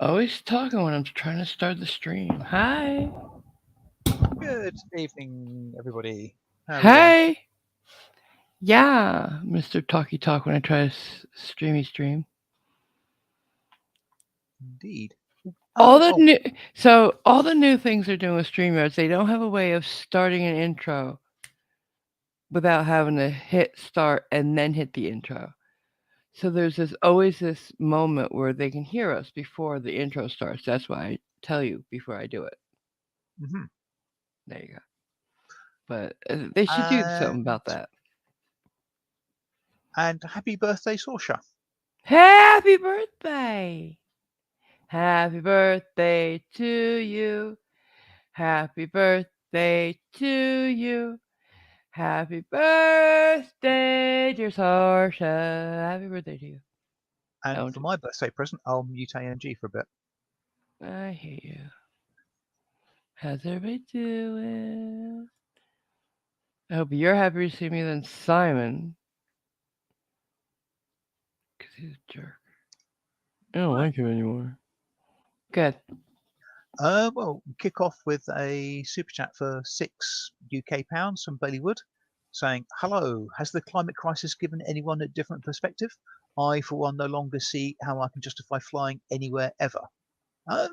Always talking when I'm trying to start the stream. Hi. Good evening, everybody. How are we doing? Hey. Yeah, Mr. Talky Talk when I try to stream. Indeed. All Oh, the oh, new all the new things they're doing with StreamYards, they don't have a way of starting an intro without having to hit start and then hit the intro. So there's always this moment where they can hear us before the intro starts. That's why I tell you before I do it. hmm There you go. But they should do something and about that. happy birthday, Sorsha. Happy birthday! Happy birthday to you. Happy birthday to you. Happy birthday, dear Sarsha. Happy birthday to you. And Oh, for my birthday present, I'll mute AMG for a bit. I hate you. How's everybody doing? I hope you're happier to see me than Simon. Because he's a jerk. I don't Right. like him anymore. Good. Well, kick off with a super chat for £6 UK from Bailey Wood, saying, "Hello. Has the climate crisis given anyone a different perspective? I, for one, no longer see how I can justify flying anywhere ever." I've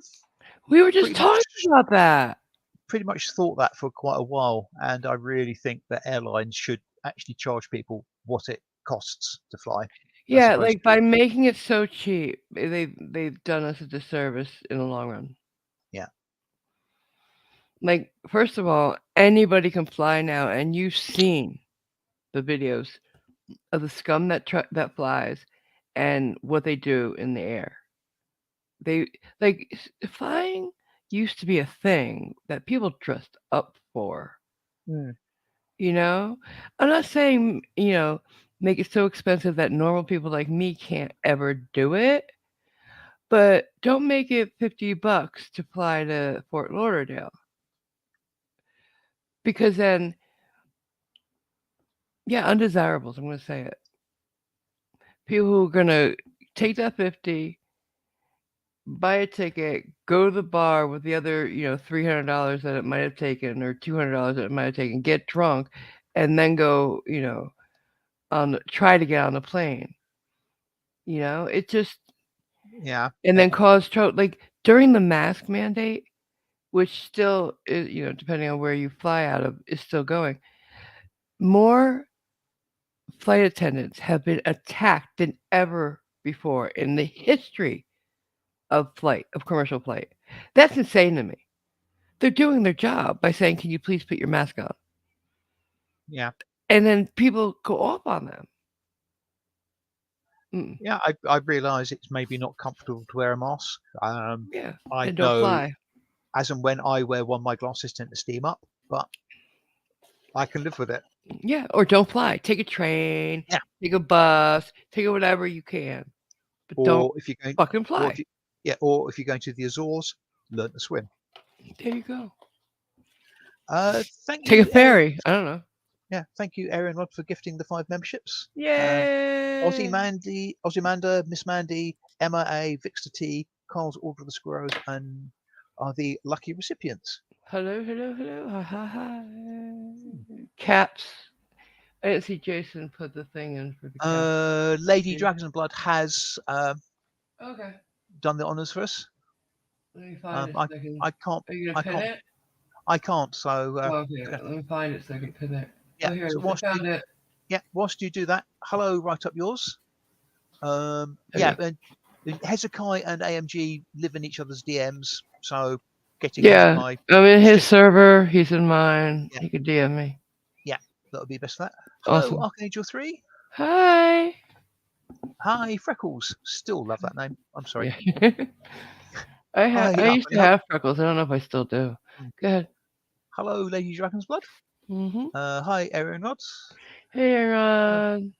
We were just pretty much talking about that. pretty much thought that for quite a while, and I really think that airlines should actually charge people what it costs to fly, as Yeah, opposed like to by making it so cheap, they've done us a disservice in the long run. yeah, Like, first of all, anybody can fly now, and you've seen the videos of the scum that flies and what they do in the air. They like flying used to be a thing that people dressed up for. mm, You know, I'm not saying make it so expensive that normal people like me can't ever do it, but don't make it $50 to fly to Fort Lauderdale because then, yeah, undesirables. I'm gonna say it. People who are gonna take that 50, buy a ticket, go to the bar with the other, $300 that it might have taken or $200 that it might have taken, get drunk, and then go, try to get on the plane. It just yeah, and then cause trouble like during the mask mandate, which still is, depending on where you fly out of, is still going. More flight attendants have been attacked than ever before in the history of commercial flight. That's insane to me. They're doing their job by saying, "Can you please put your mask on?" yeah, And then people go off on them. Mm, yeah. I realise it's maybe not comfortable to wear a mask. yeah, I and don't know fly. as and when I wear one, my glasses tend to steam up, but I can live with it. Yeah, or don't fly. Take a train, Yeah. take a bus, take a whatever you can, but don't Or if you're going, fucking or fly. if you, yeah, or if you're going to the Azores, learn to swim. There you go. Thank Take a you, Aaron. ferry. I don't know. Yeah, thank you, Aaron Rod, for gifting the 5 memberships. Aussie Yay! Mandy, Ozymander, Miss Mandy, Emma A, Vixter T, Carl's Order of the Squirrels, and are the lucky recipients. Hello, hello, hello. Ha ha ha. Caps. I didn't see Jason put the thing in for the caps. Lady Did he? Dragons and Blood has Okay. done the honours for us. Let me find Um, it I, so I can. I can't, Are you gonna I pin can't, it? I can't. So Oh, okay. Let me find it so I can pin it. yeah. Oh, here it So is. I found it. whilst you do that, hello, write up yours. Yeah, Okay. and Hezekiah and AMG live in each other's DMs, so getting Yeah, Hezekiah I'm in his straight, server. He's in mine. yeah, He could DM me. yeah, that would be best for that. Hello, Awesome. Archangel 3. Hi. Hi, Freckles. Still love that name. I'm sorry. Yeah. I Hi, Up used and to Hope. have freckles. I don't know if I still do. Mm. Go ahead. Hello, Lady Dragon's Blood. Mhm. Hi, Aaron Rods. Hey, Uh, Aaron.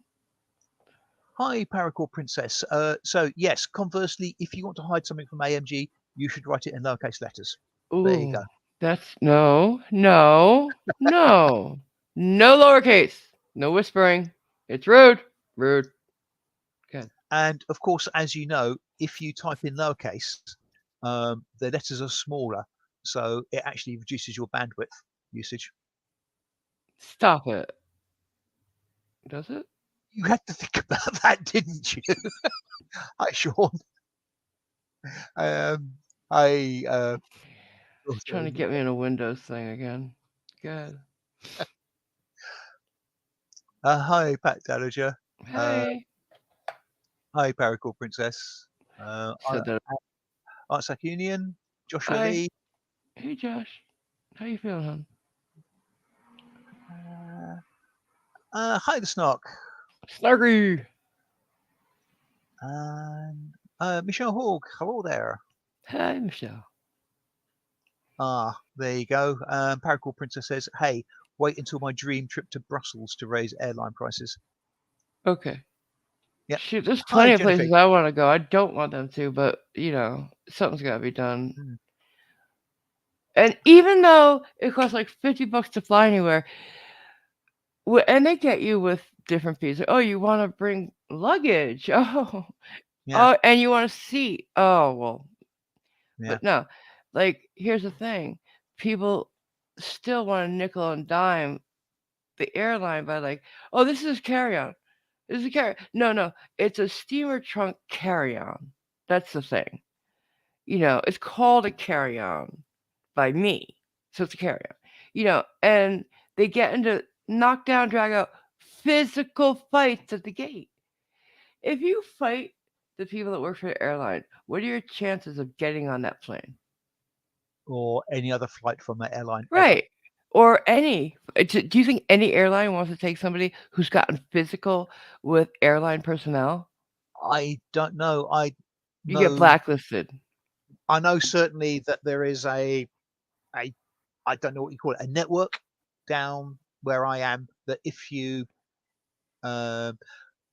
Hi, Paracord Princess. So, yes, conversely, if you want to hide something from AMG, you should write it in lowercase letters. There you Ooh, go. that's no, no lowercase, no whispering. It's rude, rude. Good. And of course, as you know, if you type in lowercase, the letters are smaller, so it actually reduces your bandwidth usage. Stop it. Does it? You had to think about that, didn't you? Hi, Sean. Um, I It's trying to get me in a Windows thing again. Good. hi, Pat Dalager. Uh, Hey. hi, Paracord Princess. Said that. Artsack Union, Joshua Hi. Lee. Hey, Josh. How you feeling, hon? Uh, hi, the Snark. Snarky. And Michelle Hawk. Hello there. Hi, Michelle. There you go. Paracord Princess says, hey, wait until my dream trip to Brussels to raise airline prices. Okay. Yep. Shoot, there's Hi, plenty of Jennifer. places I want to go. I don't want them to, but something's got to be done. Mm, And even though it costs like $50 to fly anywhere, and they get you with different fees. Oh, you want to bring luggage? Oh, yeah, oh, and you want a seat? Oh, well, yeah. but no. Like, here's the thing: people still want to nickel and dime the airline by like, oh, this is carry-on. This is a carry. No, no, it's a steamer trunk carry-on. That's the thing. It's called a carry-on by me, so it's a carry-on. And they get into knockdown, drag out physical fights at the gate. If you fight the people that work for the airline, what are your chances of getting on that plane? Or any other flight from that airline ever. Right. Or any. Do you think any airline wants to take somebody who's gotten physical with airline personnel? I don't know. You get Know blacklisted. I know certainly that there is a I don't know what you call it, a network down where I am that if you uh,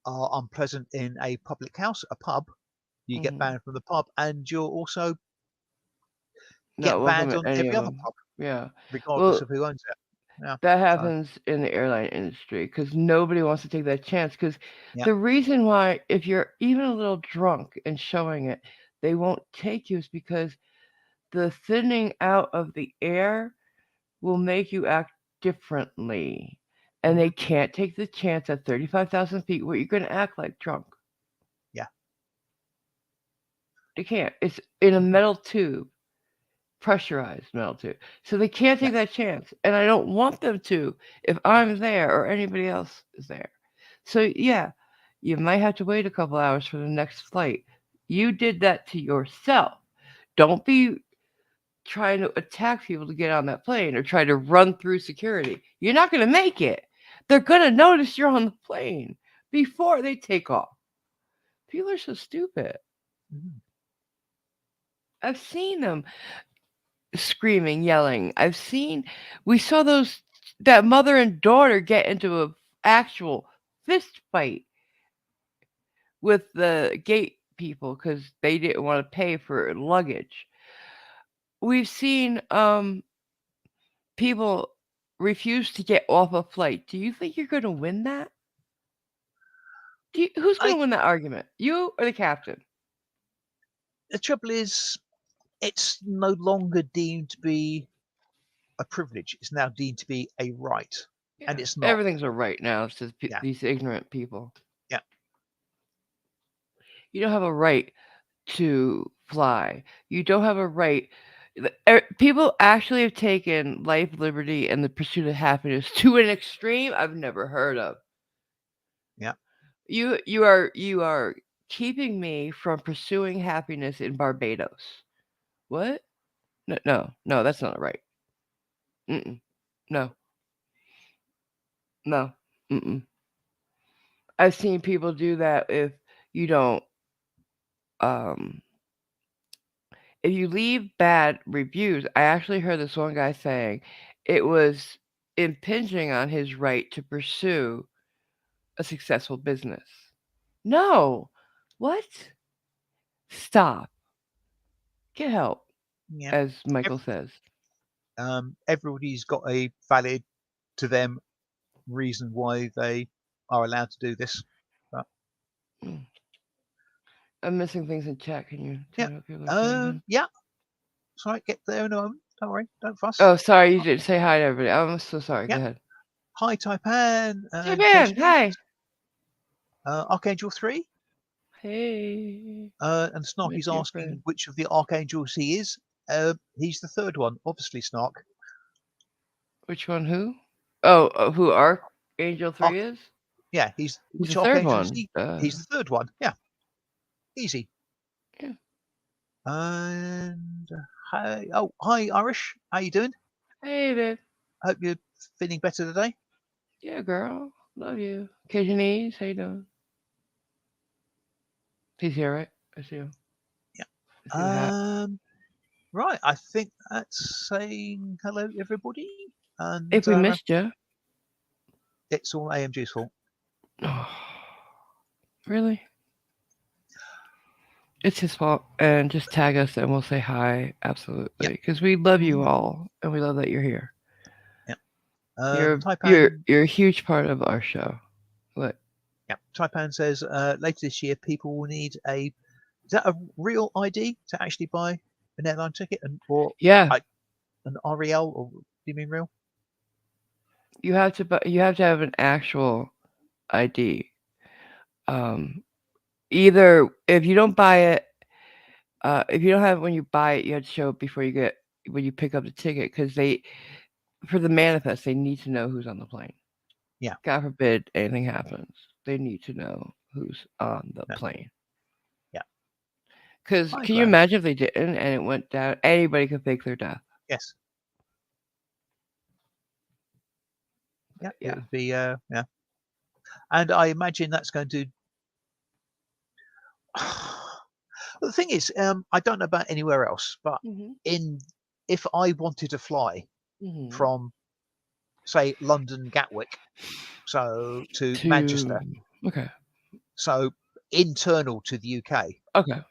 are unpleasant in a public house, a pub, you get Hmm. banned from the pub, and you'll also Not get welcome banned at on any every of other them. pub, Yeah. regardless Well, of who owns it. Yeah. that So happens in the airline industry because nobody wants to take that chance. Because yeah. the reason why, if you're even a little drunk and showing it, they won't take you is because the thinning out of the air will make you act differently. And Hmm. they can't take the chance at 35,000 feet where you're going to act like drunk. Yeah. They can't. It's in a Mhm. metal tube, pressurized metal tube. So they can't Yeah. take that chance. And I don't want them to if I'm there or anybody else is there. So, yeah, you might have to wait a couple hours for the next flight. You did that to yourself. Don't be trying to attack people to get on that plane or try to run through security. You're not going to make it. They're going to notice you're on the plane before they take off. People are so stupid. Mhm. I've seen them screaming, yelling. We saw that mother and daughter get into a actual fist fight with the gate people because they didn't want to pay for luggage. We've seen people refuse to get off a flight. Do you think you're going to win that? Who's going I to win that argument? You or the captain? The trouble is, it's no longer deemed to be a privilege. It's now deemed to be a right, Yeah, and it's not. everything's a right now. Says Yeah. these ignorant people. Yeah. You don't have a right to fly. You don't have a right. People actually have taken life, liberty, and the pursuit of happiness to an extreme I've never heard of. Yeah. You are keeping me from pursuing happiness in Barbados. What? No, no, no, that's not right. Mm-mm. No, no. Mm-mm. I've seen people do that you don't um if you leave bad reviews. I actually heard this one guy saying it was impinging on his right to pursue a successful business. No. What? Stop. Get help, Yeah. as Michael Ev- says. Everybody's got a valid to them reason why they are allowed to do this. But Mm. I'm missing things in chat. Can you tell Yeah. me what people are saying, hon? Yeah. Sorry, get there in a moment. Don't worry. Don't fuss. Oh, sorry, you didn't say hi to everybody. I'm so sorry. Go Yeah. ahead. Hi, Taipan. Japan, Jason. hi. Archangel 3. Hey, And miss Snarky's your friend. asking which of the archangels he is. He's the third one, obviously, Snark. Which one? Who? Oh, who Archangel Arch- 3 is? yeah, he's He's the which third archangel is one. he? He's the third one. Yeah, easy. Yeah. And hi, oh, hi, Irish. How you doing? Hey, babe. Hope you're feeling better today. Yeah, girl. Love you. Cantonese, how you doing? He's here, right? I see him. Yeah. I see the hat. Right. I think that's saying hello, everybody. And If we missed you. it's all AMG's fault. Oh, really? It's his fault. And just tag us and we'll say hi. Yeah. Absolutely. Because we love you Mhm. all. And we love that you're here. Yeah. You're Taipan. you're a huge part of our show. What? Yeah. Taipan says later this year people will need a. Is that a real ID to actually buy an airline ticket, or Yeah. an REL, or do you mean real? You have to have an actual ID. Um, either if you don't buy it, if you don't have it when you buy it, you have to show it before you get when you pick up the ticket because they for the manifest they need to know who's on the plane. Yeah. God forbid anything happens, they need to know who's on the No. plane. Yeah. Because Hi, can you Graham. imagine if they didn't and it went down? Anybody could fake their death. Yes. Yeah. It Yeah. would be. Yeah. And I imagine that's going to. The thing is, I don't know about anywhere else, but Mhm. in if I wanted to fly Mhm. from, say, London Gatwick, so to To Manchester, okay. so internal to the UK, Okay.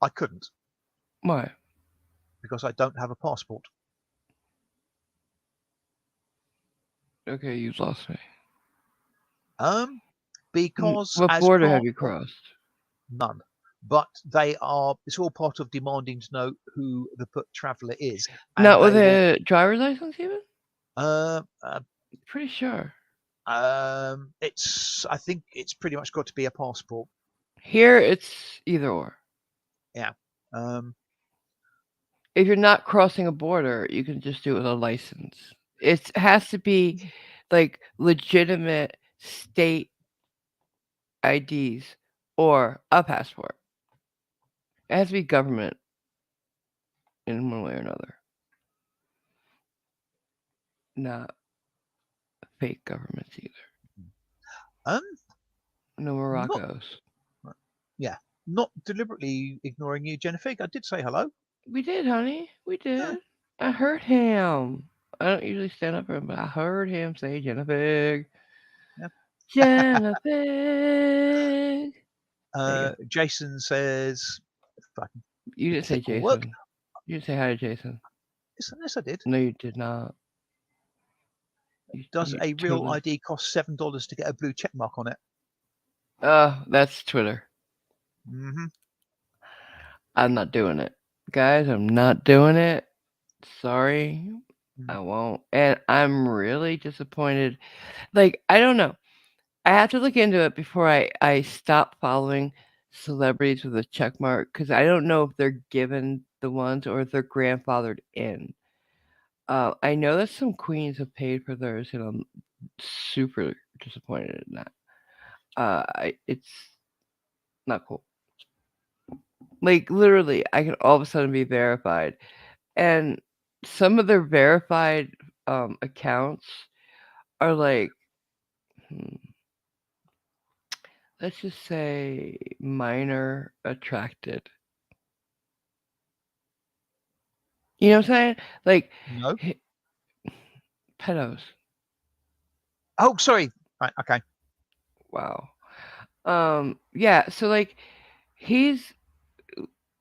I couldn't Why? because I don't have a passport. Okay, you've lost me. Because What as border have part you of crossed? none, but they are. It's all part of demanding to know who the traveller is, and Not with they will. a driver's license, even? Uh, uh, Pretty sure. it's. I think it's pretty much got to be a passport. Here, it's either or. Yeah. Um, If you're not crossing a border, you can just do it with a license. It has to be like legitimate state IDs or a passport. It has to be government in one way or another, not fake governments either. um, No not. Morocco's. Yeah, not deliberately ignoring you, Jennifer. I did say hello. We did, honey. We Yeah. did. I heard him. I don't usually stand up for him, but I heard him say Jennifer. Yeah. Jennifer. There you go. Jason says, "Fucking You the didn't say kick will work." Jason. You didn't say hi to Jason. Yes, yes, I did. No, you did not. Does You a real totally. ID cost $7 to get a blue check mark on it? That's Twitter. Hmm. I'm not doing it. Guys, I'm not doing it. Sorry. I won't. And I'm really disappointed. Like, I don't know. I have to look into it before I stop following celebrities with a check mark because I don't know if they're given the ones or if they're grandfathered in. I know that some queens have paid for theirs, and I'm super disappointed in that. It's not cool. Like literally, I can all of a sudden be verified, and some of their verified accounts are like, hmm, let's just say minor attracted. You know what I'm saying? Like No. h- pedos. Oh, sorry. Right. Okay. Wow. Yeah. So like he's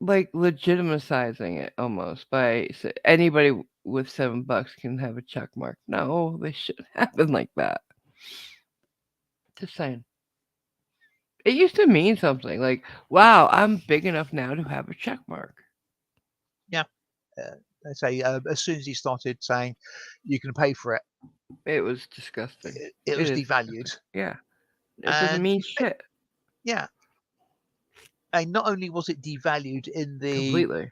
like legitimizing it almost by anybody with $7 can have a check mark. No, they shouldn't happen like that. Just saying. It used to mean something like, wow, I'm big enough now to have a check mark. Yeah. They say as soon as he started saying you can pay for it, It was disgusting. it It was is disgusting. devalued. Yeah. It doesn't And mean shit. yeah, and not only was it devalued in Completely.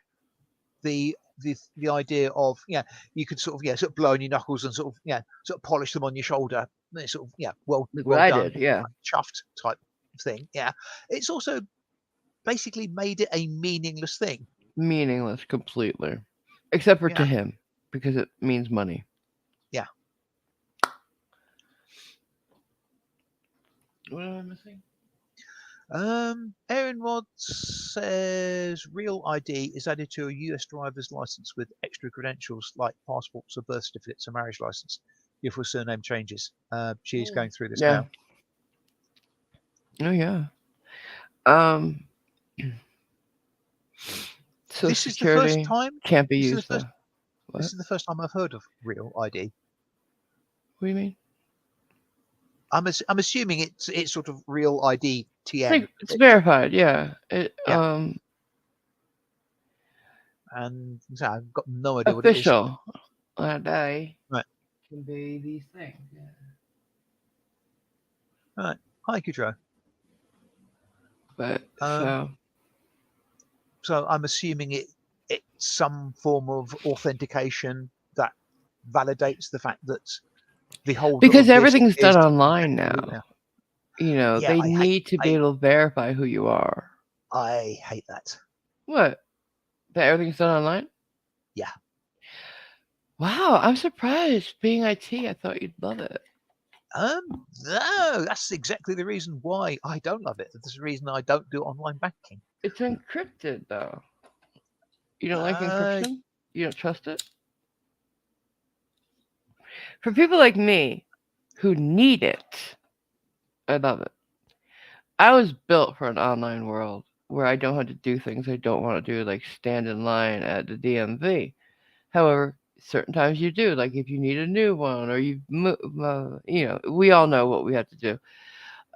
the idea of you could sort of sort of blow on your knuckles and sort of sort of polish them on your shoulder, sort of Like what well I done, did, yeah. I'm chuffed type thing. Yeah, it's also basically made it a meaningless thing. Meaningless completely. Except for to Yeah, him, because it means money. yeah. What am I missing? Aaron Rod says real ID is added to a US driver's license with extra credentials like passports or birth certificates or marriage license if her surname changes. She's going through this Yeah. now. Oh yeah. Um Social This is the first Security time. can't be This is the used first. though. What? This is the first time I've heard of real ID. What do you mean? I'm assuming it's sort of real ID TN. It's verified, yeah. It Yeah, and so I've got no idea what it is. official. They Right, can be these things. Yeah. right. Hi, Kudrow. But Um, so so I'm assuming it's some form of authentication that validates the fact that the holder because of this everything's is done online exactly who they now. are. Yeah, They need to be able to verify who you are. I hate that. What? That everything's done online? Yeah. Wow, I'm surprised. Being IT, I thought you'd love it. No, that's exactly the reason why I don't love it. That's the reason I don't do online banking. It's encrypted though. You don't like Uh, encryption? You don't trust it? For people like me who need it, I love it. I was built for an online world where I don't have to do things I don't want to do, like stand in line at the DMV. However, certain times you do, like if you need a new one or we all know what we have to do.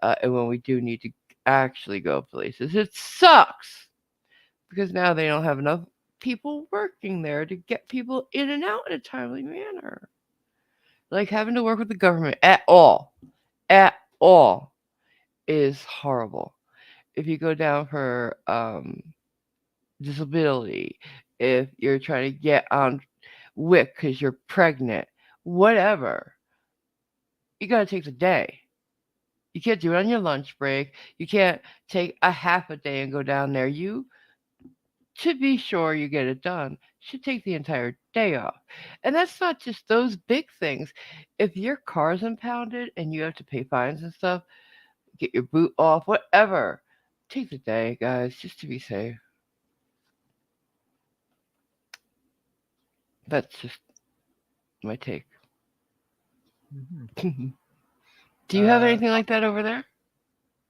And when we do need to actually go places, it sucks because now they don't have enough people working there to get people in and out in a timely manner. Like having to work with the government at all is horrible. If you go down for disability, if you're trying to get on WIC because you're pregnant, whatever, you got to take the day. You can't do it on your lunch break. You can't take a half a day and go down there. You, to be sure you get it done, should take the entire day off. And that's not just those big things. If your car's impounded and you have to pay fines and stuff, get your boot off, whatever, take the day, guys, just to be safe. That's just my take. mhm. Do you have uh, anything like that over there?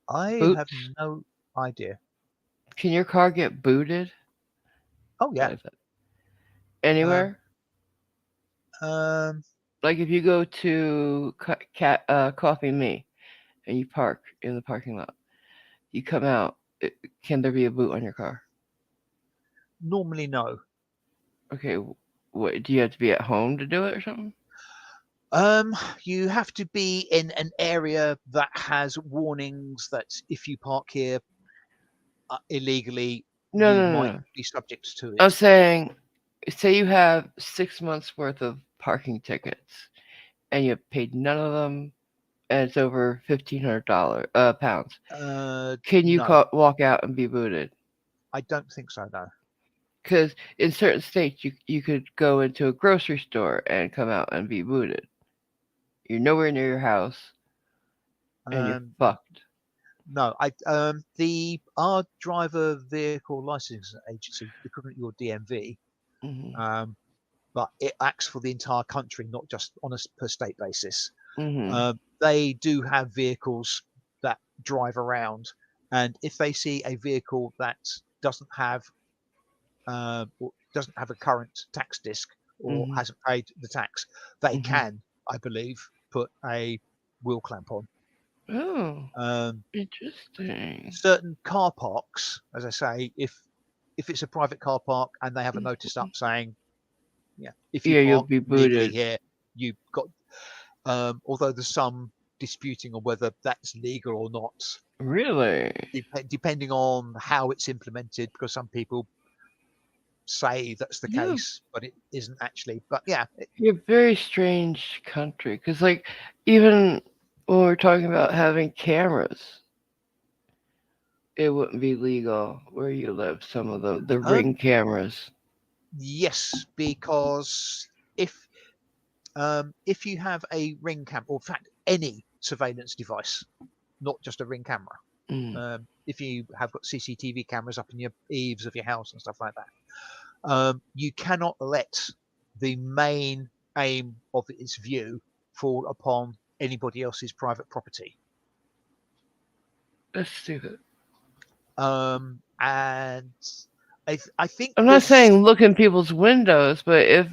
I have Boots? no idea. Can your car get booted? Oh What yeah. is it? Um, Anywhere? um, Like if you go to Coffee Me and you park in the parking lot, you come out. Can there be a boot on your car? Normally no. Okay, what do you have to be at home to do it or something? Um, you have to be in an area that has warnings that if you park here illegally, No, you no, no, might no. be subject to I'm it. saying, say you have 6 months worth of parking tickets and you paid none of them, and it's over $1,500 pounds. Can you No, walk out and be booted? I don't think so. No. Because in certain states, you could go into a grocery store and come out and be booted. You're nowhere near your house, and you're Um, fucked. no, I the our driver vehicle licensing agency, the equivalent of your DMV, Mhm. um, but it acts for the entire country, not just on a per state basis. Mhm. They do have vehicles that drive around, and if they see a vehicle that doesn't have or doesn't have a current tax disc or Mhm. hasn't paid the tax, they Mhm. can, I believe, put a wheel clamp on. Oh, Um, interesting. certain car parks, as I say, if it's a private car park and they have a notice up saying, yeah, if you Yeah, you'll park be legally booted. here, you've got. Although there's some disputing on whether that's legal or not, Really? depending on how it's implemented, because some people say that's the Yeah. case, but it isn't actually. But yeah, You're a very strange country. Because, like, even when we're talking about having cameras, it wouldn't be legal where you live. Some of the um, ring cameras. yes, because if you have a ring camera, or in fact any surveillance device, not just a ring camera, Mm. if you have got CCTV cameras up in your eaves of your house and stuff like that, you cannot let the main aim of its view fall upon anybody else's private property. That's stupid. And I think I'm not there's saying look in people's windows, but if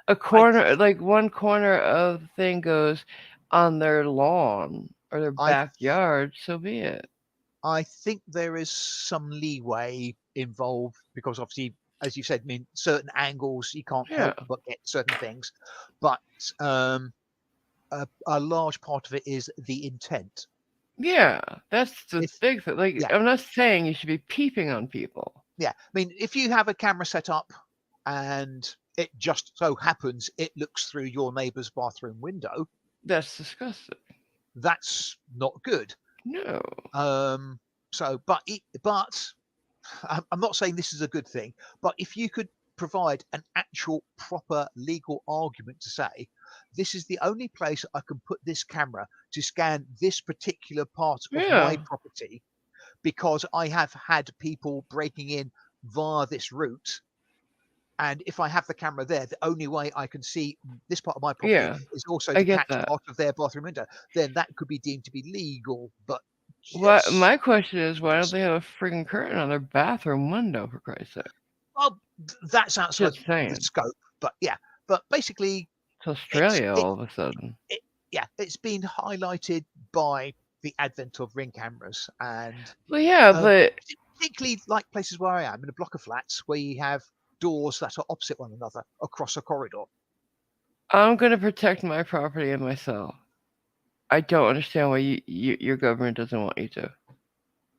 a I corner, like one corner of the thing goes on their lawn or their I backyard, so be it. I think there is some leeway involved because obviously, as you said, I mean, certain angles you can't Yeah. help but get certain things, but um, a large part of it is the intent. Yeah, that's the If big thing. Like, Yeah, I'm not saying you should be peeping on people. yeah. I mean, if you have a camera set up and it just so happens it looks through your neighbour's bathroom window, That's disgusting. that's not good. No. Um, but I'm not saying this is a good thing, but if you could provide an actual proper legal argument to say, this is the only place I can put this camera to scan this particular part of Yeah. my property because I have had people breaking in via this route. And if I have the camera there, the only way I can see this part of my property Yeah. is also I to get catch that. part of their bathroom window. Then that could be deemed to be legal. But What just, my question is, why don't just they have a freaking curtain on their bathroom window for Christ's sake? well, that's outside Just the saying. scope. But yeah, but basically, It's it's Australia it, all of a sudden. it yeah, it's been highlighted by the advent of ring cameras and Well, yeah, um, but particularly like places where I am in a block of flats where you have doors that are opposite one another across a corridor. I'm gonna protect my property and myself. I don't understand why your government doesn't want you to.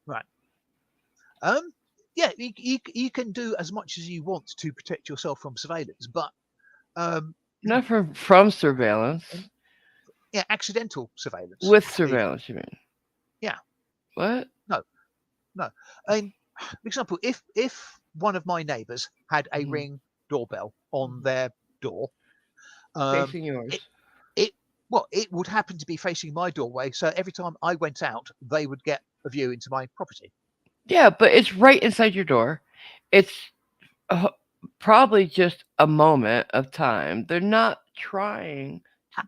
Right. Um, yeah, you can do as much as you want to protect yourself from surveillance, but um, Not from surveillance. um, yeah, accidental surveillance. With The surveillance, you mean? Yeah, What? no, no. And for example, if one of my neighbours had a Hmm. ring doorbell on their door, um, Facing yours. it it it would happen to be facing my doorway, so every time I went out, they would get a view into my property. Yeah, but it's right inside your door. It's uh, probably just a moment of time. They're not trying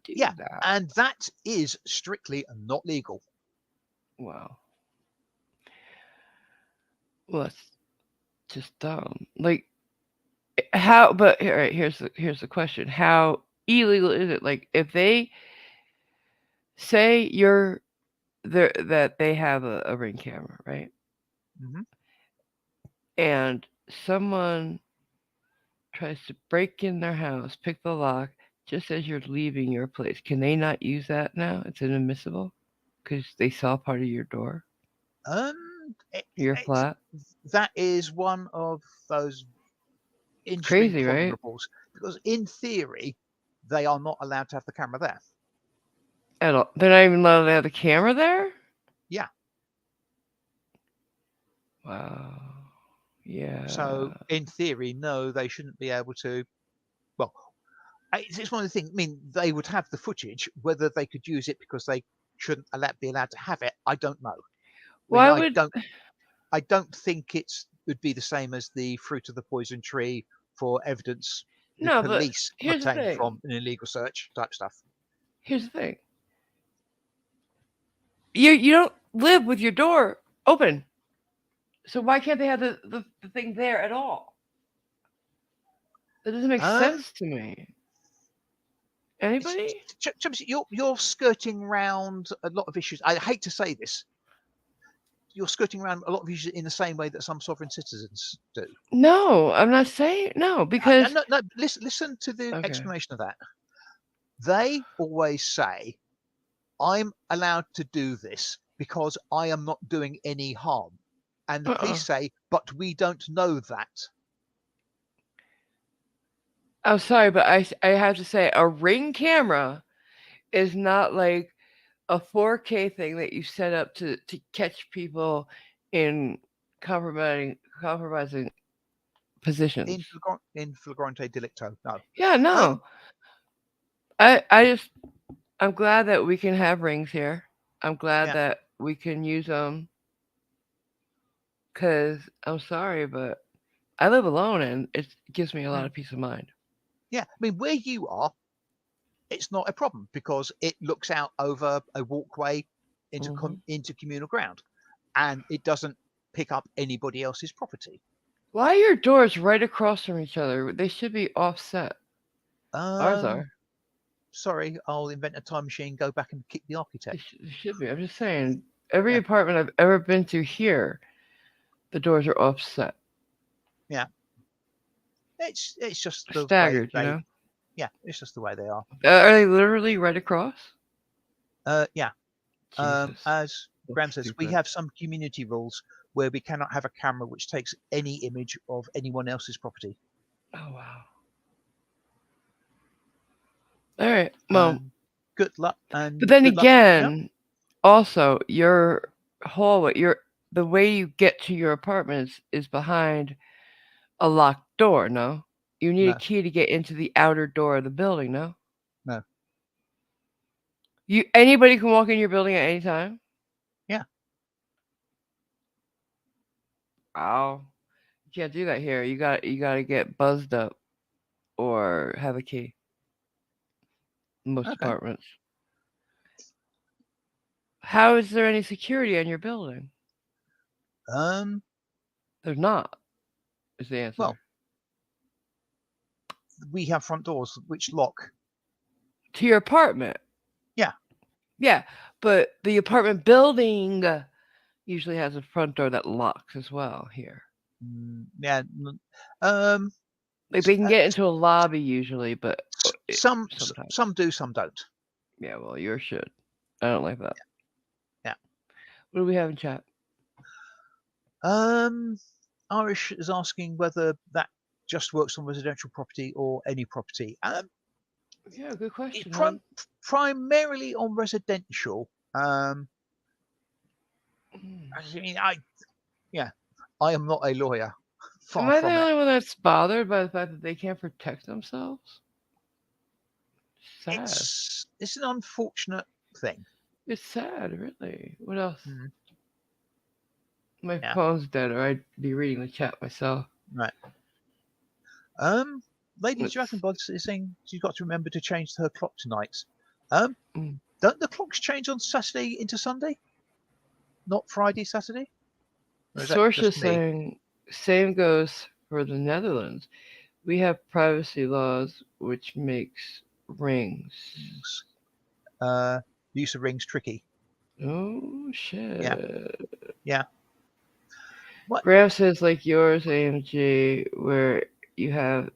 to do Yeah, that. and that is strictly not legal. Wow. Well, that's just dumb. Like how? But all right, here's the question: how illegal is it? Like if they say you're there that they have a ring camera, right? Hmm. And someone tries to break in their house, pick the lock just as you're leaving your place. Can they not use that now? It's inadmissible because they saw part of your door, It, your it's flat. that is one of those It's interesting crazy, right? ponderables because in theory they are not allowed to have the camera there. At all. They're not even allowed to have the camera there. Yeah. Wow. Yeah. So in theory, no, they shouldn't be able to. Well, it's one of the things. I mean, they would have the footage. Whether they could use it because they shouldn't be allowed to have it, I don't know. I mean, Why would I don't think it's would be the same as the fruit of the poison tree for evidence the no? But police here's the obtained thing. from an illegal search type stuff. Here's the thing. You don't live with your door open, so why can't they have the thing there at all? That doesn't make Um, sense to me. Anybody? You're skirting around a lot of issues. I hate to say this. You're skirting around a lot of issues in the same way that some sovereign citizens do. No, I'm not saying no because No, no. Listen to the okay. explanation of that. They always say, "I'm allowed to do this because I am not doing any harm," and the Uh-uh. police say, "But we don't know that." I'm sorry, but I have to say a Ring camera is not like a 4K thing that you set up to catch people in compromising positions. In flagrante delicto. No. Yeah, no. Um. I'm glad that we can have rings here. I'm glad Yeah. that we can use them because I'm sorry, but I live alone and it gives me a lot Mm, of peace of mind. yeah. I mean, where you are, it's not a problem because it looks out over a walkway Hmm. into communal ground, and it doesn't pick up anybody else's property. Why are your doors right across from each other? They should be offset. Ours Um. are. Sorry, I'll invent a time machine. Go back and kick the They, architect. they should be. I'm just saying. Every Yeah. apartment I've ever been to here, the doors are offset, Yeah. It's just the way staggered. You they. know. Yeah. It's just the way they are. Are they literally right across? Yeah. Jesus, As that's Graham says, we stupid. have some community rules where we cannot have a camera which takes any image of anyone else's property. Oh wow. All right. Well, And good luck but and then good luck finding out. again, also your hallway, your the way you get to your apartments is behind a locked door. No, you need a No, key to get into the outer door of the building. No, no. you anybody can walk in your building at any time. Yeah. Wow, you can't do that here. You got to get buzzed up or have a key. In most Okay. apartments. How is there any security on your building? Um. There's not. Is the Well, answer we have front doors which lock. to your apartment? Yeah. Yeah, but the apartment building usually has a front door that locks as well here. Yeah. Um. Like they can get into a lobby usually, but sometimes. Some do, some don't. Yeah, well, yours should. I don't like that. Yeah. What do we have in chat? Um. Irish is asking whether that just works on residential property or any property. Yeah, good It question, hon. primarily on residential. Um. Mm. I mean, yeah, I am not a lawyer. Am Far I the from it. only one that's bothered by the fact that they can't protect themselves? Sad. It's an unfortunate thing. It's sad, really. What else? Mm, My yeah. phone's dead, or I'd be reading the chat myself. Right. Um. Lady Let's. Dragonblood is saying she's got to remember to change her clock tonight. Um. Mm. Don't the clocks change on Saturday into Sunday, not Friday, Saturday? Or is that Sources just me? saying same goes for the Netherlands. We have privacy laws which makes rings. Uh. Use of rings tricky. Oh Yeah. shit. Yeah. What? Graph says like yours, AMG, where you have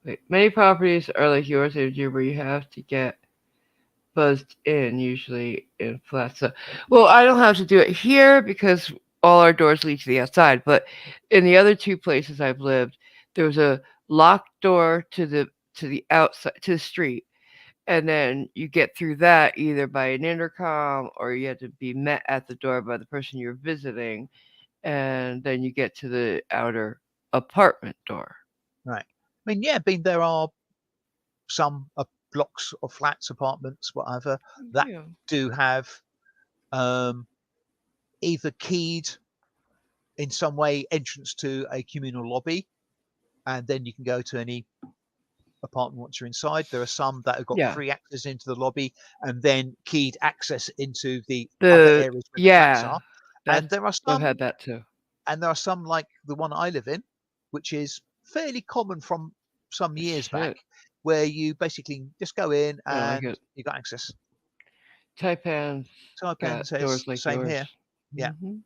like, many properties are like yours, AMG, where you have to get buzzed in, usually in flats. So, well, I don't have to do it here because all our doors lead to the outside. But in the other two places I've lived, there was a locked door to the outside to the street, and then you get through that either by an intercom or you have to be met at the door by the person you're visiting, and then you get to the outer apartment door. Right. I mean, yeah. I mean, there are some blocks of flats, apartments, whatever, that Yeah. do have um, either keyed in some way entrance to a communal lobby, and then you can go to any apartment once you're inside. There are some that have got Yeah. free access into the lobby and then keyed access into the other The areas where the flats yeah, are. that's And there are I've some, had that too. like the one I live in, which is fairly common from some years back, Shit. where you basically just go in I don't like and it. you got access. Taipan's Taipan got doors says like same yours. here. Yeah. Hmm.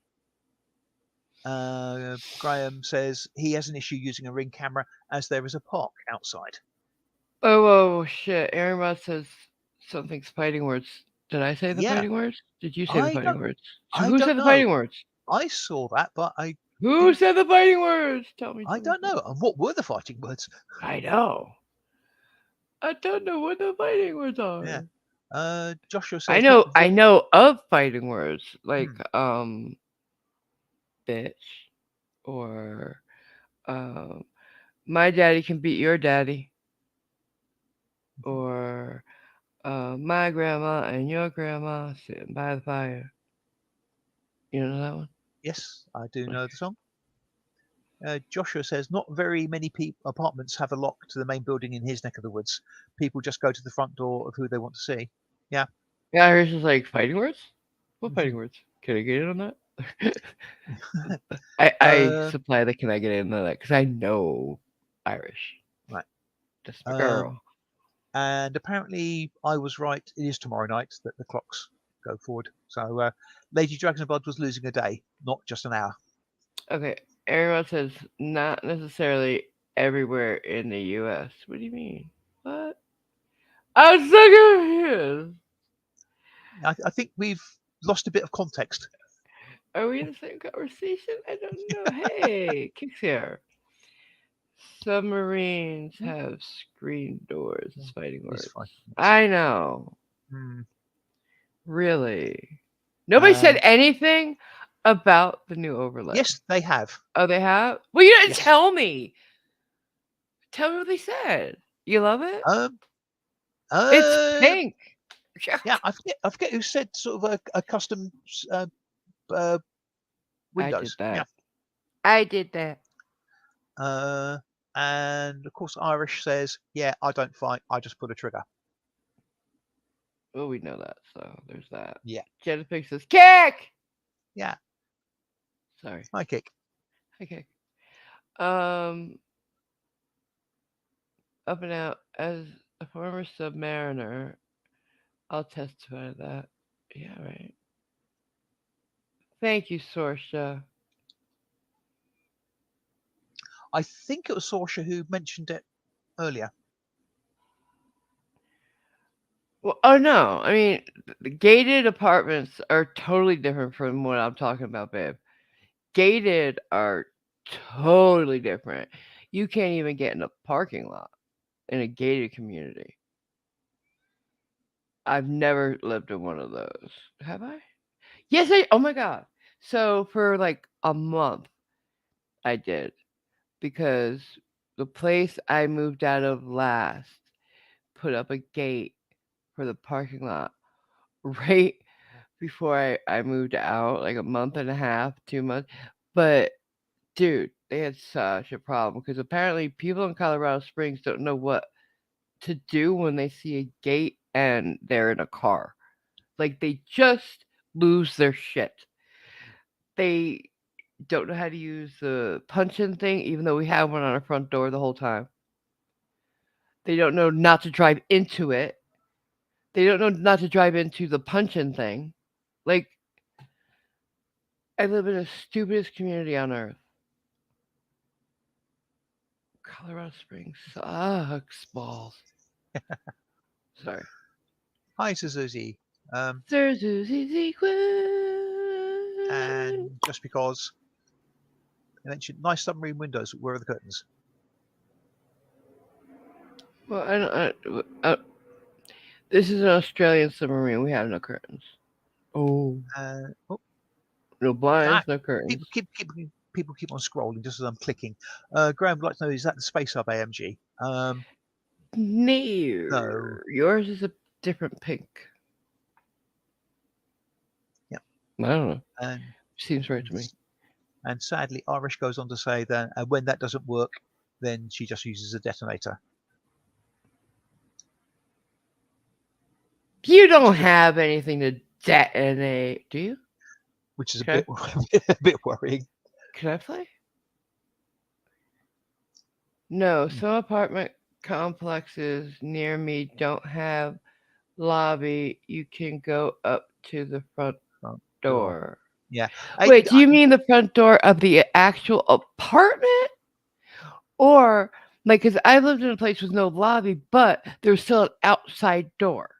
Graham says he has an issue using a Ring camera as there is a park outside. Oh, shit. Aaron Ross says something's fighting words. Did I say the Yeah, fighting words? Did you say the I fighting don't, words? So I who don't said the know. fighting words? I saw that, but Who didn't. said the fighting words? Tell me, I tell me, don't tell know. me. And what were the fighting words? I know. I don't know what the fighting words Yeah. are. Joshua I says not. know I know of fighting words like Hmm. bitch or um my daddy can beat your daddy or my grandma and your grandma sitting by the fire. You know that one? Yes, I do Okay. know the song. Joshua says not very many apartments have a lock to the main building in his neck of the woods. People just go to the front door of who they want to see. Yeah. Yeah, Irish is like fighting words? What Mhm. fighting words? Can I get in on that? I uh, supply the can I get in on that because I know Irish. right. That's my girl. Um, and apparently I was right. It is tomorrow night that the clocks go forward. So Lady Dragons and Blood was losing a day, not just an hour. Okay, everyone says not necessarily everywhere in the U.S. What do you mean? What? I'm so confused. I think we've lost a bit of context. Are we in the same conversation? I don't know. Hey, Kicks here. Submarines Hmm? have screen doors as Hmm. fighting Is words. fighting words. I know. Hmm. Really. Nobody said And anything about the new overlay. yes, they have. Oh, they have? Well, you didn't Yes. tell me. Tell me what they said. You love it? Um. It's Uh. pink. Yeah. I forget who said sort of a custom uh, uh, I did Windows. Yeah. that. I did that. Uh. And of course, Irish says, "Yeah, I don't fight. I just pull a trigger." Well, we know that, so there's that. Yeah. Jennifer says, kick! Yeah. Sorry. High kick. Okay. Um, up and out. As a former submariner, I'll testify to that. Yeah, right. Thank you, Sorsha. I think it was Sorsha who mentioned it earlier. Well, oh no. I mean, the gated apartments are totally different from what I'm talking about, babe. Gated are totally different. You can't even get in a parking lot in a gated community. I've never lived in one of those. Have I? Yes, I. Oh my god. So for like a month, I did because the place I moved out of last put up a gate for the parking lot right before I moved out, like a month and a half, 2 months. But dude, they had such a problem because apparently people in Colorado Springs don't know what to do when they see a gate and they're in a car. Like they just lose their shit. They don't know how to use the punch in thing, even though we have one on our front door the whole time. They don't know not to drive into it. They don't know not to drive into the punch in thing. Like, I live in the stupidest community on earth. Colorado Springs sucks balls. Sorry. Hi, Suzuki. Um, Sir Susie Sequin. and just because they mentioned nice submarine windows, where are the curtains? Well, I don't. This is an Australian submarine. We have no curtains. Oh. Oh, No blinds, ah, no curtains. people keep on scrolling just as I'm clicking. Graham would like to know, is that the Space Hub AMG? No. No. Yours is a different pink. Yeah. I don't know. And Seems right to me. and sadly, Irish goes on to say that when that doesn't work, then she just uses a detonator, You which don't is a, have anything to detonate, do you? which is a Okay. bit a bit worrying. Can I play? No. Hmm. Some apartment complexes near me don't have lobby. You can go up to the front Front door. door. Yeah. Wait, do you mean the front door of the actual apartment? Or, like, because I lived in a place with no lobby, but there's still an outside door.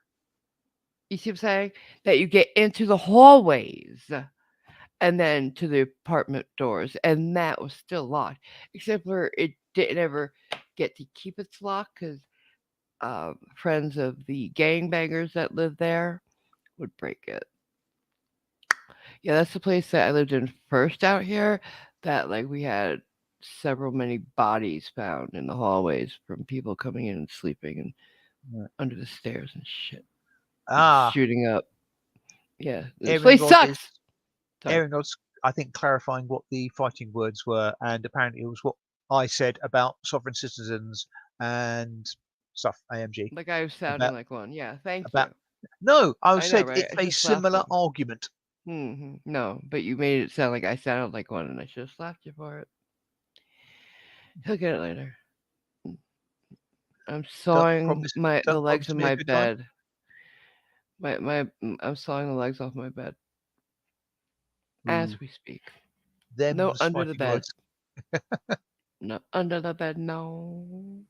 You see what I'm saying? That you get into the hallways and then to the apartment doors. And that was still locked, except for it didn't ever get to keep its lock because friends of the gangbangers that lived there would break it. Yeah, that's the place that I lived in first out here. That like we had several many bodies found in the hallways from people coming in and sleeping and Right. under the stairs and shit, and Ah, shooting up. Yeah, this Aaron place God is sucks. Sorry. Aaron God's, I think, clarifying what the fighting words were, and apparently it was what I said about sovereign citizens and stuff. AMG Like I was sounding about like one. Yeah, thank you. about. No, I I know, said right? it's I a should slap similar you. argument. No, but you made it sound like I sounded like one, and I should have slapped you for it. He'll get it later. I'm Don't sawing promise. the Don't legs promise of me a my good time. bed. I'm sawing the legs off my bed as Ooh, we speak. No them's under the fighting bed. words. No under the bed. No.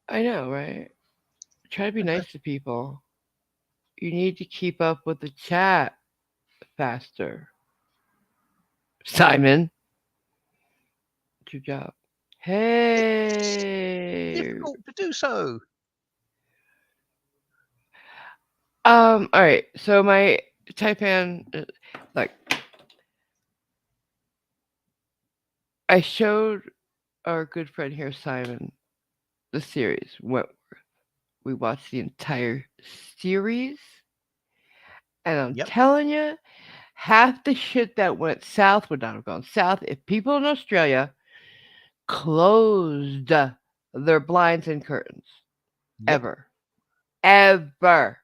I know, right? Try to be nice to people. You need to keep up with the chat faster. Simon, it's your job. It's Hey. difficult to do so. All right. So my Taipan, like, I showed our good friend here, Simon, the series. What we watched the entire series, and I'm Yep. telling you, half the shit that went south would not have gone south if people in Australia closed their blinds and curtains. Yep. Ever. Ever.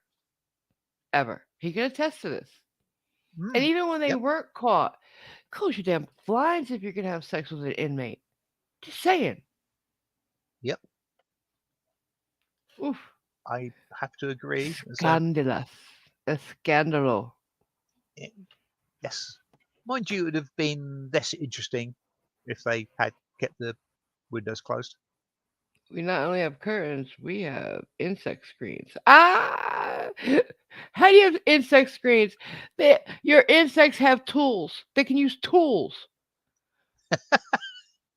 Ever. He can attest to this. And Mm, even when they yep. weren't caught, close your damn blinds if you're going to have sex with an inmate. Just saying. Yep. Oof. I have to agree. So Scandalous. Scandalo. eh, yes, mind you, it would have been less interesting if they had kept the windows closed. We not only have curtains, we have insect screens. Ah! How do you have insect screens? Your insects have tools. They can use tools.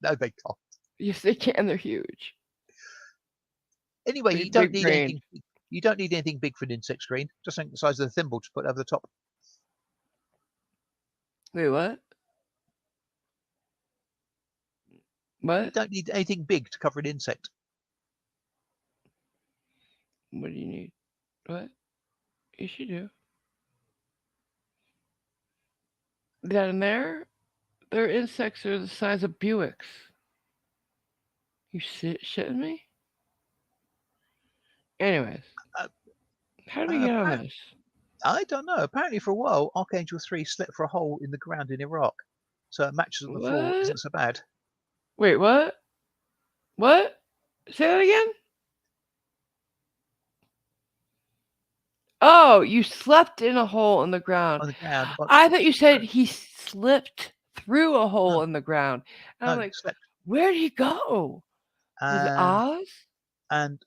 No, they can't. Yes, they can. They're huge. Anyway, Big, big brain. You don't need anything big for an insect screen. Just think the size of the thimble to put over the top. Wait, what? You What? don't need anything big to cover an insect. What do you need? What? Yes, you do. Down there, their insects are the size of Buicks. You shitting me? Anyways, Uh, how do we get on apparently, this? I don't know. Apparently, for a while, Archangel 3 slept for a hole in the ground in Iraq. So a mattress on the floor What? isn't so bad. Wait, what? What? Say that again? Oh, you slept in a hole in the ground. On the ground, but I thought you said no, he slipped through a hole no, in the ground. And I'm no, like, slept. where'd he go? Was it And Oz?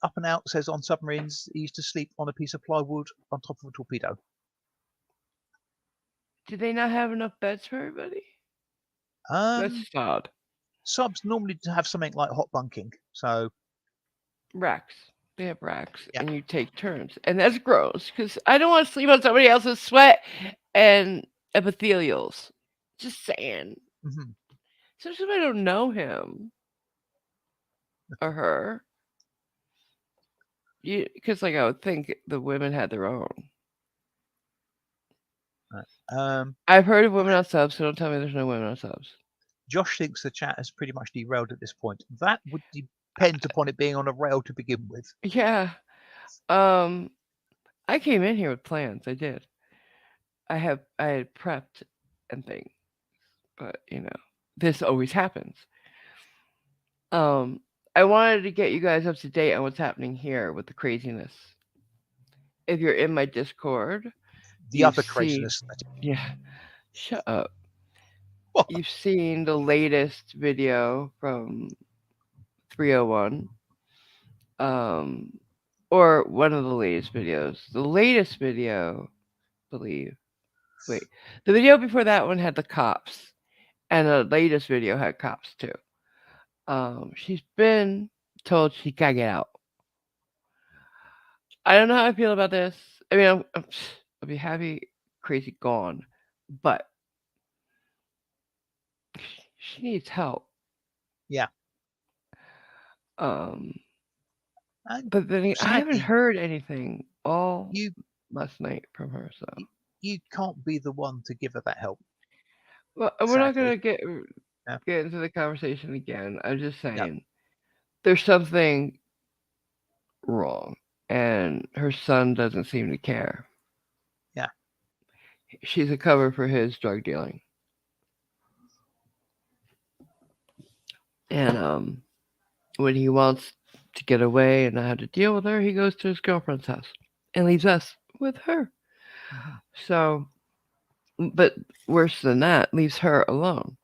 Up and Out says on submarines he used to sleep on a piece of plywood on top of a torpedo. Did they not have enough beds for everybody? That's Um, odd. Subs normally have something like hot bunking. So Racks. They have racks, yeah, and you take turns, and that's gross because I don't want to sleep on somebody else's sweat and epithelials. Just saying. hmm Especially if I don't know him or her. Because like I would think the women had their own. um, I've heard of women on subs, so don't tell me there's no women on subs. Josh thinks the chat has pretty much derailed at this point. That would depend upon it being on a rail to begin with. Yeah. Um, I came in here with plans. I did. I had prepped and things, but this always happens. Um, I wanted to get you guys up to date on what's happening here with the craziness. If you're in my Discord, The you've other seen, craziness. yeah, shut up. What? You've seen the latest video from 301, um, or one of the latest videos. The latest video, I believe. Wait, the video before that one had the cops, and the latest video had cops too. She's been told she gotta get out. I don't know how I feel about this. I mean, I'll be happy, crazy gone, but she needs help. Yeah. Um, And but then I haven't sadly, heard anything all you last night from her. So, you can't be the one to give her that help. well, we're not Sadly. gonna get Yeah. get into the conversation again. I'm just No. saying there's something wrong, and her son doesn't seem to care. Yeah. She's a cover for his drug dealing, and when he wants to get away and not have to deal with her, he goes to his girlfriend's house and leaves us with her. Mhm. So, but worse than that, leaves her alone.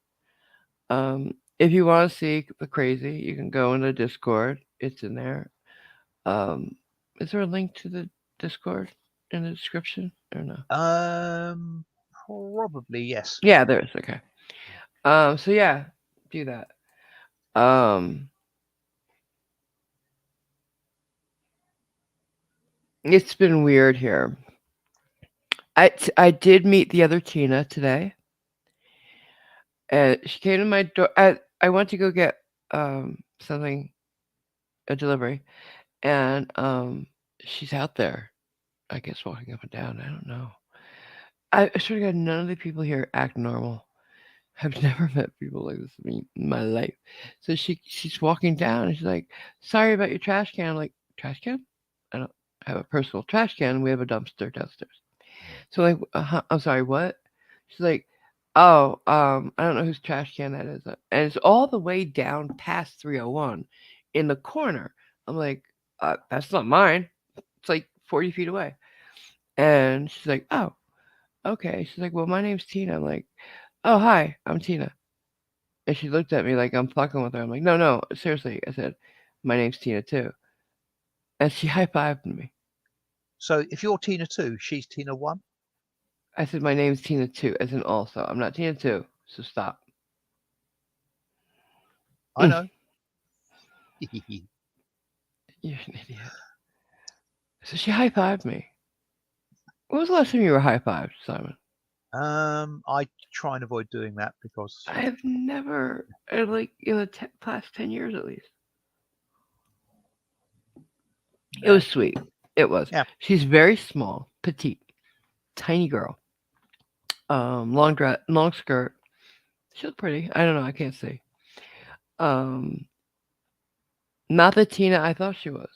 If you want to see the crazy, you can go into Discord. It's in there. Um, is there a link to the Discord in the description or no? Um, Probably yes. Yeah, there is. Okay. So yeah, do that. Um, it's been weird here. I did meet the other Tina today, and she came to my door. I went to go get something, a delivery, and she's out there. I guess walking up and down. I don't know. I swear to God, none of the people here act normal. I've never met people like this in my life. So she's walking down and she's like, "Sorry about your trash can." I'm like, "Trash can? I don't have a personal trash can. We have a dumpster downstairs." So like, I'm sorry, what? She's like, "Oh, I don't know whose trash can that is," and it's all the way down past 301 in the corner. I'm like, "That's not mine. It's like 40 feet away." And she's like, "Oh, okay." She's like, "Well, my name's Tina." I'm like, "Oh, hi, I'm Tina." And she looked at me like I'm fucking with her. I'm like, "No, no, seriously." I said, "My name's Tina too." And she high fived me. So if you're Tina 2, she's Tina 1. I said, "My name's Tina too," as in also. I'm not Tina two, so stop. I know. You're an idiot. So she high fived me. When was the last time you were high fived, Simon? I try and avoid doing that because I have never, like in the past 10 years at least. It no. was sweet. It was. Yeah. She's very small, petite, tiny girl. Long dress, long skirt. She looked pretty. I don't know. I can't see. Um, not the Tina I thought she was.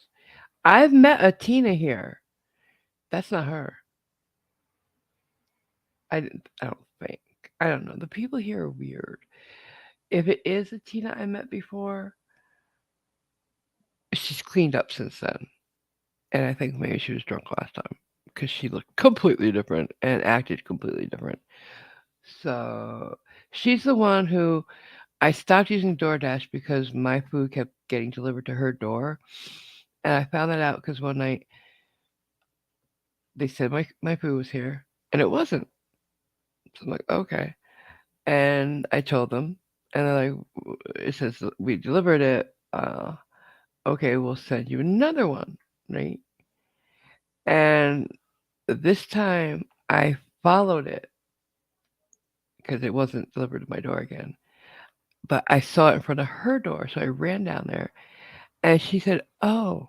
I've met a Tina here. That's not her. I don't think. I don't know. The people here are weird. If it is a Tina I met before, she's cleaned up since then, and I think maybe she was drunk last time because she looked completely different and acted completely different. So she's the one who I stopped using DoorDash because my food kept getting delivered to her door, and I found that out because one night they said my food was here, and it wasn't. So I'm like, okay. And I told them, and they're like, it says we delivered it. Okay, we'll send you another one, right? And this time I followed it because it wasn't delivered to my door again. But I saw it in front of her door, so I ran down there, and she said, "Oh,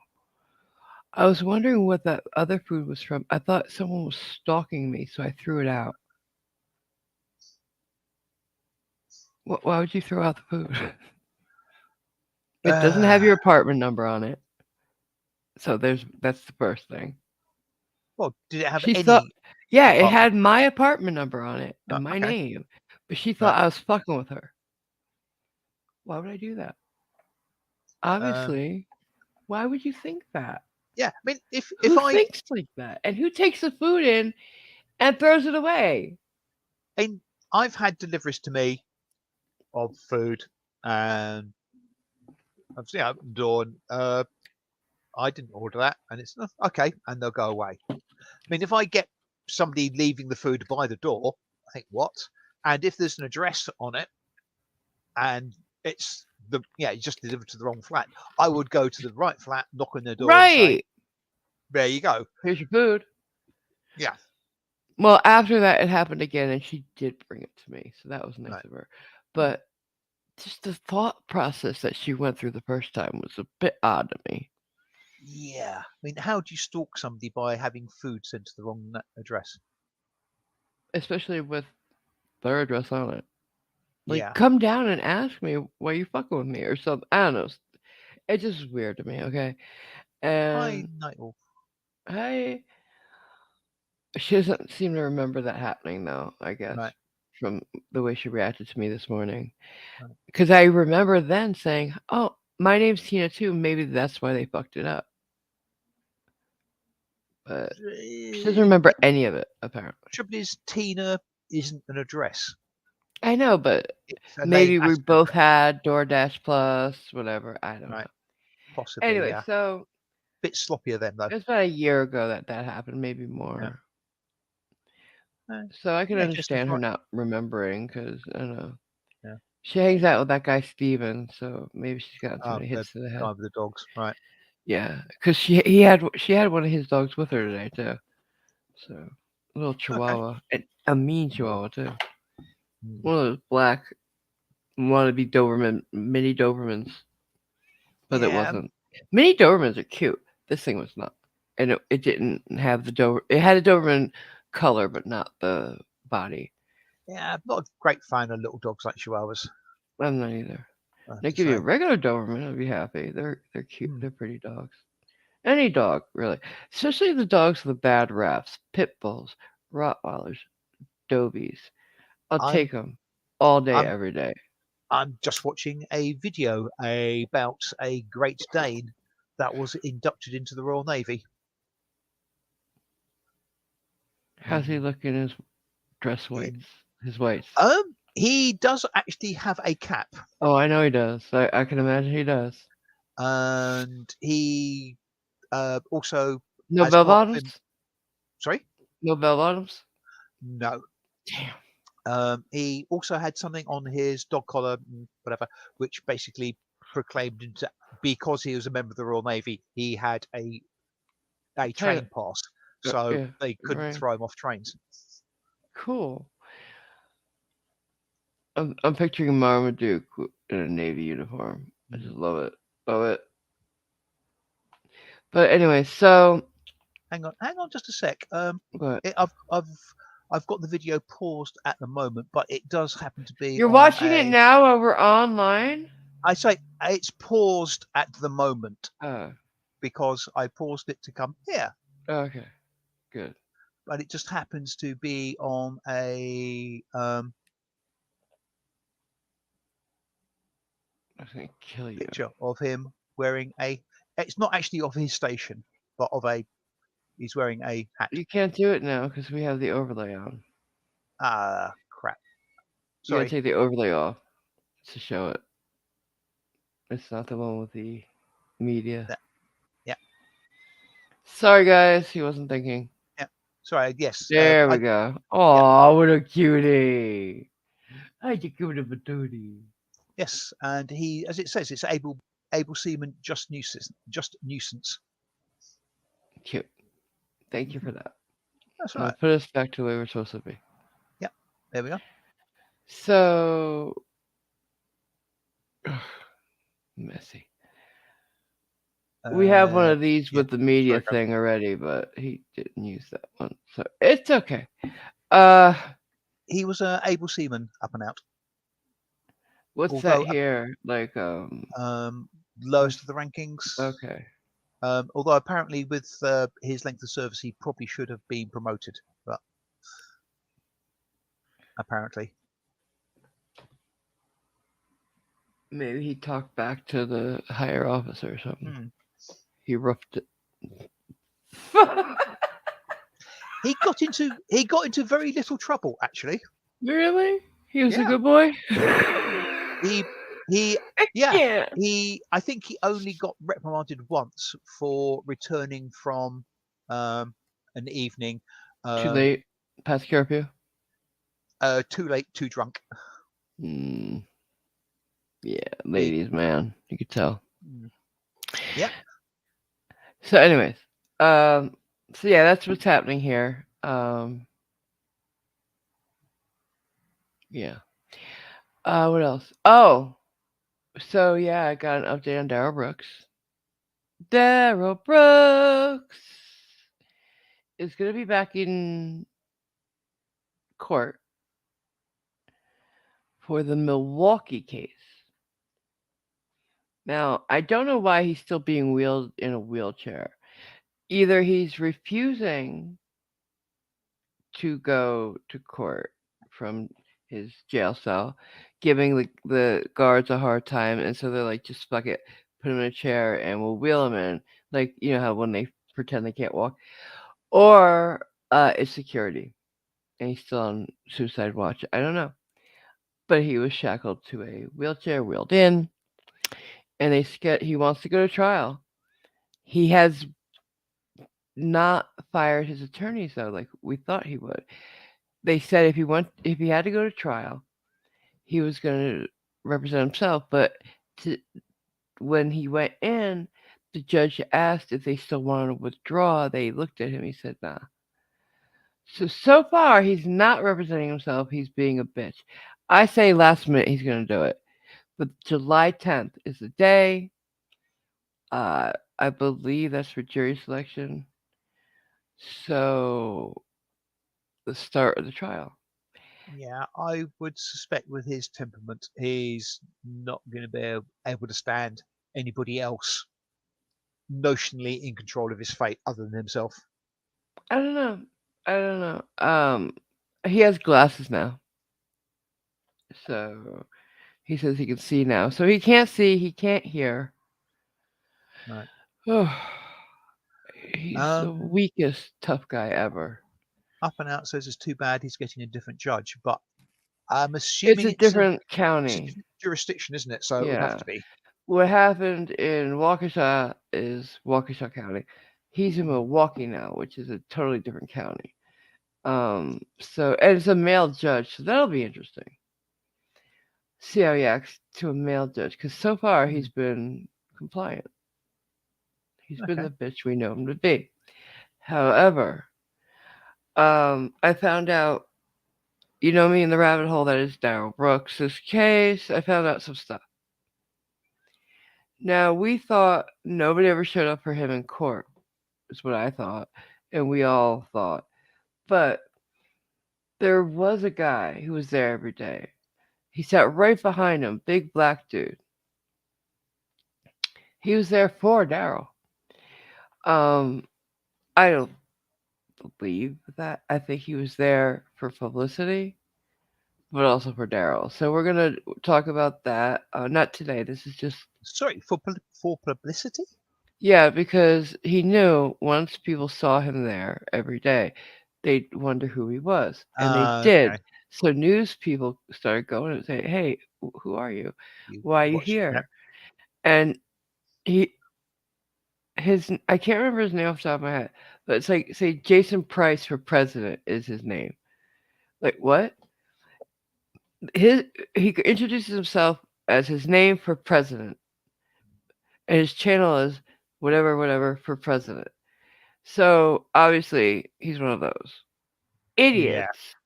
I was wondering what that other food was from. I thought someone was stalking me, so I threw it out." Why would you throw out the food? It doesn't have Uh, your apartment number on it. So that's the first thing. well, did it have She thought, any yeah, it apartment? had my apartment number on it and my Okay. name, but she Right. thought I was fucking with her. Why would I do that? Um, Obviously. Why would you think that? yeah, I mean, if Who I, thinks like that? And who takes the food in and throws it away? in, I've had deliveries to me of food, and I've seen open the door, and I didn't order that, and it's okay, and they'll go away. I mean, if I get somebody leaving the food by the door, I think what? And if there's an address on it, and it's you just delivered to the wrong flat, I would go to the right flat, knock on their door, and say, Right. "There you go." Here's your food. Yeah, Well, after that, it happened again, and she did bring it to me, so that was nice right. of her. Hmm. But just the thought process that she went through the first time was a bit odd to me, Yeah, I mean, how do you stalk somebody by having food sent to the wrong address? especially with their address on it. Like, Yeah, come down and ask me why you fucking with me or something. I don't know. It's just weird to me, okay? hi, And Nighthawk. I, she doesn't seem to remember that happening though. I guess Right, from the way she reacted to me this morning, right. because I remember then saying, "Oh, my name's Tina too. Maybe that's why they fucked it up." But she doesn't remember Yeah, any of it apparently. trouble is, Tina isn't an address. I know, but It's a name maybe at we an both address. had DoorDash Plus, whatever. I don't Right, know. possibly, Anyway, yeah. so Bit sloppier then, though. it was about a year ago that that happened, maybe Yeah. more. Uh, So I can yeah, just as understand her right. not remembering because I don't know. Yeah. She hangs out with that guy Steven, so maybe she's gotten too Oh, many the hits to the head. guy with the dogs. Right. Yeah, because she had one of his dogs with her today too. So a little Okay. Chihuahua, and a mean Mm, Chihuahua too. mm. One of those black wannabe Doberman mini Dobermans, but it Yeah, wasn't. Mini Dobermans are cute. This thing was not, and it didn't have the Dober. It had a Doberman color, but not the body. yeah. I'm not a great fan of little dogs like Chihuahuas. I'm not either. I have They to give you a say. regular Doberman, I'd be happy. They're cute. Hmm. They're pretty dogs. Any dog, really. Especially the dogs with the bad raps. Pit bulls, Rottweilers, Dobies. I'll I'm take them all day, I'm every day. I'm just watching a video about a Great Dane that was inducted into the Royal Navy. How's he In look in his dress in whites? His whites. he does actually have a cap, Oh, I know he does. I can imagine he does. and he also, No as bell part of him, bottoms? sorry, No bell bottoms? no. Damn. He also had something on his dog collar, whatever, which basically proclaimed into, because he was a member of the Royal Navy, he had a Title. train pass, so Yeah, they couldn't right. throw him off trains. Cool. I'm picturing Marmaduke in a navy uniform. I Mm. just love it. Love it. But anyway, so Hang on, just a sec. what? I've got the video paused at the moment, but it does happen to be You're on watching it a. now while we're online? I say it's paused at the moment Oh, because I paused it to come here, okay. Good. but it just happens to be on a I was gonna kill you. picture of him wearing a. It's not actually of his station, but of a. He's wearing a hat. You can't do it now because we have the overlay on. Ah, crap. You gotta Sorry. take the overlay off to show it. It's not the one with the media. That, yeah, Sorry, guys. He wasn't thinking. yeah. Sorry. Yes. There we go. Yeah. Oh, what a cutie. I just give it a booty. Yes, and he, as it says, it's able seaman just nuisance. Cute. Thank you Mhm. for that. That's Now right. put us back to where we're supposed to be. Yeah, there we are. So messy. We have one Uh, of these yeah. with the media Sorry, go. thing already, but he didn't use that one, so it's okay. Uh, He was a able seaman up and out, what's that although here? Like, um, what's lowest of the rankings. okay? Although apparently with his length of service, he probably should have been promoted, but apparently. Maybe he talked back to the higher officer or something. Hmm. He roughed it. He got into very little trouble actually. Really? He was a Yeah. good boy? He he yeah. Yeah. I think he only got reprimanded once for returning from an evening Too uh, late. Past curfew. too late, too drunk. Mm, yeah, He ladies, man. You could tell. mm, yeah. So, anyways, um, so yeah, that's what's happening here. Yeah. What else? Oh, so yeah, I got an update on Daryl Brooks. Daryl Brooks is gonna be back in court for the Milwaukee case. Now, I don't know why he's still being wheeled in a wheelchair. Either he's refusing to go to court from his jail cell, giving the guards a hard time, and so they're like, just fuck it, put him in a chair and we'll wheel him in, like you know how when they pretend they can't walk, or it's security and he's still on suicide watch. I don't know, but he was shackled to a wheelchair, wheeled in, and he wants to go to trial. He has not fired his attorneys though, like we thought he would. They said if he had to go to trial, he was going to represent himself. But to, when he went in, the judge asked if they still wanted to withdraw. They looked at him. He said, "Nah." So far, he's not representing himself. He's being a bitch. I say last minute he's going to do it. But July 10th is the day. Uh, I believe that's for jury selection. So the start of the trial. Yeah, I would suspect with his temperament, he's not going to be able to stand anybody else notionally in control of his fate other than himself. I don't know. I don't know. He has glasses now, so he says he can see now. So he can't see. He can't hear. Right. Oh, he's the Um, weakest tough guy ever. Up and Out says it's too bad he's getting a different judge, but I'm It's assuming a it's different a county. different jurisdiction, isn't it? So it would have Yeah. to be. What happened in Waukesha is Waukesha County. He's in Hmm. Milwaukee now, which is a totally different county. So and it's a male judge, so that'll be interesting. See how he acts to a male judge, because so far Hmm. he's been compliant. He's been Okay. the bitch we know him to be. However, I found out, you know me in the rabbit hole that is Daryl Brooks' case. I found out some stuff. Now, we thought nobody ever showed up for him in court, is what I thought, and we all thought. But there was a guy who was there every day. He sat right behind him, big black dude. He was there for Daryl. Um, I don't believe that. I think he was there for publicity, but also for Daryl. So we're gonna talk about that. Not today. This is just Sorry for publicity. yeah, because he knew once people saw him there every day, they'd wonder who he was, and they did. Okay. So news people started going and saying, "Hey, who are you? You Why are you watch. Yep. here?" And he I can't remember his name off the top of my head, but it's like say Jason Price for president is his name. Like what? His he introduces himself as his name for president, and his channel is whatever whatever for president. So obviously he's one of those Yeah. idiots.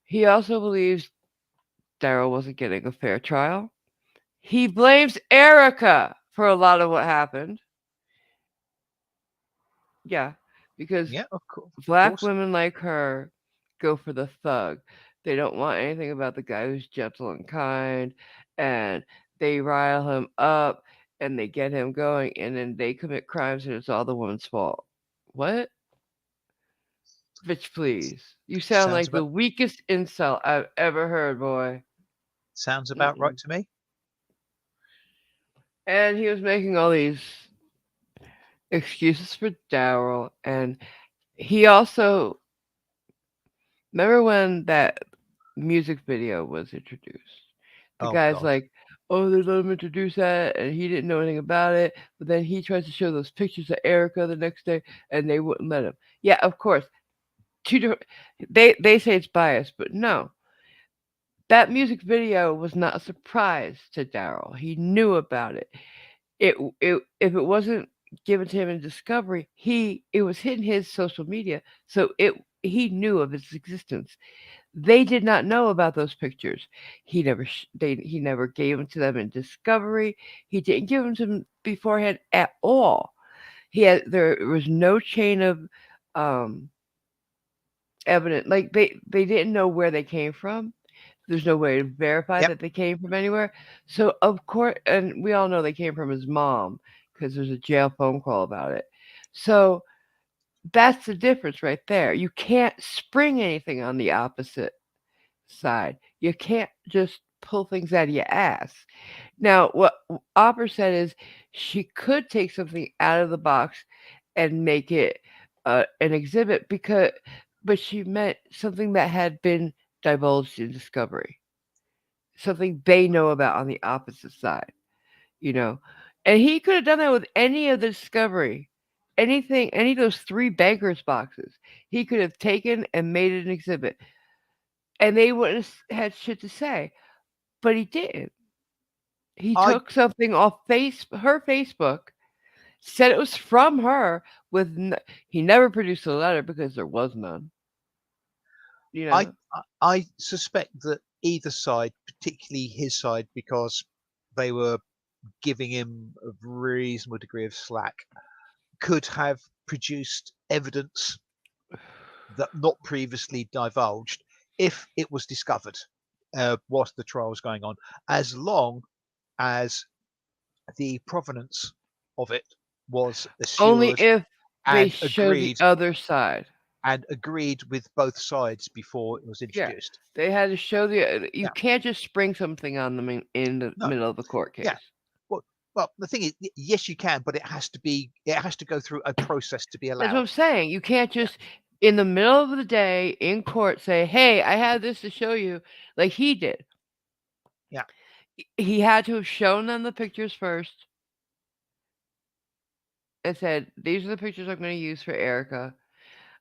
He also believes Daryl wasn't getting a fair trial. He blames Erica for a lot of what happened. Yeah, because Yeah. Of black course. women like her go for the thug. They don't want anything about the guy who's gentle and kind, and they rile him up and they get him going, and then they commit crimes and it's all the woman's fault. What? Bitch, please. You sound Sounds like the about weakest insult I've ever heard, boy. sounds about right Mm-mm. to me. And he was making all these excuses for Daryl, and he also remember when that music video was introduced. The Oh guy's God. like, "Oh, they let him introduce that," and he didn't know anything about it. But then he tries to show those pictures of Erica the next day, and they wouldn't let him. Yeah, of course. Two different. They say it's biased, but no. That music video was not a surprise to Daryl. He knew about it. It if it wasn't given to him in Discovery, it was hitting his social media, so it he knew of its existence. They did not know about those pictures. He never gave them to them in Discovery. He didn't give them to them beforehand at all. There was no chain of um, evidence. Like they didn't know where they came from. There's no way to verify Yep. that they came from anywhere. So of course, and we all know they came from his mom because there's a jail phone call about it. So that's the difference right there. You can't spring anything on the opposite side. You can't just pull things out of your ass. Now, what Opera said is she could take something out of the box and make it an exhibit but she meant something that had been divulged in Discovery, something they know about on the opposite side, you know. And he could have done that with any of the Discovery, anything, any of those three bankers boxes. He could have taken and made it an exhibit, and they wouldn't have had shit to say. But he didn't. He I took something off her Facebook, said it was from her. He never produced a letter because there was none. You know, I suspect that either side, particularly his side, because they were giving him a reasonable degree of slack, could have produced evidence that not previously divulged if it was discovered whilst the trial was going on, as long as the provenance of it was only assured if they and show the agreed other side. with both sides before it was Yeah, introduced. they had to show the. You Yeah, can't just spring something on them in the no, middle of the court yeah. case. Well, well, the thing is, yes, you can, but it has to go through a process to be That's what allowed. I'm saying. You can't Yeah, just in the middle of the day in court say, "Hey, I have this to show you," like he did. yeah. He had to have shown them the pictures first and said, "These are the pictures I'm going to use for Erica.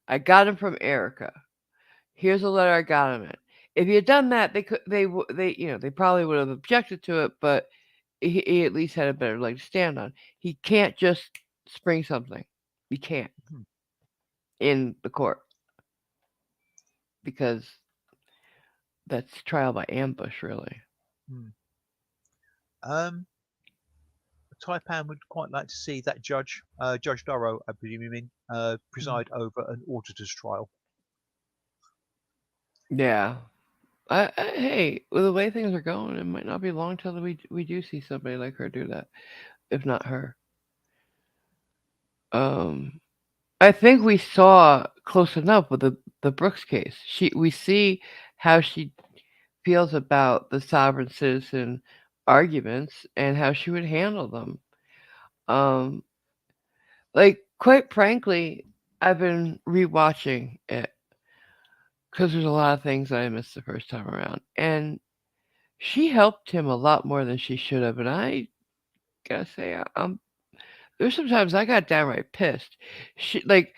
I got them from Erica. Here's a letter I got them in." If he had done that, they probably would have objected to it, but he at least had a better leg to stand on. He can't just spring something. He can't Hmm, in the court because that's trial by ambush, really. hmm. Um, Taipan would quite like to see that Judge Durrow, I presume you mean, Mm. preside over an auditor's trial. Yeah. Hey, with the way things are going, it might not be long till we do see somebody like her do that, if not her. Um, I think we saw close enough with the Brooks case. We see how she feels about the sovereign citizen arguments and how she would handle them. Um, like quite frankly, I've been rewatching it because there's a lot of things that I missed the first time around, and she helped him a lot more than she should have. And I gotta say, there's sometimes I got downright pissed. She like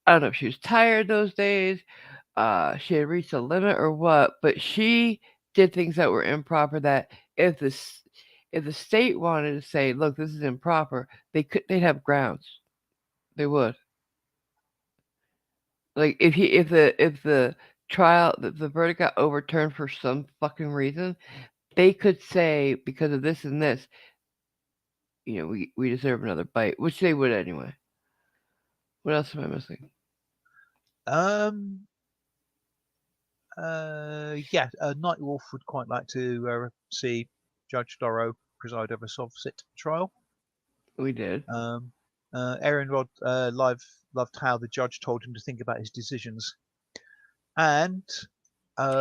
I don't know if she was tired those days, she had reached a limit or what, but she did things that were improper. That if if the state wanted to say, "Look, this is improper," they'd have grounds. They would. Like if the the verdict got overturned for some fucking reason, they could say because of this and this, we deserve another bite, which they would anyway. What else am I missing? Um, yeah, Nightwolf would quite like to see Judge Durrow preside over Somerset trial. We did. Um, Aaron Rod loved how the judge told him to think about his decisions. And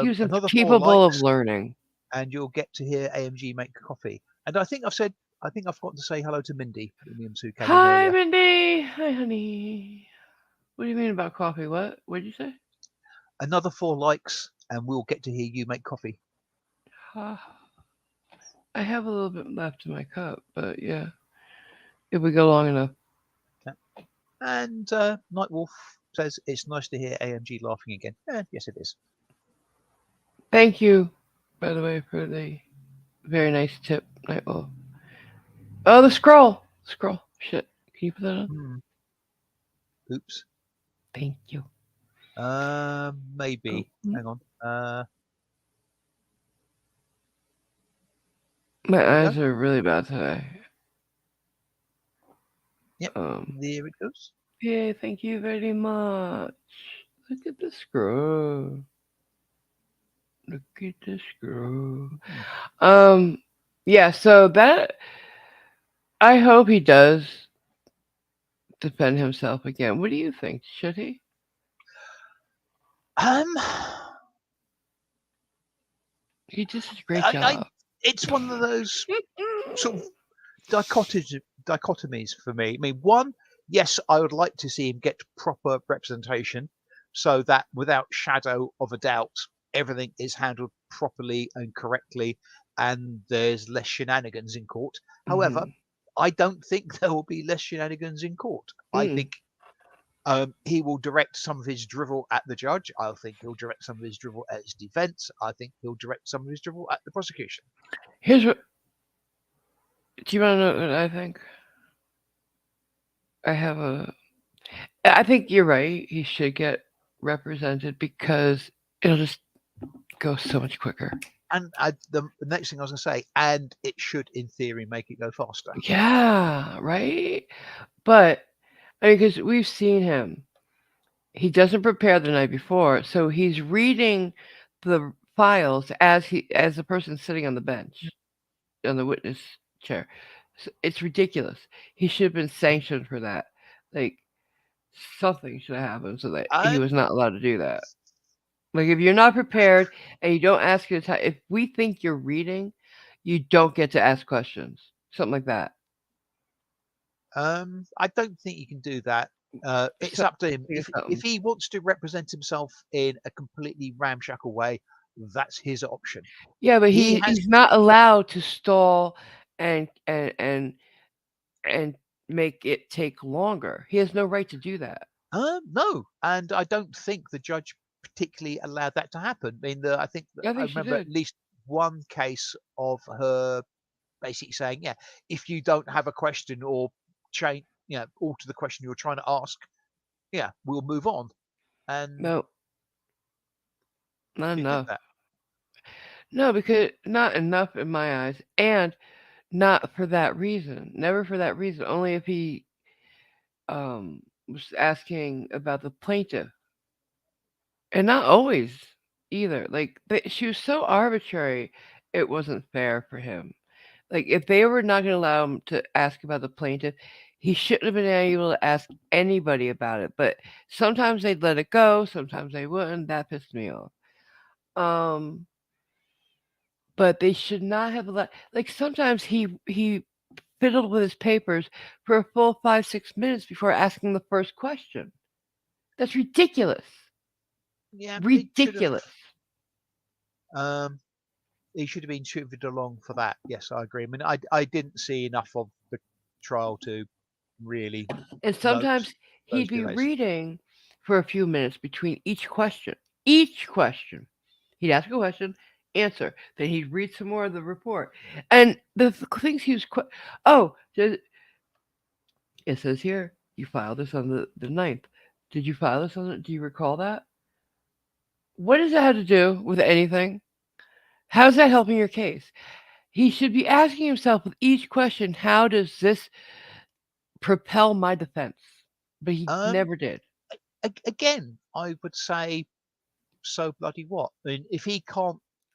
He was another four capable of likes, learning. and you'll get to hear AMG make coffee. And I think I've said I think I forgot to say hello to Mindy when the M2 came in Hi, earlier. Mindy. Hi, honey. What do you mean about coffee? What did you say? Another 4 likes, and we'll get to hear you make coffee. I have a little bit left in my cup, but yeah, if we go long enough. Yeah. And Nightwolf says it's nice to hear AMG laughing again. Yes, it is. Thank you, by the way, for the very nice tip, Nightwolf. Oh, the scroll. Scroll. Shit. Can you put that on? Hmm. Oops. Thank you. Oh, Maybe. Hang on. my There we go. eyes are really bad today. Yep. Um, There it goes. Yay, thank you very much. Look at the scroll. Look at the scroll. Hmm. Um, yeah, so that I hope he does defend himself again. What do you think? Should he? Um, He just did a great I job. it's one of those sort of dichotomies for me. I mean, one, yes, I would like to see him get proper representation so that without shadow of a doubt, everything is handled properly and correctly and there's less shenanigans in court. However, Mm-hmm. I don't think there will be less shenanigans in court. I Mm. think he will direct some of his drivel at the judge. I think he'll direct some of his drivel at his defense. I think he'll direct some of his drivel at the prosecution. Here's what. Do you want to know what I think? I have a. I think you're right. He should get represented because it'll just go so much quicker. And the next thing I was going to say, and it should, in theory, make it go faster. Yeah, right. But I mean, because we've seen him. He doesn't prepare the night before, so he's reading the files as the person sitting on the bench, on the witness chair. It's ridiculous. He should have been sanctioned for that. Like something should have happened so that he was And not allowed to do that. Like if you're not prepared and you don't ask your time, if we think you're reading, you don't get to ask questions. Something like that. I don't think you can do that. It's So up to him. think of If something. he wants to represent himself in a completely ramshackle way, that's his option. Yeah, but He has he's not allowed to stall and and and and make it take longer. He has no right to do that. no, and I don't think the judge particularly allowed that to happen. I mean, I think that I I think she remember at did. least one case of her basically saying, "Yeah, if you don't have a question or change, alter the question you're trying to ask, yeah, we'll move on." And No, not she did enough. that. No, because not enough in my eyes, and not for that reason. Never for that reason. Only if he was asking about the plaintiff, and not always either. Like she was so arbitrary, it wasn't fair for him. Like if they were not going to allow him to ask about the plaintiff, he shouldn't have been able to ask anybody about it. But sometimes they'd let it go, sometimes they wouldn't. That pissed me off. Um, but they should not have let. Like sometimes he fiddled with his papers for a full 5 6 minutes before asking the first question. That's ridiculous. Yeah, it should have. Ridiculous. Um, he should have been shooted along for that. Yes, I agree. I mean, I didn't see enough of the trial to really And note sometimes he'd those be delays. reading for a few minutes between each question. Each question. He'd ask a question, answer. Then he'd read some more of the report. And the things he was, oh, it says here, you filed this on the 9th. Did you file this on do you recall that? What does that have to do with anything? How's that helping your case? He should be asking himself with each question, how does this propel my defense? But he Um, never did. Again, I would say so bloody what? I mean,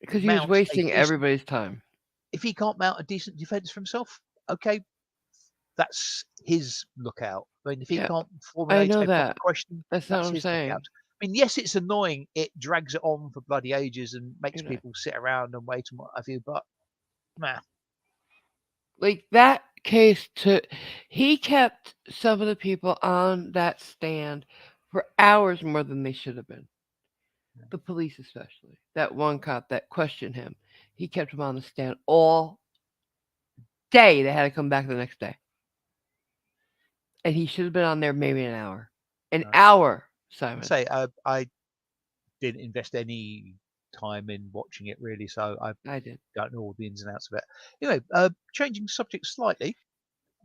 Because he was mount a wasting decent, everybody's time. if he can't mount a decent defence for himself, okay, that's his lookout. I mean, if he Yeah, can't I formulate know a proper that. question, That's not what that's I'm his saying. lookout. I mean, yes, it's annoying. It drags it on for bloody ages and makes You know, people sit around and wait and what have you. But nah, Like that case took. He kept some of the people on that stand for hours more than they should have been. The police, especially that one cop that questioned him, he kept him on the stand all day. They had to come back the next day, and he should have been on there maybe an hour. An Right. hour, I Simon. say I didn't invest any time in watching it really, so I I did. don't know all the ins and outs of it. Anyway, changing subject slightly,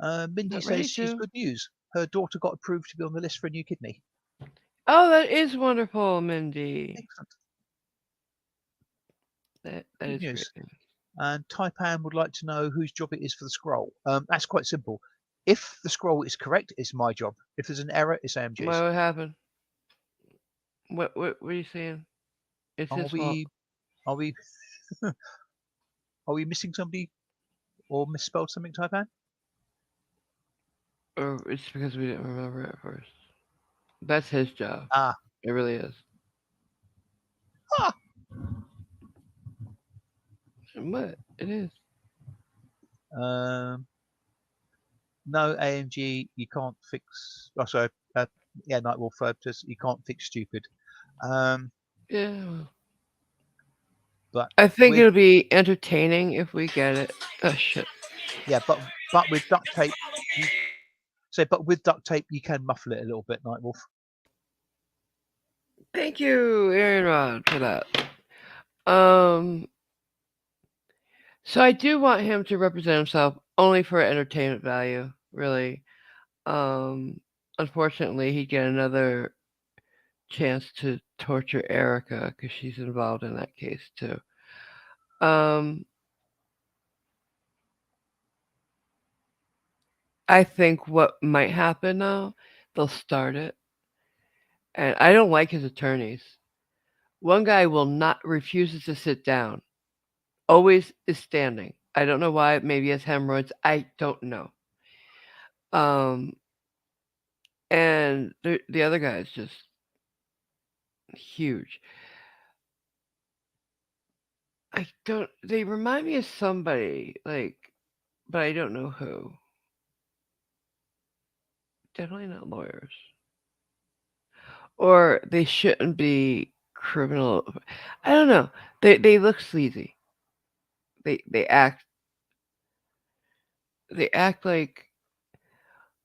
Mindy Not says ready she's to. good news. Her daughter got approved to be on the list for a new kidney. Oh, that is wonderful, Mindy. Excellent. That Good is great news. news. And Taipan would like to know whose job it is for the scroll. That's quite simple. If the scroll is correct, it's my job. If there's an error, it's AMG's. What happened? What are you saying? It's Are his fault. we are we are we missing somebody or misspelled something, Taipan? Or it's because we didn't remember it first. That's his job. Ah, It really is. ah. What? It is. Um, no, AMG, you can't fix. Oh, sorry. Yeah, Nightwolf says you can't fix stupid. Um, Yeah. Well, but I think with it'll be entertaining if we get it. Oh shit. yeah, but with duct tape, you say, but with duct tape, you can muffle it a little bit, Nightwolf. Thank you, Aaron Rod, for that. Um. So I do want him to represent himself only for entertainment value. Really. Um. Unfortunately, he'd get another chance to torture Erica because she's involved in that case too. Um, I think what might happen though, they'll start it, and I don't like his attorneys. One guy will not refuses to sit down, always is standing. I don't know why. Maybe he has hemorrhoids. I don't know. Um, and the other guy is just huge. I don't. They remind me of somebody like, but I don't know who. Definitely not lawyers. Or they shouldn't be criminal. I don't know. They look sleazy. They act like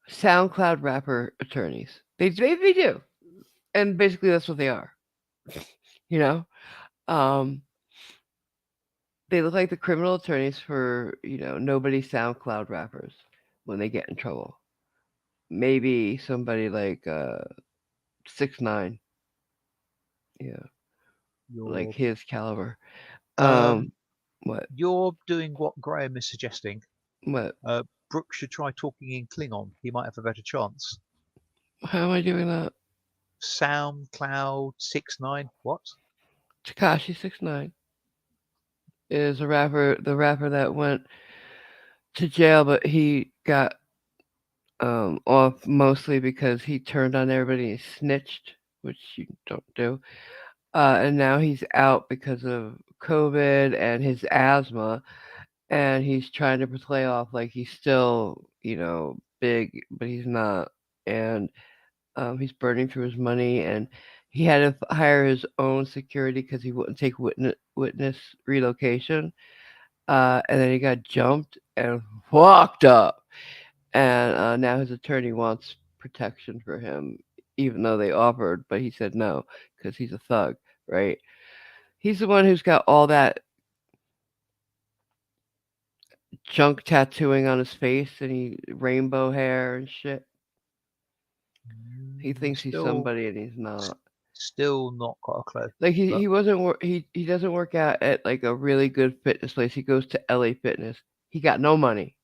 SoundCloud rapper attorneys. They do, and basically that's what they are. You know, um, they look like the criminal attorneys for nobody SoundCloud rappers when they get in trouble. Maybe somebody like 6ix9ine, yeah, like You're his caliber. Um, um, what you're doing what Graham is suggesting. what? Brooke should try talking in Klingon. He might have a better chance. How am I doing that? SoundCloud 6ix9ine. What? Takashi 6ix9ine is a rapper, the rapper that went to jail, but he got off mostly because he turned on everybody and snitched, which you don't do. And now he's out because of COVID and his asthma, and he's trying to play off like he's still, big, but he's not. And he's burning through his money, and he had to hire his own security because he wouldn't take witness relocation. And then he got jumped and fucked up. And now his attorney wants protection for him, even though they offered, but he said no because he's a thug, right? He's the one who's got all that junk tattooing on his face and he rainbow hair and shit. He thinks he's Still, somebody and he's not. still not got a clue. Like he, But he wasn't he doesn't work out at like a really good fitness place. He goes to LA Fitness. He got no money.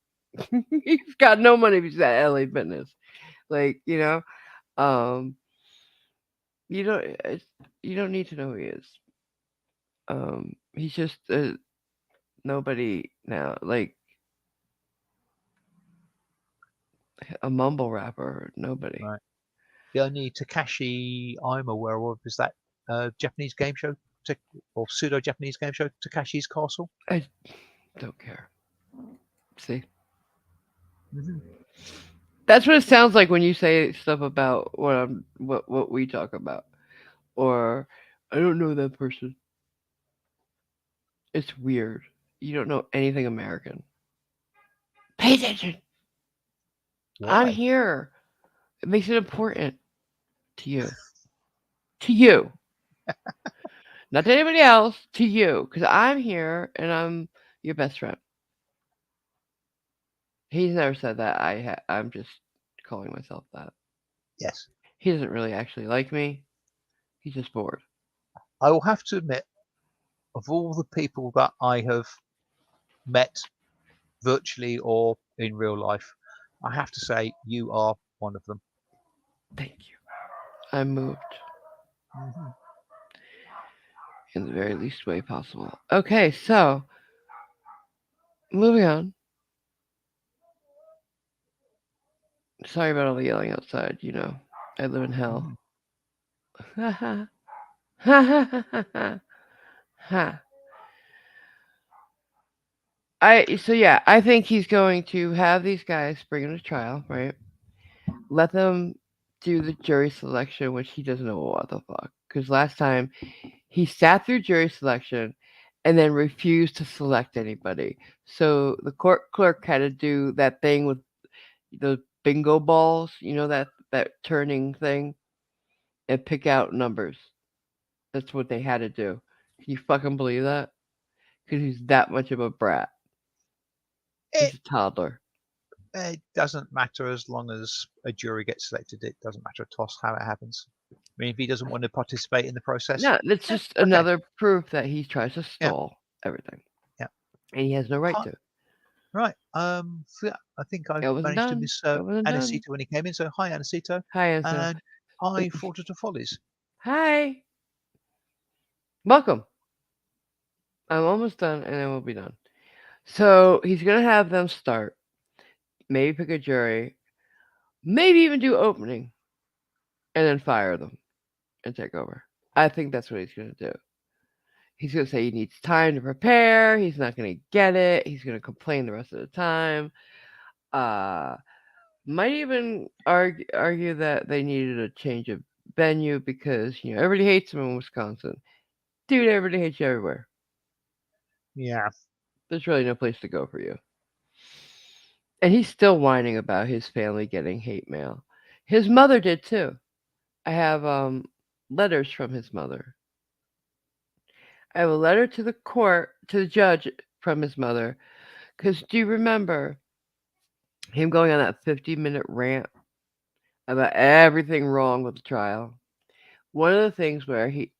He's got no money if he's at LA Fitness. Like, um you don't you don't need to know who he is. He's just nobody now, like a mumble rapper, nobody. right, the only Takashi I'm aware of is that Japanese game show, or pseudo Japanese game show, Takashi's Castle. I don't care. See? Mhm. That's what it sounds like when you say stuff about what we talk about. Or I don't know that person. It's weird. You don't know anything American. Pay attention. I'm Why? here. It makes it important to you. To you. Not to anybody else, to you. Because I'm here and I'm your best friend. He's never said that. I'm just calling myself that. Yes. He doesn't really actually like me. He's just bored. I will have to admit, of all the people that I have met virtually or in real life, I have to say you are one of them. Thank you. I'm moved Mhm. in the very least way possible. Okay, so moving on. Sorry about all the yelling outside. You know, I live in hell. Mhm. Ha ha ha ha ha ha. Ha. I think he's going to have these guys bring him to trial, right? Let them do the jury selection, which he doesn't know what the fuck. Because last time he sat through jury selection and then refused to select anybody. So the court clerk had to do that thing with the bingo balls, you know that turning thing, and pick out numbers. That's what they had to do. Can you fucking believe that? Because he's that much of a brat. He's It, a toddler. it doesn't matter as long as a jury gets selected. It doesn't matter a toss how it happens. I mean, if he doesn't want to participate in the process, No, that's yeah, just okay, another proof that he tries to yeah, stall everything, yeah. and he has no right Hi, to. right. So yeah, I think I It wasn't managed to done. miss It wasn't done. Anacito when he came in. So hi, Anacito, Hi, Enzo. and hi, Fortune to Follies. Hi. Welcome. I'm almost done, and then we'll be done. So he's gonna have them start. Maybe pick a jury. Maybe even do opening, and then fire them and take over. I think that's what he's gonna do. He's gonna say he needs time to prepare. He's not gonna get it. He's gonna complain the rest of the time. Uh, might even argue that they needed a change of venue because everybody hates him in Wisconsin. Dude, everybody hates you everywhere. Yeah. There's really no place to go for you. And he's still whining about his family getting hate mail. His mother did too. I have letters from his mother. I have a letter to the court to the judge from his mother. Because do you remember him going on that 50-minute rant about everything wrong with the trial? One of the things where he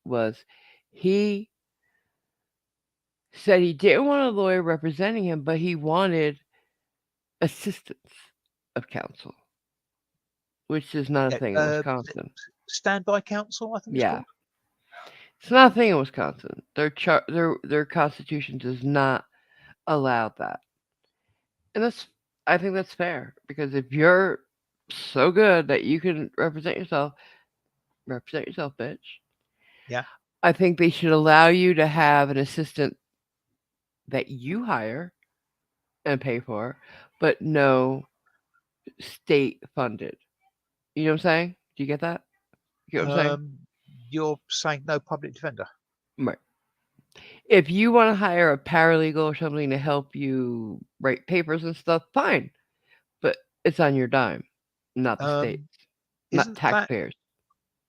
said he didn't want a lawyer representing him, but he wanted assistance of counsel, which is not a Yeah. thing in Is it Wisconsin. Standby Council, I think it's Yeah, called. it's not a thing in Wisconsin. Their constitution does not allow that, and I think that's fair because if you're so good that you can represent yourself, bitch. Yeah. I think they should allow you to have an assistant that you hire and pay for, but no state funded. You know what I'm saying? Do you get that? You get what I'm saying? Um, you're saying no public defender. Right. If you want to hire a paralegal or something to help you write papers and stuff, fine. But it's on your dime, not the state's, Um, not isn't that taxpayers.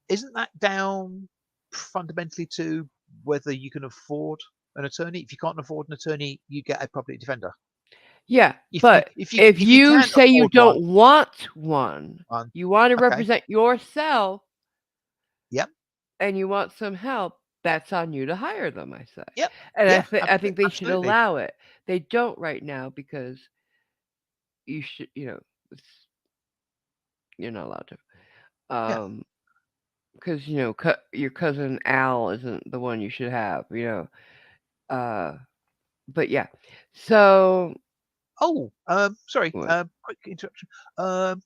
isn't that down fundamentally to whether you can afford an attorney? If you can't afford an attorney, you get a public defender. Yeah, If you but if you if if you you can't say you afford one, don't want one, one you want to okay, represent yourself yep, and you want some help, that's on you to hire them, I say. yep, And yeah, I think they should absolutely, allow it. They don't right now because you should, it's, you're not allowed to. yeah. Because your cousin Al isn't the one you should have. Uh, but yeah. So Oh, sorry, what? quick interruption. Um,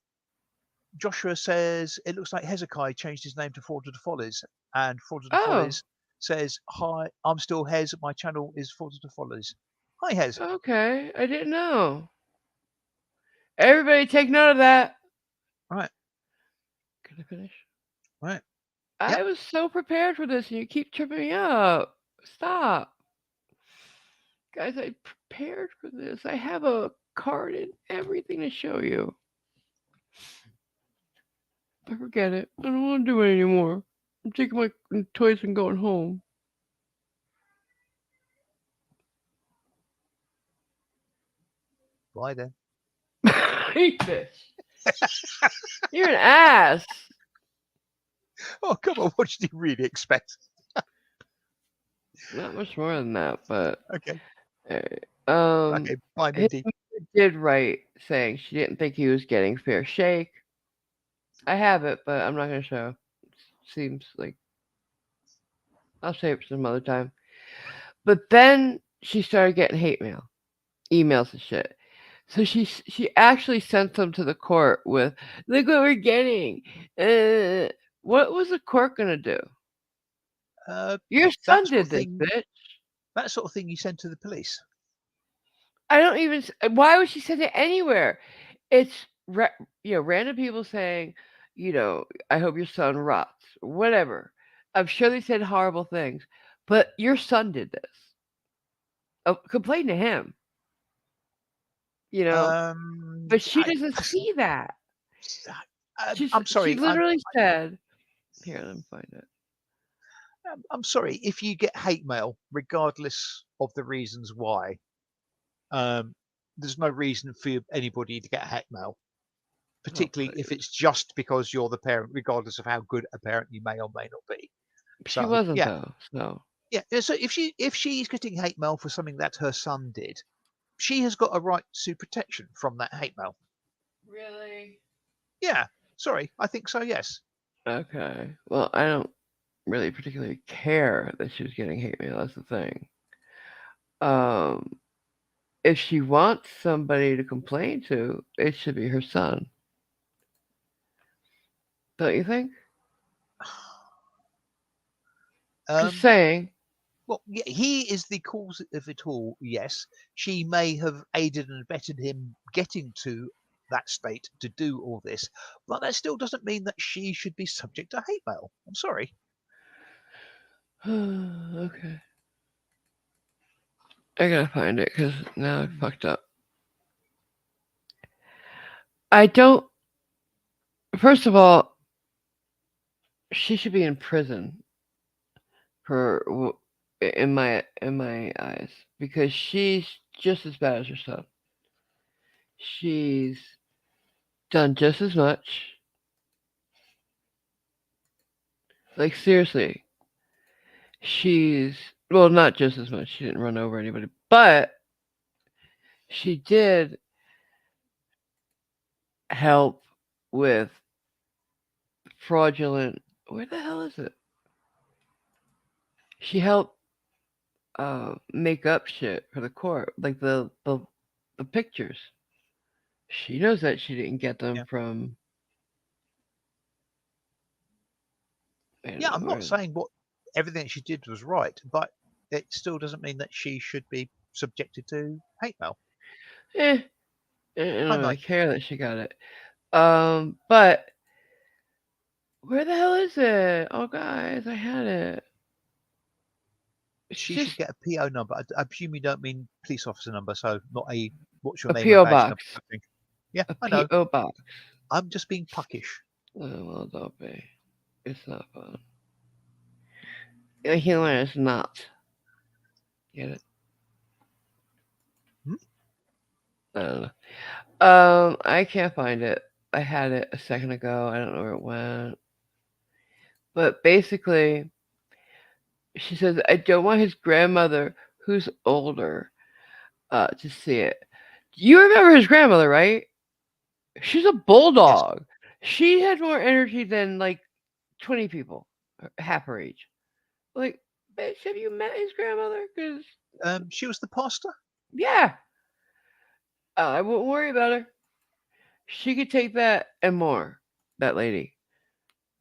Joshua says it looks like Hezekiah changed his name to Fraudulent Follies, and Fraudulent Oh, Follies says, "Hi, I'm still Hez. My channel is Fraudulent Follies." Hi, Hez. okay. I didn't know. Everybody take note of that. Right. Can I finish? Right. Yep. I was so prepared for this and you keep tripping me up. Stop. Guys, I prepared for this. I have a card and everything to show you. I forget it. I don't want to do it anymore. I'm taking my toys and going home. Bye then. Hate this. You're an ass. Oh, come on. What did you really expect? Not much more than that, but Okay. um, Okay. Bye, his Mindy. mother did write saying she didn't think he was getting fair shake. I have it, but I'm not gonna show. Seems like I'll save it for some other time. But then she started getting hate mail, emails and shit. So she actually sent them to the court with, look what we're getting. Uh, what was the court gonna do? Uh, Your that son sort did of this, thing. bitch. That sort of thing you send to the police. I don't even. Why would she send it anywhere? It's random people saying, I hope your son rots, whatever. I'm sure they said horrible things, but your son did this. Oh, complain to him, you know. Um, But she doesn't see that. I'm She sorry. literally said, "Here, let me find it." I'm sorry. If you get hate mail, regardless of the reasons why, um, there's no reason for anybody to get hate mail, Oh, particularly if please. it's just because you're the parent, regardless of how good a parent you may or may not be. She So wasn't yeah, though. So yeah. So if she's getting hate mail for something that her son did, she has got a right to protection from that hate mail. really, Yeah. Sorry, I think so. Yes. okay. Well, I don't really particularly care that she was getting hate mail. That's the thing. Um, if she wants somebody to complain to, it should be her son. Don't you think? Just Um, saying. well, yeah, he is the cause of it all. Yes, she may have aided and abetted him getting to that state to do all this, but that still doesn't mean that she should be subject to hate mail. I'm sorry. Okay. I gotta find it because now I fucked up. I don't. First of all, she should be in prison for in my eyes because she's just as bad as her son. She's done just as much. Like seriously, she's well, not just as much. She didn't run over anybody, but she did help with fraudulent. Where the hell is it? She helped make up shit for the court, like the pictures. She knows that she didn't get them Yeah, from. I don't yeah. know I'm where. not saying what everything she did was right, but it still doesn't mean that she should be subjected to hate mail. Eh, I I don't know really care that she got it. But where the hell is it? Oh, guys, I had it. It's she just should get a PO number. I presume you don't mean police officer number, so not a what's your a name and PO badge box. number type thing. Yeah, A I know. PO box. I'm just being puckish. Oh, well, don't be. It's not fun. A healer is not. Get it? Hmm? I don't know. I can't find it. I had it a second ago. I don't know where it went. But basically, she says, I don't want his grandmother, who's older, to see it. You remember his grandmother, right? She's a Yes. bulldog. She had more energy than like 20 people, half her age. Like, bitch, have you met his grandmother? Because, She was the pastor. yeah, I won't worry about her. She could take that and more, that lady.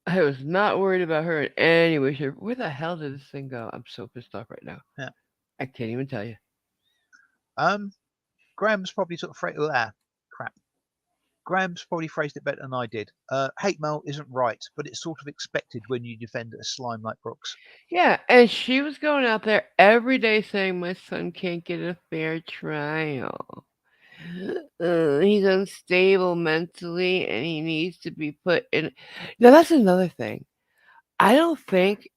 I was not worried about her in any way, shape. Where the hell did this thing go? I'm so pissed off right now. Yeah. I can't even tell you. Um, Graham's probably sort of afraid of that crap. Graham's probably phrased it better than I did. Hate mail isn't right, but it's sort of expected when you defend a slime like Brooks. Yeah, and she was going out there every day saying my son can't get a fair trial. He's unstable mentally and he needs to be put in. Now, that's another thing. I don't think,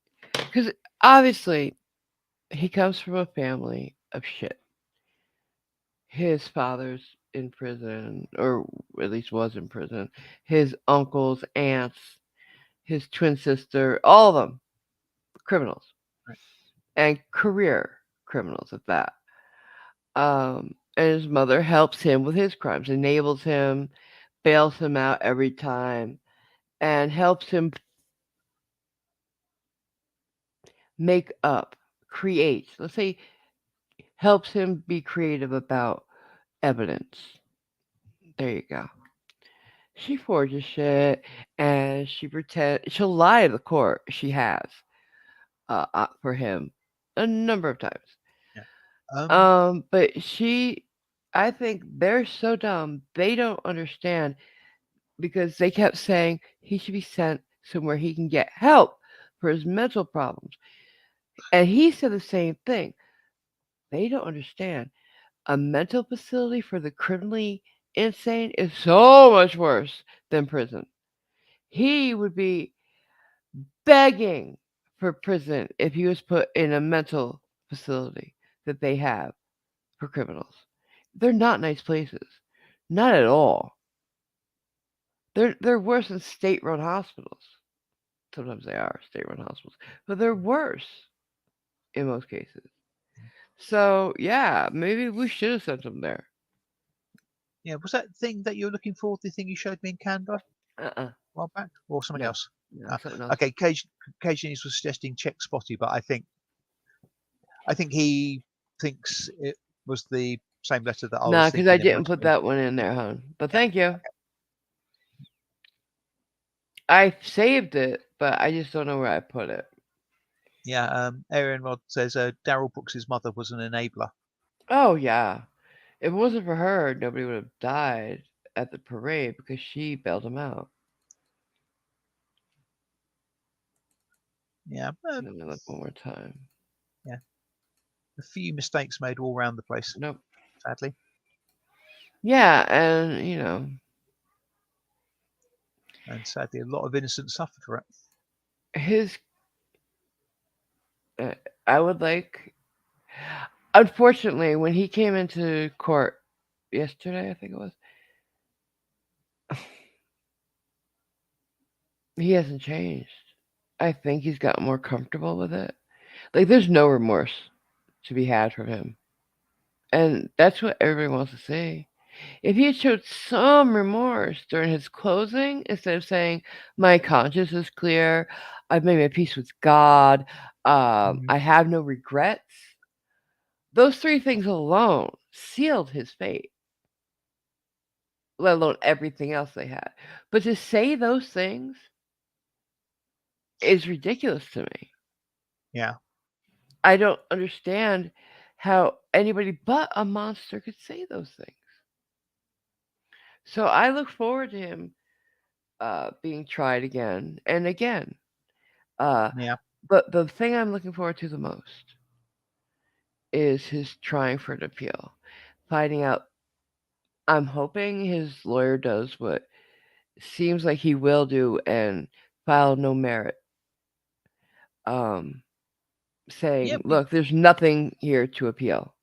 because obviously he comes from a family of shit. His father's in prison, or at least was in prison. His uncles, aunts, his twin sister, all of them criminals Right. and career criminals at that. And his mother helps him with his crimes, enables him, bails him out every time, and helps him make up, create. Let's say, helps him be creative about evidence. There you go. She forges shit and she'll lie to the court. She has for him a number of times. Yeah. Um, But I think they're so dumb. They don't understand because they kept saying he should be sent somewhere he can get help for his mental problems. And he said the same thing. They don't understand. A mental facility for the criminally insane is so much worse than prison. He would be begging for prison if he was put in a mental facility that they have for criminals. They're not nice places. Not at all. They're worse than state-run hospitals. Sometimes they are state-run hospitals, but they're worse in most cases. So yeah, maybe we should have sent him there. yeah, was that thing that you're looking for the thing you showed me in Canada a Uh-uh. while back, or something No. else? No, Uh, something else. okay, Cage was suggesting check Spotty, but I think he thinks it was the same letter that I Nah, was because I thinking it didn't might have put been. that one in there, hon. But Yeah. thank you. I saved it, but I just don't know where I put it. Yeah, Aaron Rod says Daryl Brooks's mother was an enabler. Oh yeah. If it wasn't for her, nobody would have died at the parade because she bailed him out. Yeah, Let me look one more time. yeah, a few mistakes made all around the place, Nope. sadly. Yeah, and And sadly, a lot of innocents suffered for it. his. Uh, I would like. Unfortunately, when he came into court yesterday, I think it was, he hasn't changed. I think he's gotten more comfortable with it. Like, there's no remorse to be had from him. And that's what everybody wants to see. If he had showed some remorse during his closing, instead of saying, my conscience is clear, I've made my peace with God, Mhm. I have no regrets, those three things alone sealed his fate, let alone everything else they had. But to say those things is ridiculous to me. Yeah, I don't understand how anybody but a monster could say those things. So I look forward to him being tried again and again. Uh, yeah, but the thing I'm looking forward to the most is his trying for an appeal, finding out. I'm hoping his lawyer does what seems like he will do and file no merit, um, yeah. saying, We "Look, there's nothing here to appeal."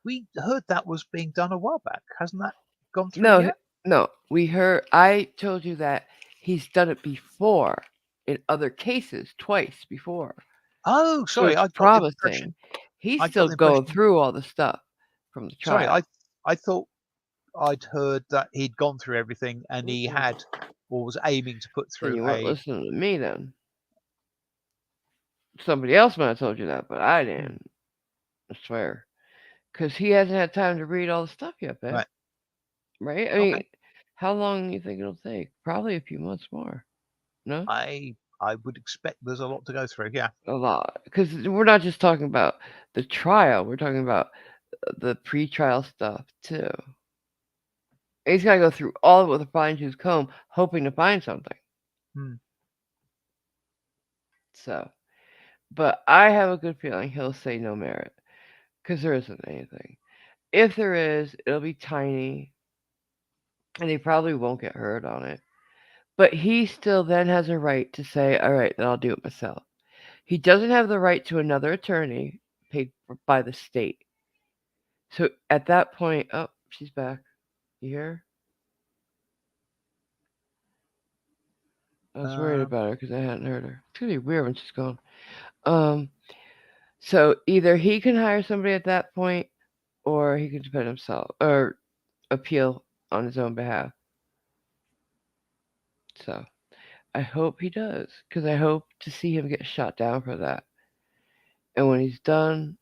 we heard that was being done a while back. Hasn't that gone through No, yet? no, we heard. I told you that he's done it before in other cases, twice before. Oh, So sorry, it's I got the promising. impression. He's I got still the going impression. through all the stuff from the Sorry, trial. I thought I'd heard that he'd gone through everything and he Mm-mm. had or was aiming to put Then through you weren't a. listening to me then. Somebody else might have told you that, but I Hmm, didn't. I swear. Because he hasn't had time to read all the stuff yet, babe. right. Right? I Okay. mean, how long do you think it'll take? Probably a few months more. No? I would expect there's a lot to go through. Yeah. A lot. Because we're not just talking about the trial, we're talking about the pre trial stuff too. He's got to go through all of it with a fine tooth comb, hoping to find something. Hmm. So, but I have a good feeling he'll say no merit because there isn't anything. If there is, it'll be tiny, and he probably won't get hurt on it. But he still then has a right to say, "All right, then I'll do it myself." He doesn't have the right to another attorney paid by the state. So at that point, oh, she's back. You hear her? I was worried Um, about her because I hadn't heard her. It's gonna be weird when she's gone. Um, so either he can hire somebody at that point, or he can defend himself or appeal on his own behalf. So I hope he does because I hope to see him get shot down for that. And when he's done,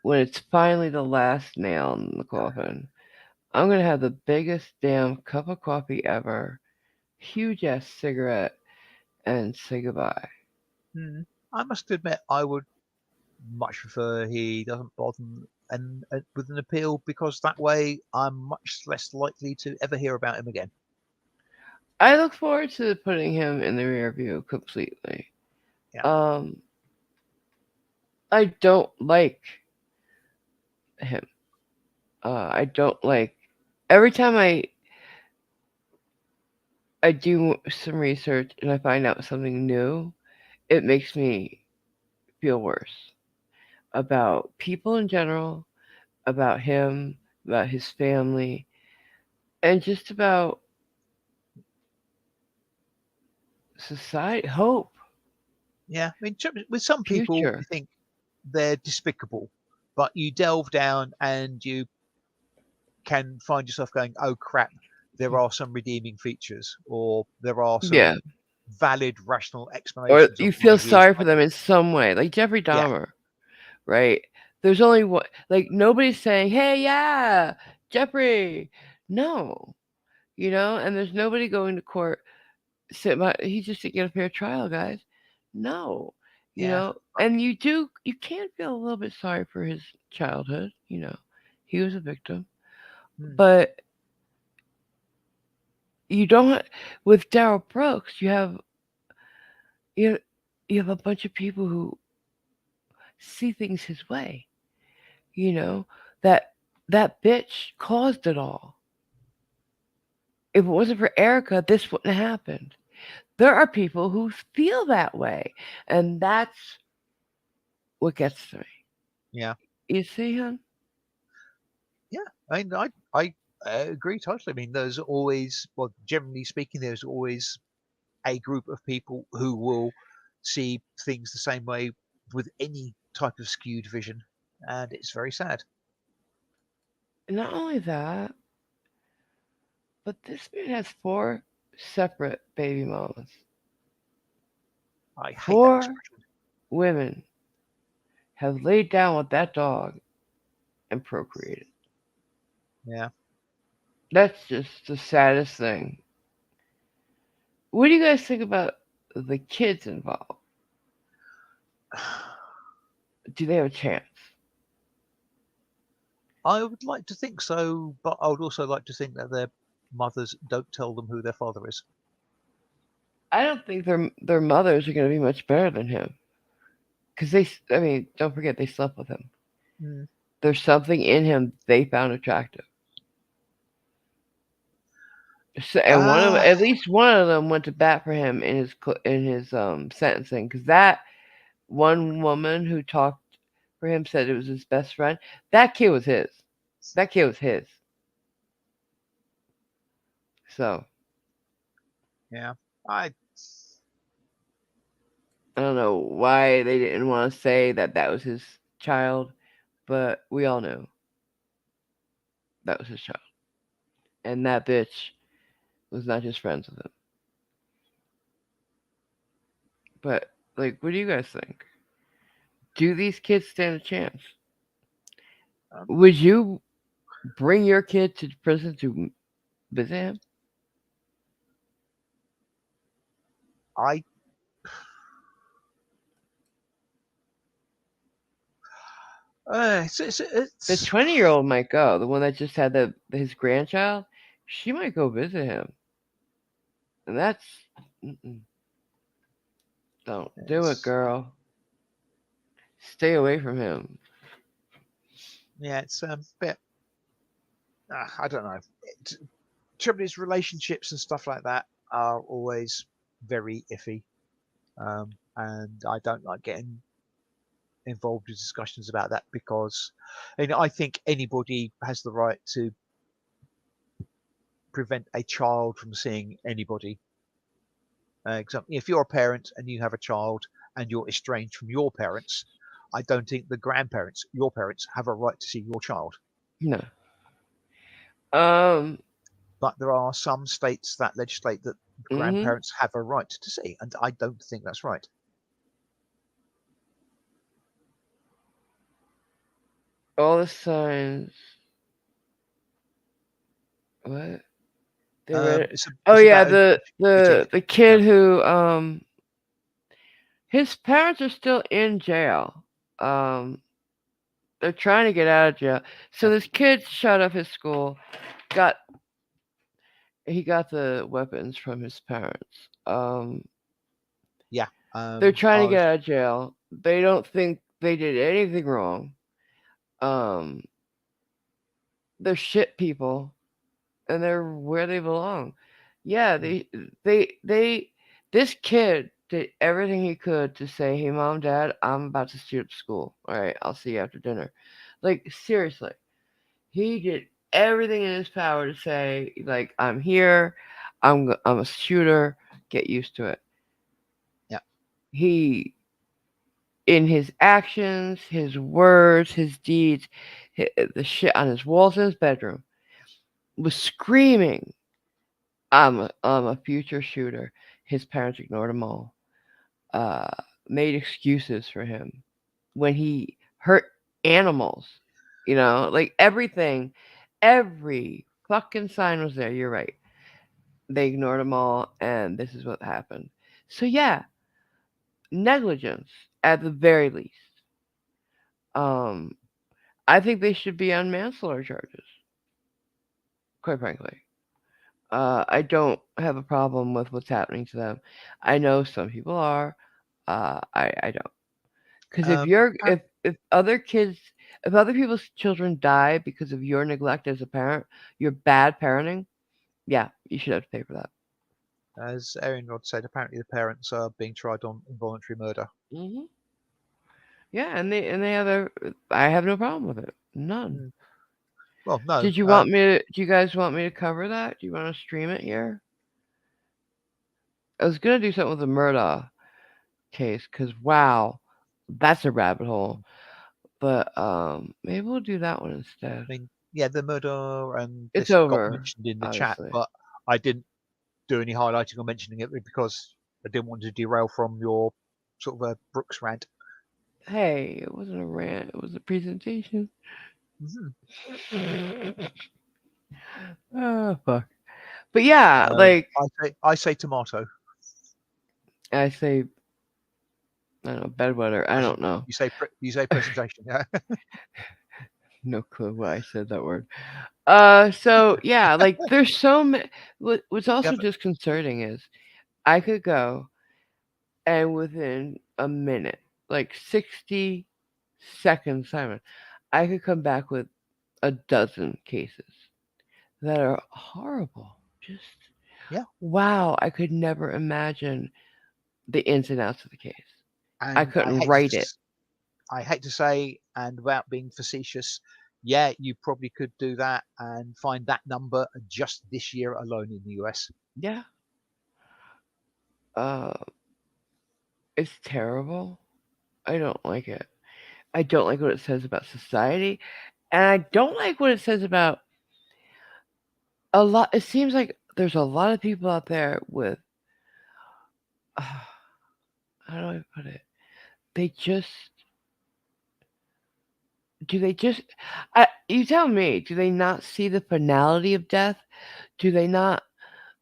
when it's finally the last nail in the coffin, I'm gonna have the biggest damn cup of coffee ever, huge ass cigarette, and say goodbye. hmm. I must admit, I would much prefer he doesn't bother with an appeal because that way I'm much less likely to ever hear about him again. I look forward to putting him in the rear view completely. Yeah. Um, I don't like him. I don't like every time I do some research and I find out something new, it makes me feel worse about people in general, about him, about his family, and just about society, hope, Yeah. I mean, with some people, you future. think they're despicable, but you delve down and you can find yourself going, oh crap, there are some redeeming features, or there are some Yeah. valid, rational Or explanations of you why feel he is sorry for like them this. in some way, like Jeffrey Yeah. Dahmer, right? There's only one, like nobody's saying, "Hey, yeah, Jeffrey." No, and there's nobody going to court. He just didn't get a fair trial, guys. No, Yeah. and you can feel a little bit sorry for his childhood. He was a victim, Hmm. but you don't. With Daryl Brooks, you you have a bunch of people who see things his way. You know that that bitch caused it all. If it wasn't for Erica, this wouldn't have happened. There are people who feel that way, and that's what gets to me. Yeah. You see, hon? Yeah. I mean, I agree totally. I mean, there's always, well, generally speaking, there's always a group of people who will see things the same way with any type of skewed vision, and it's very sad. Not only that, but this man has four separate baby mamas. I hate that Four expression. women have laid down with that dog and procreated. Yeah. That's just the saddest thing. What do you guys think about the kids involved? Do they have a chance? I would like to think so, but I would also like to think that their mothers don't tell them who their father is. I don't think their mothers are going to be much better than him because I mean, don't forget they slept with him. Mm. There's something in him they found attractive. So, and Ah, at least one of them went to bat for him in his sentencing because that one woman who talked for him said it was his best friend. That kid was his. That kid was his. So yeah. I I don't know why they didn't want to say that that was his child, but we all knew that was his child, and that bitch was not just friends with him. But like, what do you guys think? Do these kids stand a chance? um, Would you bring your kid to prison to visit him? I The it's 20-year-old might go. The one that just had his grandchild. she might go visit him, and that's mm-mm, don't do it, It's girl. Stay away from him. yeah, it's a bit. I don't know. Trouble is, relationships and stuff like that are always very iffy, and I don't like getting involved in discussions about that because, and I think anybody has the right to prevent a child from seeing anybody. Example, if you're a parent and you have a child and you're estranged from your parents, I don't think the grandparents, your parents, have a right to see your child. No. Um. But there are some states that legislate that Mhm. grandparents have a right to see, and I don't think that's right. All the signs. What? They read it. Oh It's yeah, about the the eugenics. the Yeah, kid who his parents are still in jail. Um, they're trying to get out of jail. So yeah, this kid shut up his school. Got he got the weapons from his parents. yeah. They're trying I to get was, out of jail. They don't think they did anything wrong. Um, they're shit people, and they're where they belong. Yeah, mm, they this kid did everything he could to say, "Hey, mom, dad, I'm about to shoot up school. All right, I'll see you after dinner." Like seriously, he did everything in his power to say, like, "I'm here. I'm a shooter. Get used to it." yeah. He, in his actions, his words, his deeds, the shit on his walls in his bedroom, was screaming, I'm a future shooter." His parents ignored him all. Uh, Made excuses for him when he hurt animals. Like everything, every fucking sign was there. You're right. They ignored him all, and this is what happened. So yeah, negligence at the very least. Um, I think they should be on manslaughter charges. Quite frankly. I don't have a problem with what's happening to them. I know some people are. I don't. Because if you're Apparently, if other kids, if other people's children die because of your neglect as a parent, your bad parenting, yeah, you should have to pay for that. as Erin Rod said, apparently the parents are being tried on involuntary murder. Hmm. Yeah, and they have their. I have no problem with it. None. Mm, well, no. Did you want me to? Do you guys want me to cover that? Do you want to stream it here? I was gonna do something with the Murdaugh case because wow, that's a rabbit hole. But maybe we'll do that one instead. I mean, yeah, the murder and It's this got over, mentioned in the chat, obviously. but I didn't do any highlighting or mentioning it because I didn't want to derail from your sort of a Brooks rant. Hey, it wasn't a rant; it was a presentation. Mhm. Oh fuck. But yeah, like I say tomato. I say, I don't know, bedwetter. I don't know. You say presentation. Yeah. No clue why I said that word. So yeah, like there's so many. What's Yeah, also but disconcerting is I could go and within a minute, like 60 seconds, Simon, I could come back with a dozen cases that are horrible. Just yeah, wow, I could never imagine the ins and outs of the case. I and couldn't write it. I hate to say, and without being facetious, yeah, you probably could do that and find that number just this year alone in the US. Yeah. Uh, it's terrible. I don't like it. I don't like what it says about society, and I don't like what it says about a lot. It seems like there's a lot of people out there with, how do I put it? They just do they just you tell me, do they not see the finality of death? Do they not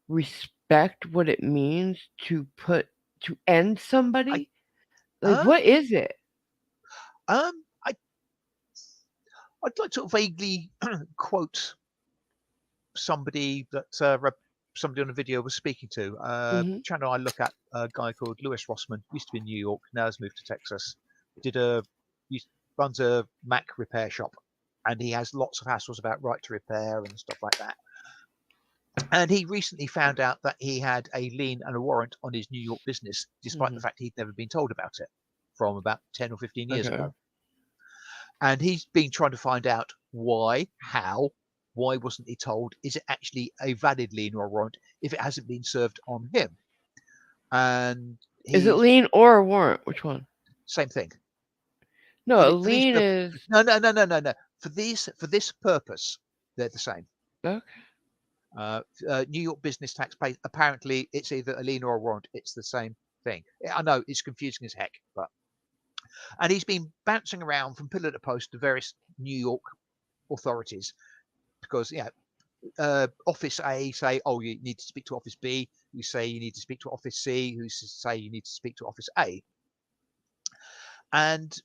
respect what it means to put to end I somebody? Like um what is it? I'd like to vaguely quote somebody that somebody on a video was speaking to. Mm-hmm. Channel I look at, a guy called Lewis Rossman, used to be in New York, now has moved to Texas. Did a he runs a Mac repair shop, and he has lots of hassles about right to repair and stuff like that. And he recently found out that he had a lien and a warrant on his New York business, despite the Mm-hmm. fact he'd never been told about it from about 10 or 15 years Okay. ago. And he's been trying to find out why, how, why wasn't he told? Is it actually a valid lien or warrant if it hasn't been served on him? And Is it he's lien or a warrant? Which one? same thing. No, a For these lien is no. For this purpose, they're the same. okay. New York business tax pay. Apparently, it's either a lien or a warrant. It's the same thing. I know it's confusing as heck, but and he's been bouncing around from pillar to post to various New York authorities because Office A say, oh, you need to speak to Office B. You say you need to speak to Office C, who say you need to speak to Office A. And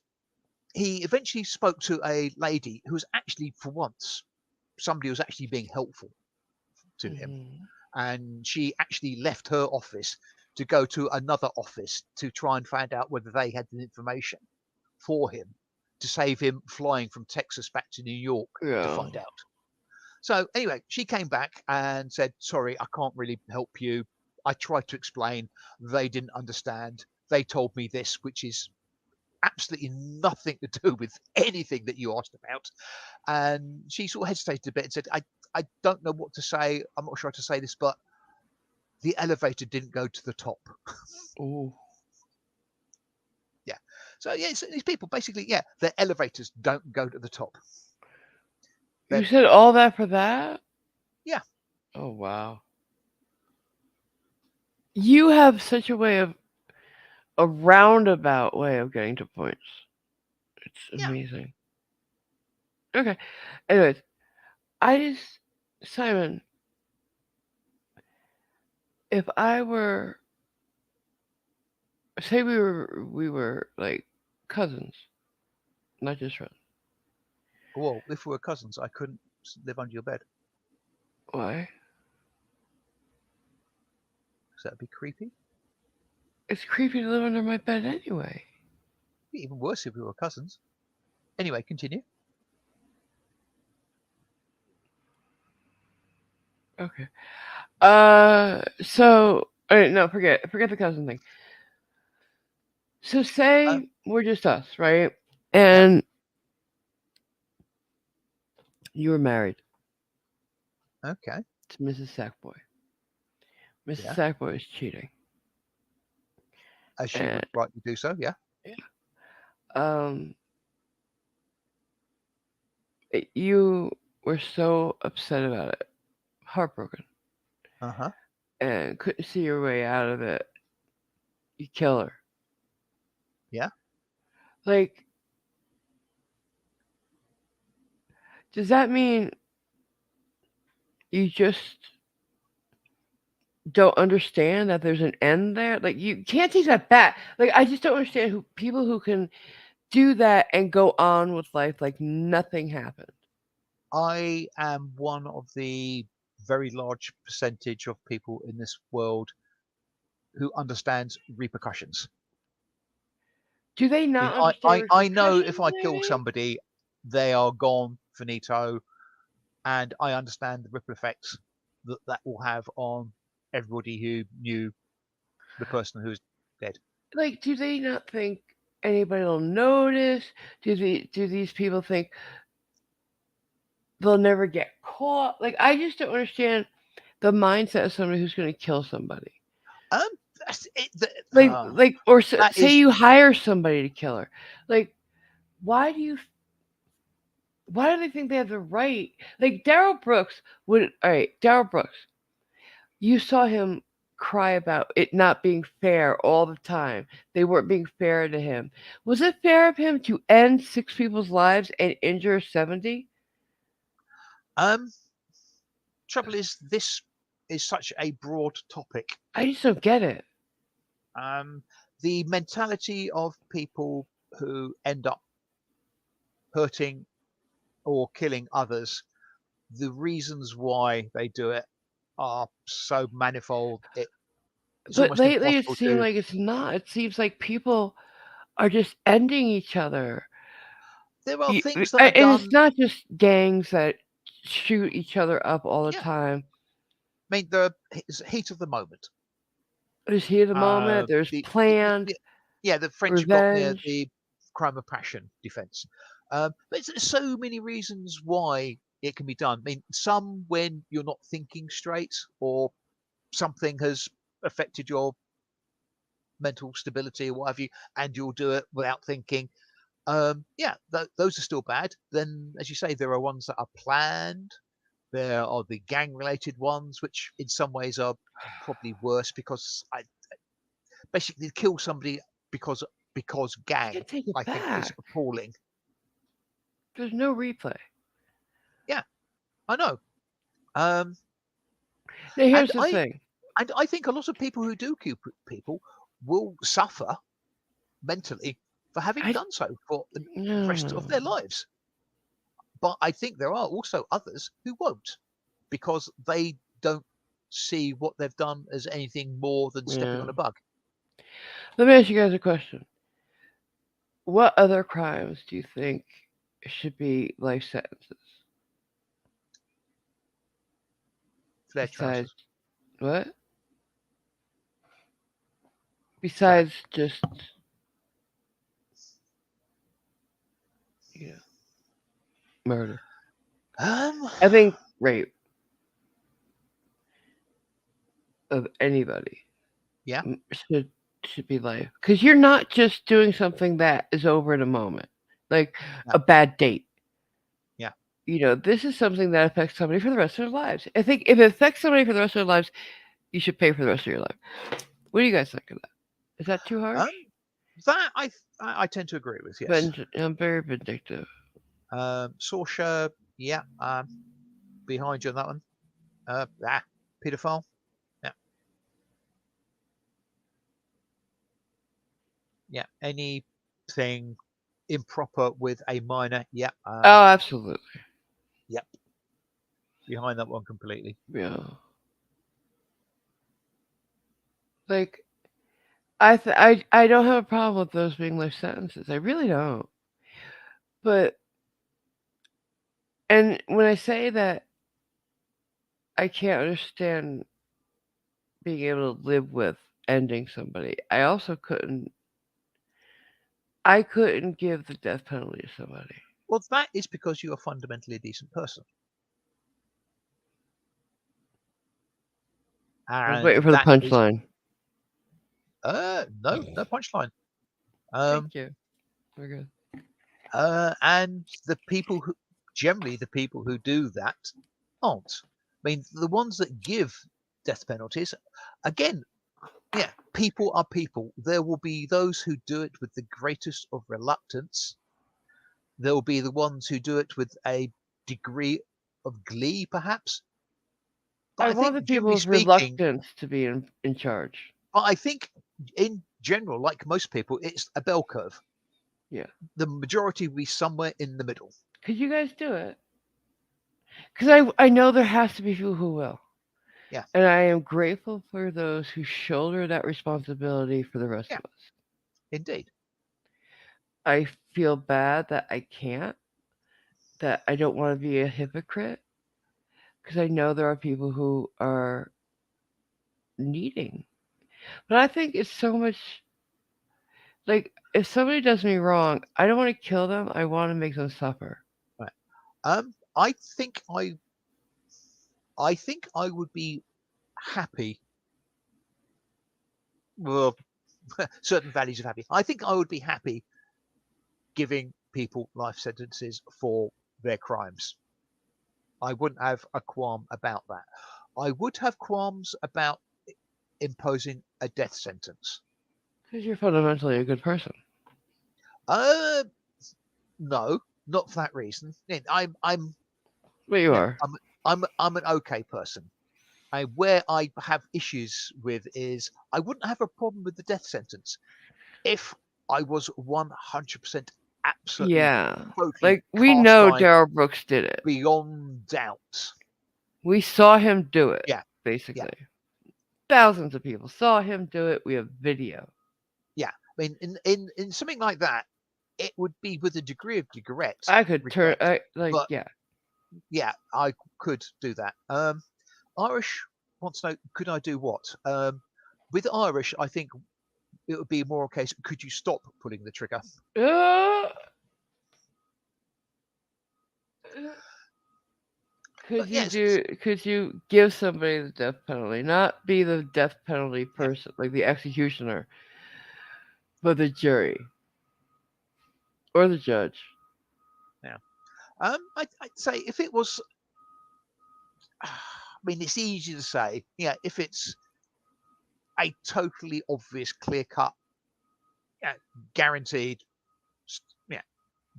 he eventually spoke to a lady who was actually, for once, somebody who was actually being helpful to him. Mm-hmm. And she actually left her office to go to another office to try and find out whether they had the information for him to save him flying from Texas back to New York to Yeah. find out. So anyway, she came back and said, sorry, I can't really help you. I tried to explain. They didn't understand. They told me this, which is absolutely nothing to do with anything that you asked about. And she sort of hesitated a bit and said, I don't know what to say. I'm not sure how to say this, but the elevator didn't go to the top. Ooh. Yeah. So yeah, these people basically, yeah, their elevators don't go to the top. You They're, said all that for that? yeah. Oh wow. You have such a roundabout way of getting to points. It's Yeah. amazing. Okay. Anyways, I just Simon, if I were say we were like cousins, not just friends. Well, if we were cousins, I couldn't live under your bed. Why? So that'd be creepy. It's creepy to live under my bed anyway. Be even worse if we were cousins. Anyway, continue. Okay. So no, forget the cousin thing. So Uh, say we're just us, right? yeah. And you were married Okay. to Mrs. Sackboy. Mrs. Yeah. Sackboy is cheating, As she and would rightly do so. Yeah. um, you were so upset about it, heartbroken, Uh huh. and couldn't see your way out of it. You kill her. Yeah. Like, does that mean you just don't understand that there's an end there? Like, you can't take that back. Like, I just don't understand who people who can do that and go on with life like nothing happened. I am one of the very large percentage of people in this world who understands repercussions. Do they I mean, not I, understand I, I know repercussions, if I kill maybe? somebody, they are gone, finito, and I understand the ripple effects that that will have on everybody who knew the person who's dead. Like, do they not think anybody will notice? Do these people think they'll never get caught? Like, I just don't understand the mindset of somebody who's going to kill somebody. Um, that's it. Or That say is, you hire somebody to kill her. Like, why do you? Why do they think they have the right? Like Daryl Brooks would. All right, Daryl Brooks. You saw him cry about it not being fair all the time. They weren't being fair to him. Was it fair of him to end 6 people's lives and injure 70? um, trouble is, this is such a broad topic. I just don't get it. Um, the mentality of people who end up hurting or killing others, the reasons why they do it are so manifold. It's But almost lately, it impossible seems to. like it's not. It seems like people are just ending each other. There are You, things that are and it's done. not just gangs that shoot each other up all the Yeah, time. I mean the heat of the moment. There's heat of the Uh, moment. There's the, the, the, planned the yeah, the French have got revenge. the crime of passion defence. But there's so many reasons why it can be done. I mean, some when you're not thinking straight, or something has affected your mental stability or what have you, and you'll do it without thinking. Yeah, those are still bad. Then, as you say, there are ones that are planned. There are the gang-related ones, which in some ways are probably worse because basically kill somebody because You gang. can't take it I think is back. appalling. There's no replay. Yeah, I know. Um, Now, and here's the I thing. and I think a lot of people who do kill people will suffer mentally for having I done so for the rest of no. their lives. But I think there are also others who won't, because they don't see what they've done as anything more than stepping Yeah. on a bug. Let me ask you guys a question. What other crimes do you think should be life sentences Flare besides trousers. what? Go ahead. Besides just you know murder. Um, I think rape of anybody yeah, m- should should be life because you're not just doing something that is over in a moment, like yeah, a bad date. yeah. This is something that affects somebody for the rest of their lives. I think if it affects somebody for the rest of their lives, you should pay for the rest of your life. What do you guys think of that? Is that too harsh? Um, that I tend to agree with. Yes. I'm very vindictive. Sorsha, yeah. Behind you on that one. Pedophile. Yeah, yeah. Anything improper with a minor. Yeah. Oh, absolutely. Yep. Behind that one completely. Yeah. Like I don't have a problem with those being life sentences. I really don't. But and when I say that I can't understand being able to live with ending somebody, I couldn't give the death penalty to somebody. Well, that is because you are fundamentally a decent person, I was and waiting for the that is punchline. no punchline. Thank Um, you. We're good. and the people who generally the people who do that aren't. I mean, the ones that give death penalties, again, yeah, people are people. There will be those who do it with the greatest of reluctance. There will be the ones who do it with a degree of glee, perhaps. But I I want think, the generally people's speaking, reluctance to be in charge. but I think in general, like most people, it's a bell curve. Yeah. The majority will be somewhere in the middle. Could you guys do it? Because I know there has to be people who will. Yeah, And I am grateful for those who shoulder that responsibility for the rest yeah, of us. indeed. I feel bad that I can't, that I don't want to be a hypocrite, because I know there are people who are needing. But I think it's so much like if somebody does me wrong, I don't want to kill them. I want to make them suffer. Right. I think I would be happy. Well, certain values of happy. I think I would be happy giving people life sentences for their crimes. I wouldn't have a qualm about that. I would have qualms about imposing a death sentence. Because you're fundamentally a good person. Uh, no, not for that reason. I'm, But you yeah, are. I'm an okay person. Where I have issues with is I wouldn't have a problem with the death sentence if I was 100% absolutely, Yeah. totally Like, we cast know iron Darrell Brooks did it. beyond doubt. We saw him do it, Yeah, yeah, basically. Thousands of people saw him do it. We have video. yeah. I mean, in something like that, it would be with a degree of I could turn, regret. like, But yeah. yeah, I could do that. Irish wants to know, could I do what? With Irish, I think it would be more a case, could you stop pulling the trigger? Uh, But yes, could you give somebody the death penalty? Not be the death penalty yeah, person, like the executioner, but the jury or the judge. yeah. I'd say if it was, I mean, it's easy to say, yeah, if it's a totally obvious, clear cut, yeah, guaranteed, yeah,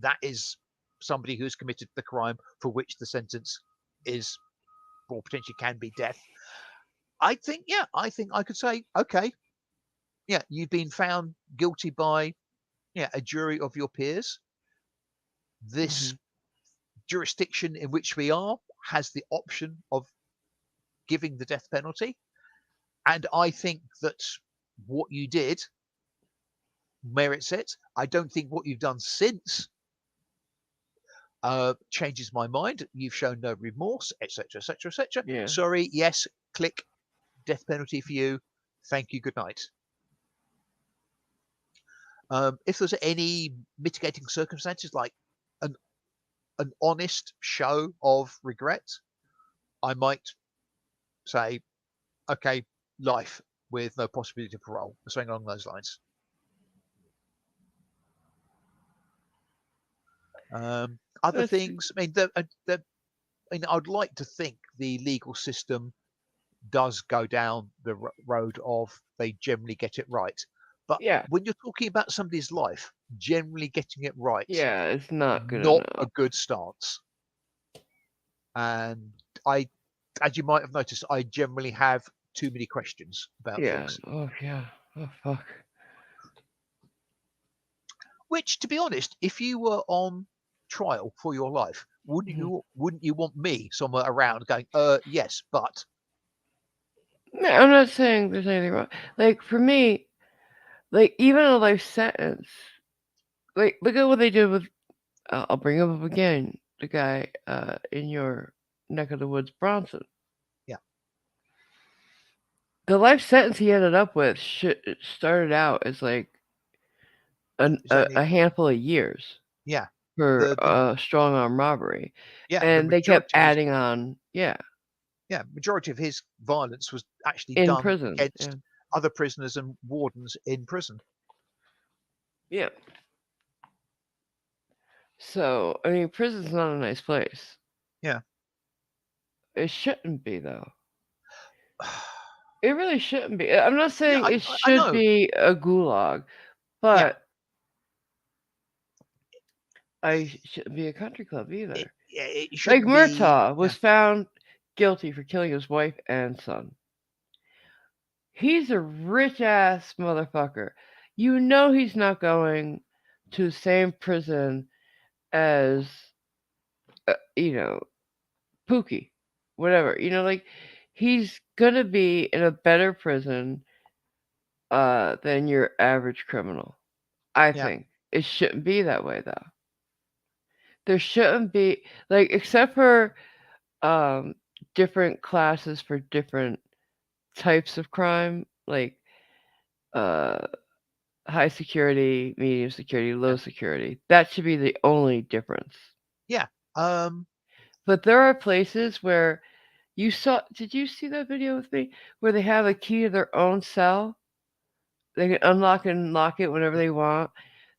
that is somebody who's committed the crime for which the sentence is or potentially can be death. I think I could say, okay, yeah, you've been found guilty by, yeah, a jury of your peers. Hmm. This jurisdiction in which we are has the option of giving the death penalty. And I think that what you did merits it. I don't think what you've done since changes my mind. You've shown no remorse, etc., etc., etc. Yeah. Sorry, yes, click, death penalty for you. Thank you, good night. If there's any mitigating circumstances like an, an honest show of regret, I might say, okay, life with no possibility of parole, or something along those lines. Other That's things, I mean, I mean, I'd like to think the legal system does go down the road of they generally get it right. But yeah. when you're talking about somebody's life, generally getting it right, Yeah, it's not good not a enough. good stance. And I, as you might have noticed, I generally have too many questions about Yeah. things. Oh yeah. Oh fuck. Which, to be honest, if you were on trial for your life, Mhm. wouldn't you want me somewhere around going, yes, but No, I'm not saying there's anything wrong. Like for me, like even a life sentence. Like look at what they did with. I'll bring him up again. The guy in your neck of the woods, Bronson. yeah, The life sentence he ended up with started out as like it's only a handful of years yeah, for the strong arm robbery, the and they kept majority of his adding on. Yeah, majority of his violence was actually in done prison. Yeah, against other prisoners and wardens in prison. yeah. So I mean, prison's not a nice place. Yeah, It shouldn't be though. It really shouldn't be. I'm not yeah, saying it I should know. be a gulag, Yeah, but I shouldn't be a country club either. it Like shouldn't be. Murtaugh was Yeah, found guilty for killing his wife and son. He's a rich ass motherfucker. You know he's not going to the same prison as you know Pookie, whatever. You know, like he's gonna be in a better prison than your average criminal. I yeah, think it shouldn't be that way though. There shouldn't be like except for um different classes for different types of crime, like uh high security, medium security, low yeah, security. That should be the only difference. yeah. Um, But there are places where you saw. Did you see that video with me where they have a key to their own cell? They can unlock and lock it whenever they want.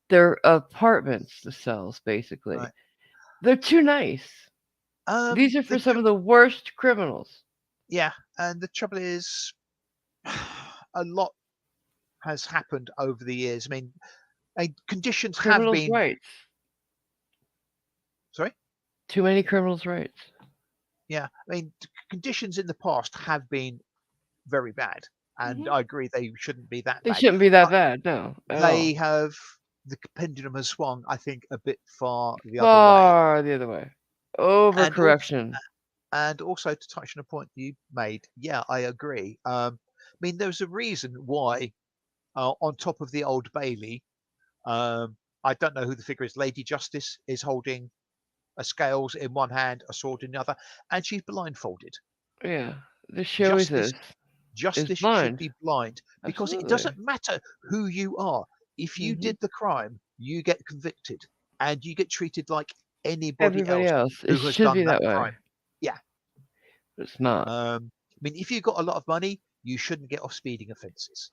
They're apartments, the cells, basically. right. They're too nice. These are The for some of the worst criminals. yeah, and the trouble is, a lot has happened over the years. I mean, conditions have Criminals' been. rights. Sorry. Too many criminals' rights. Yeah, I mean, conditions in the past have been very bad, and Hmm. I agree they shouldn't be that They bad. shouldn't be that But bad, no, at all. they have the pendulum has swung, I think, a bit far the other way. Far the other way. And also, Overcorrection. to touch on a point you made, yeah, I agree. I mean, there's a reason why on top of the Old Bailey, I don't know who the figure is. Lady Justice is holding a scales in one hand, a sword in the other, and she's blindfolded. Yeah. The show is Justice, this. Is justice should blind. be blind because it Absolutely. doesn't matter who you are. If you Hmm. did the crime, you get convicted and you get treated like anybody Everybody else else. It who has should done be that that way. crime. Yeah. It's not. I mean, if you've got a lot of money, you shouldn't get off speeding offences.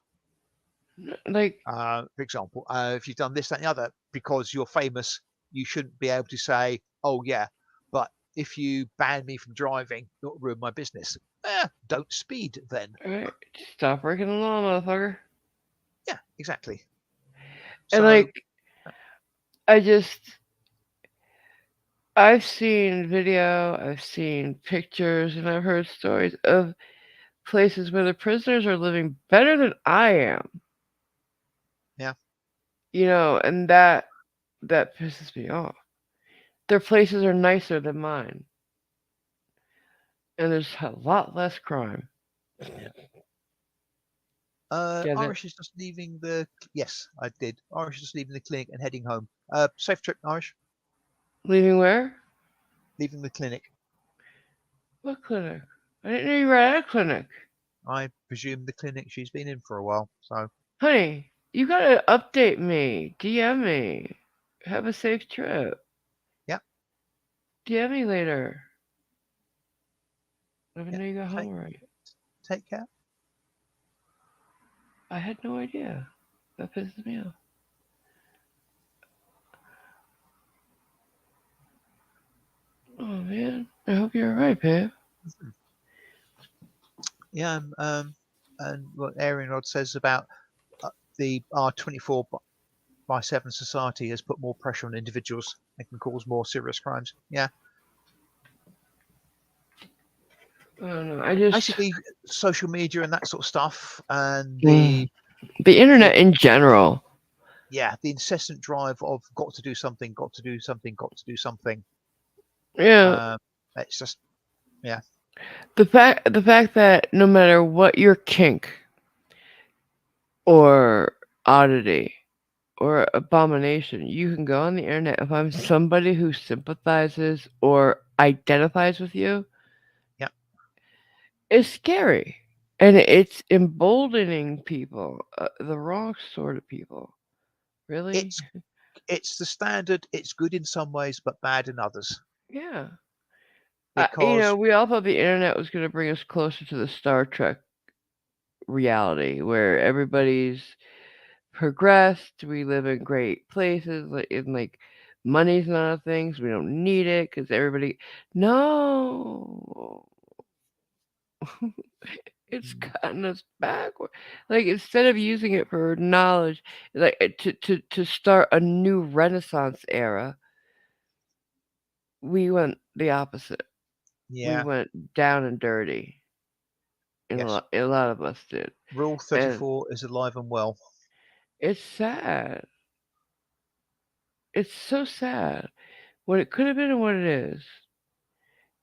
Like, For example, if you've done this, that, and the other, because you're famous, you shouldn't be able to say, "Oh yeah," but if you ban me from driving, it'll ruin my business. Don't speed then. alright, stop breaking the law, motherfucker. Yeah, exactly. And So like, I just, I've seen video, I've seen pictures, and I've heard stories of places where the prisoners are living better than I am. yeah, And that pisses me off. Their places are nicer than mine, and there's a lot less crime. yeah. Get it? Irish is just leaving the. Yes, I did. Irish is just leaving the clinic and heading home. Safe trip, Irish. Leaving where? Leaving the clinic. What clinic? I didn't know you were at a clinic. I presume the clinic she's been in for a while. So Honey, you gotta update me. DM me. Have a safe trip. yeah, DM me later. Let me yeah. know you got home Take alright. take care. I had no idea. That pisses me off. Oh man. I hope you're alright, babe. Yeah, and what Aaron Rod says about the our 24/7 society has put more pressure on individuals and can cause more serious crimes. Yeah, I don't know. I just basically social media and that sort of stuff, and mm, the the the internet in general. yeah, the incessant drive of got to do something, got to do something, got to do something. Yeah. Um, it's just yeah, The fact that no matter what your kink or oddity or abomination, you can go on the internet and find somebody who sympathizes or identifies with you yeah. is scary. And it's emboldening people, the wrong sort of people. Really? It's it's the standard. It's good in some ways, but bad in others Yeah. because We all thought the internet was going to bring us closer to the Star Trek reality where everybody's progressed, we live in great places, like money's not a thing, so we don't need it because everybody. No, it's mm, gotten us backward. Like instead of using it for knowledge, like to start a new Renaissance era, we went the opposite. We yeah, went down and dirty, and yes. a lot of us did, Rule and 34 is alive and well. it's sad. It's so sad what it could have been and what it is.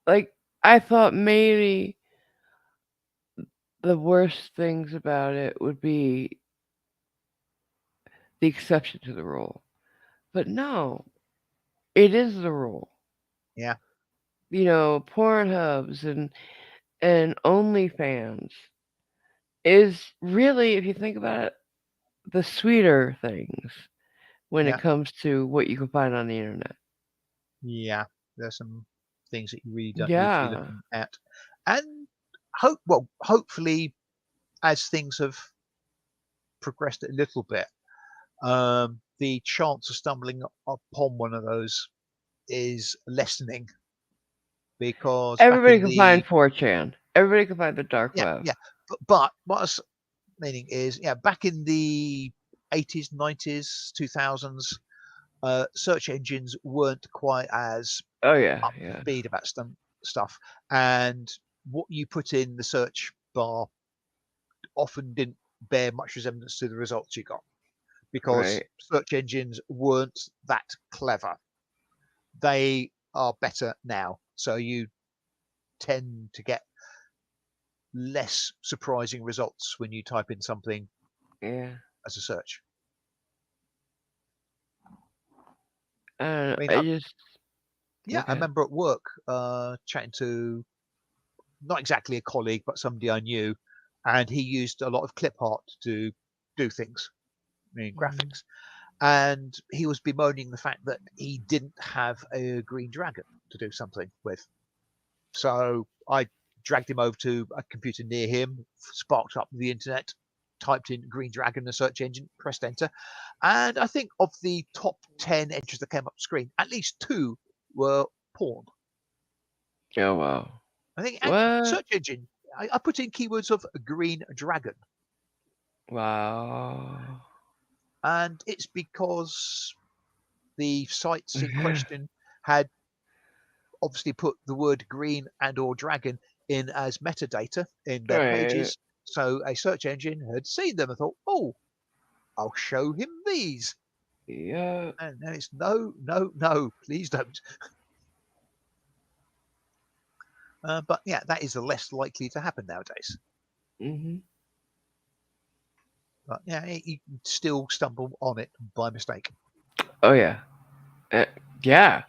Like I thought maybe the worst things about it would be the exception to the rule. But no, it is the rule. Yeah, Pornhubs and OnlyFans is really, if you think about it, the sweeter things when it yeah, comes to what you can find on the internet. yeah. There's some things that you really don't need to be Yeah. looking at, and hopefully, as things have progressed a little bit, the chance of stumbling upon one of those is lessening because back Everybody in can find the 4chan. Everybody can find the dark yeah, web. yeah, but what I was meaning is yeah, back in the 80s, 90s, 2000s, search engines weren't quite as Oh yeah, up to yeah. speed about some stuff, and what you put in the search bar often didn't bear much resemblance to the results you got. because Right. search engines weren't that clever. They are better now. So you tend to get less surprising results when you type in something Yeah. as a search. I don't know. I mean, I just yeah, I okay. remember at work chatting to not exactly a colleague, but somebody I knew, and he used a lot of clip art to do things, I mean, Mhm. graphics. And he was bemoaning the fact that he didn't have a green dragon to do something with. So I dragged him over to a computer near him, sparked up the internet, typed in Green Dragon in the search engine, pressed enter, and I think of the top 10 entries that came up the screen, at least two were porn. Oh wow. I think What? search engine, I put in keywords of Green Dragon, Wow. and it's because the sites in question had obviously put the word green and or dragon in as metadata in their Right. pages. So a search engine had seen them and thought, oh, I'll show him these. Yeah. And then it's no, no, no, please don't. But yeah, that is less likely to happen nowadays. Mhm. But yeah, you can still stumble on it by mistake. Oh yeah. Uh, yeah.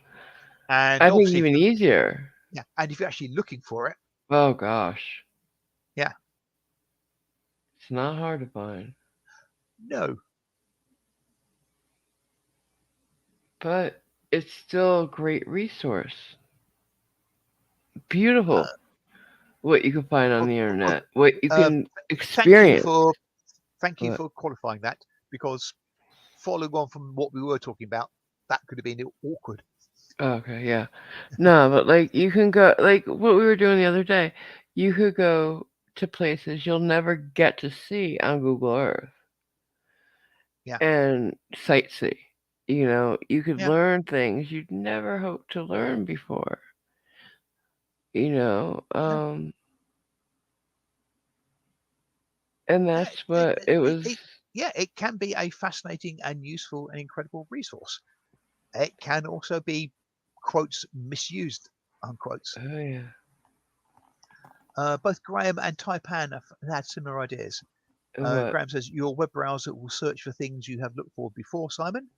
And I think obviously, if even you're easier. yeah, and if you're actually looking for it, Oh gosh. yeah, It's not hard to find. no, But it's still a great resource. uh, Beautiful. What you can find on well, the well, internet. What you uh, can thank you experience. for thank you What? for qualifying that because following on from what we were talking about, that could have been awkward. Okay, yeah. No, but like you can go like what we were doing the other day. You could go to places you'll never get to see on Google Earth Yeah, and sightsee. You know, you could yeah, learn things you'd never hoped to learn before. You know, yeah, and yeah. that's what it was. Yeah, it can be a fascinating and useful and incredible resource. It can also be quotes misused unquotes. Oh yeah. Both Graham and Taipan have had similar ideas. What? Graham says your web browser will search for things you have looked for before, Simon.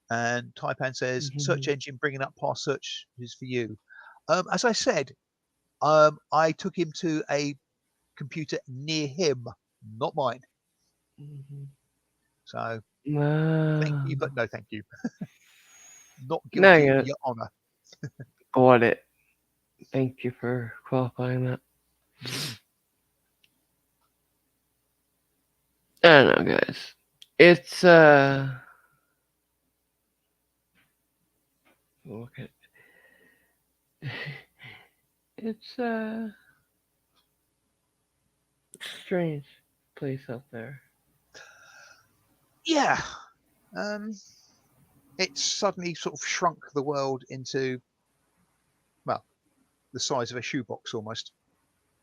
And Taipan says search Mhm. engine bringing up past search is for you. As I said, I took him to a computer near him, not mine. Mhm. So thank Ah, you, but no thank you. Not no, guilty, yeah, Your Honour. got it. Thank you for qualifying that. Mhm. I don't know, guys. It's look at it's strange place out there. Yeah, um, it's suddenly sort of shrunk the world into, well, the size of a shoebox almost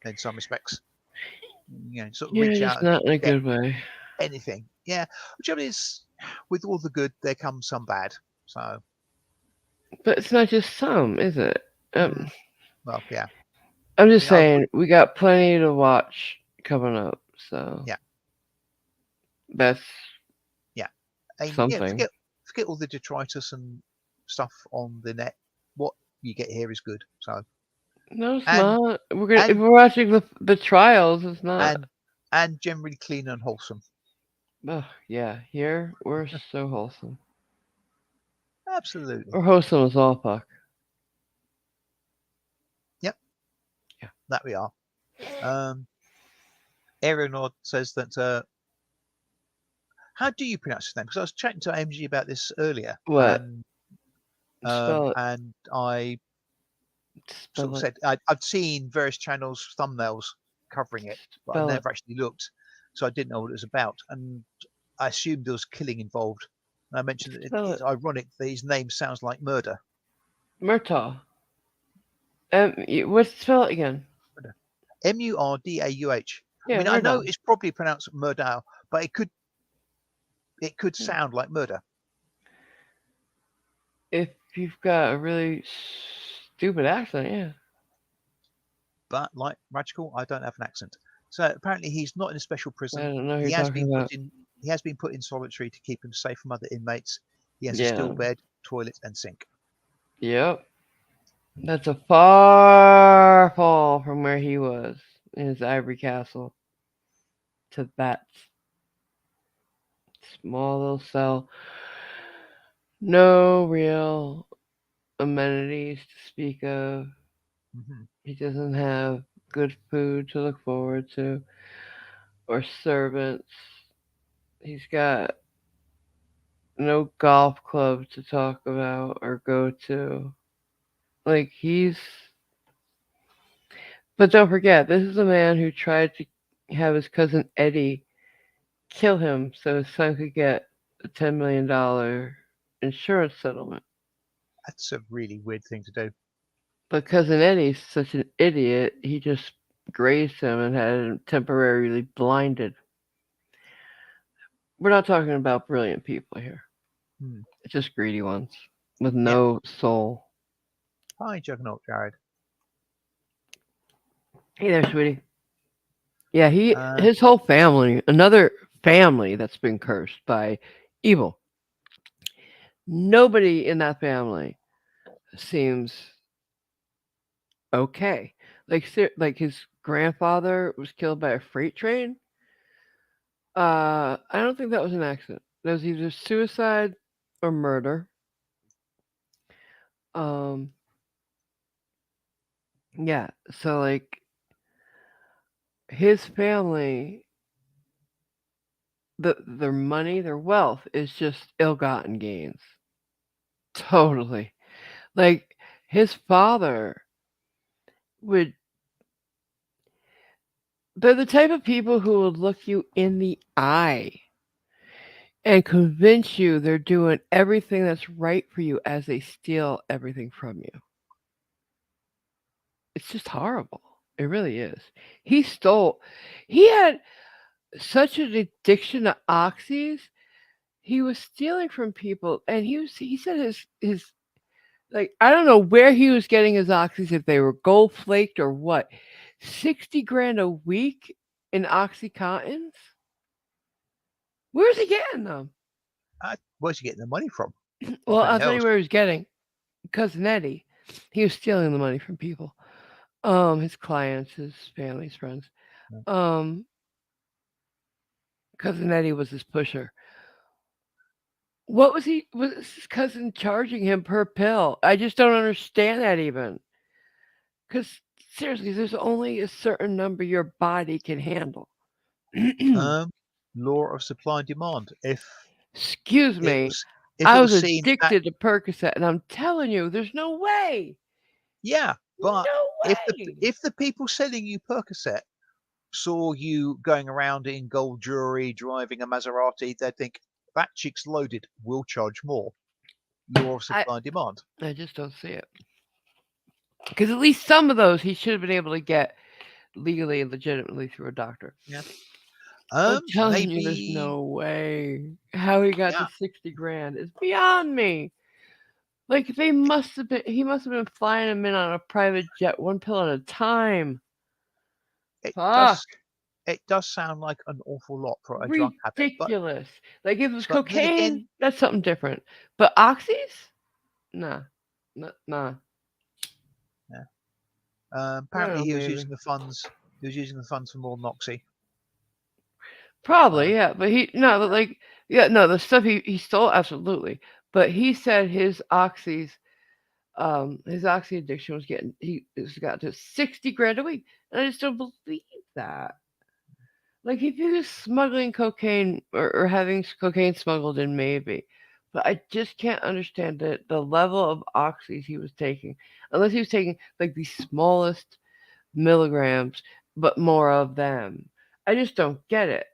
in some respects. Sort of Yeah, reach just out and not in a get good way. anything. Yeah, which I mean is, with all the good, there comes some bad. So, But it's not just some, is it? mm, well, yeah. I'm I just mean, I would, saying we got plenty to watch coming up, so yeah, that's yeah, and yeah, something. forget all the detritus and stuff on the net. What you get here is good. So, No, it's and not. We're gonna if and we're watching the trials, it's not. and and generally clean and wholesome. Oh, yeah, here we're so wholesome. Absolutely. We're wholesome as all fuck. Yep, Yeah. that we are. Um, Aeronaut says that. How do you pronounce his name? Because I was chatting to AMG about this earlier, What? Spell it. and I sort Spell of it. said I'd seen various channels thumbnails covering it, but I'd Spell it. never actually looked, so I didn't know what it was about, and I assumed there was killing involved. And I mentioned that Spell it's it. ironic that his name sounds like murder. Murtaugh. What's spell it again? Murdauh. I Yeah, mean, I know Murtaugh. it's probably pronounced Murdau, but it could. It could sound like murder, If you've got a really stupid accent, yeah. but like Rajkul, I don't have an accent. So apparently he's not in a special I prison. don't know who He you're has talking been put about. in he has been put in solitary to keep him safe from other inmates. He has a Yeah. still bed, toilet, and sink. Yep. That's a far fall from where he was in his ivory castle to that small little cell. No real amenities to speak of. Hmm. He doesn't have good food to look forward to or servants. He's got no golf club to talk about or go to. Like, But don't forget, this is a man who tried to have his cousin Eddie kill him so his son could get a $10 million insurance settlement. That's a really weird thing to do. But cousin Eddie's such an idiot, he just grazed him and had him temporarily blinded. We're not talking about brilliant people here. Hmm. It's just greedy ones with Yeah. no soul. Hi, Juggernaut Jared. Hey there, sweetie. Yeah, he Uh, his whole family, another family that's been cursed by evil. Nobody in that family seems okay. Like his grandfather was killed by a freight train. I don't think that was an accident. That was either suicide or murder. Um, yeah. So like his family, their money, their wealth is just ill-gotten gains. Totally. Like his father would. They're the type of people who will look you in the eye and convince you they're doing everything that's right for you as they steal everything from you. It's just horrible. It really is. He stole. He had such an addiction to oxys. He was stealing from people, and he said his like I don't know where he was getting his oxys if they were gold flaked or what. 60 grand a week in oxycontins. Where's he getting them? where's he getting the money from? Well, If I'll anything tell you else. where he was getting. Cousin Eddie. He was stealing the money from people. His clients, his family's friends. Yeah. Um, Cousin Eddie was his pusher. What was his cousin charging him per pill? I just don't understand that even. Because seriously, there's only a certain number your body can handle. Um, law of supply and demand. Excuse It me. was, if it I was was seen that, addicted to Percocet, and I'm telling you, there's no way. yeah, but No way. if the people selling you Percocet saw you going around in gold jewelry, driving a Maserati, they'd think that chick's loaded. We'll charge more. Law of I supply and demand. I just don't see it. Because at least some of those he should have been able to get legally and legitimately through a doctor. Yeah. I'm telling you, there's Maybe. no way. How he got to Yeah. 60 grand is beyond me. Like he must have been flying him in on a private jet, one pill at a time. It Fuck, does. It does sound like an awful lot for a drug habit, ridiculous. Like if it was but then cocaine, again, that's something different. But oxys, nah, nah. yeah. Oh, Apparently he was baby. using the funds. He was using the funds for more Noxy. Probably, So yeah. But he no, but like yeah, no, the stuff he stole absolutely. But he said his oxy addiction was getting he has got to 60 grand a week, and I just don't believe that. Like if he was smuggling cocaine or having cocaine smuggled in, maybe, but I just can't understand the level of oxys he was taking, unless he was taking like the smallest milligrams, but more of them. I just don't get it.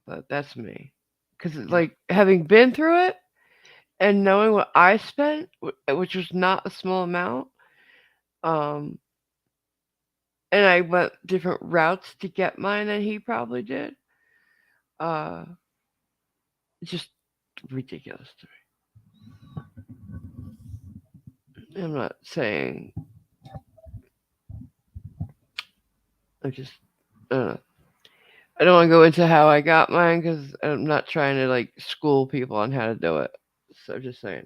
But that's me, because yeah. like having been through it and knowing what I spent, which was not a small amount, um, and I went different routes to get mine than he probably did. Uh, It's just ridiculous to me. I'm not saying. I just. I don't know. I don't want to go into how I got mine because I'm not trying to like school people on how to do it. So I'm just saying.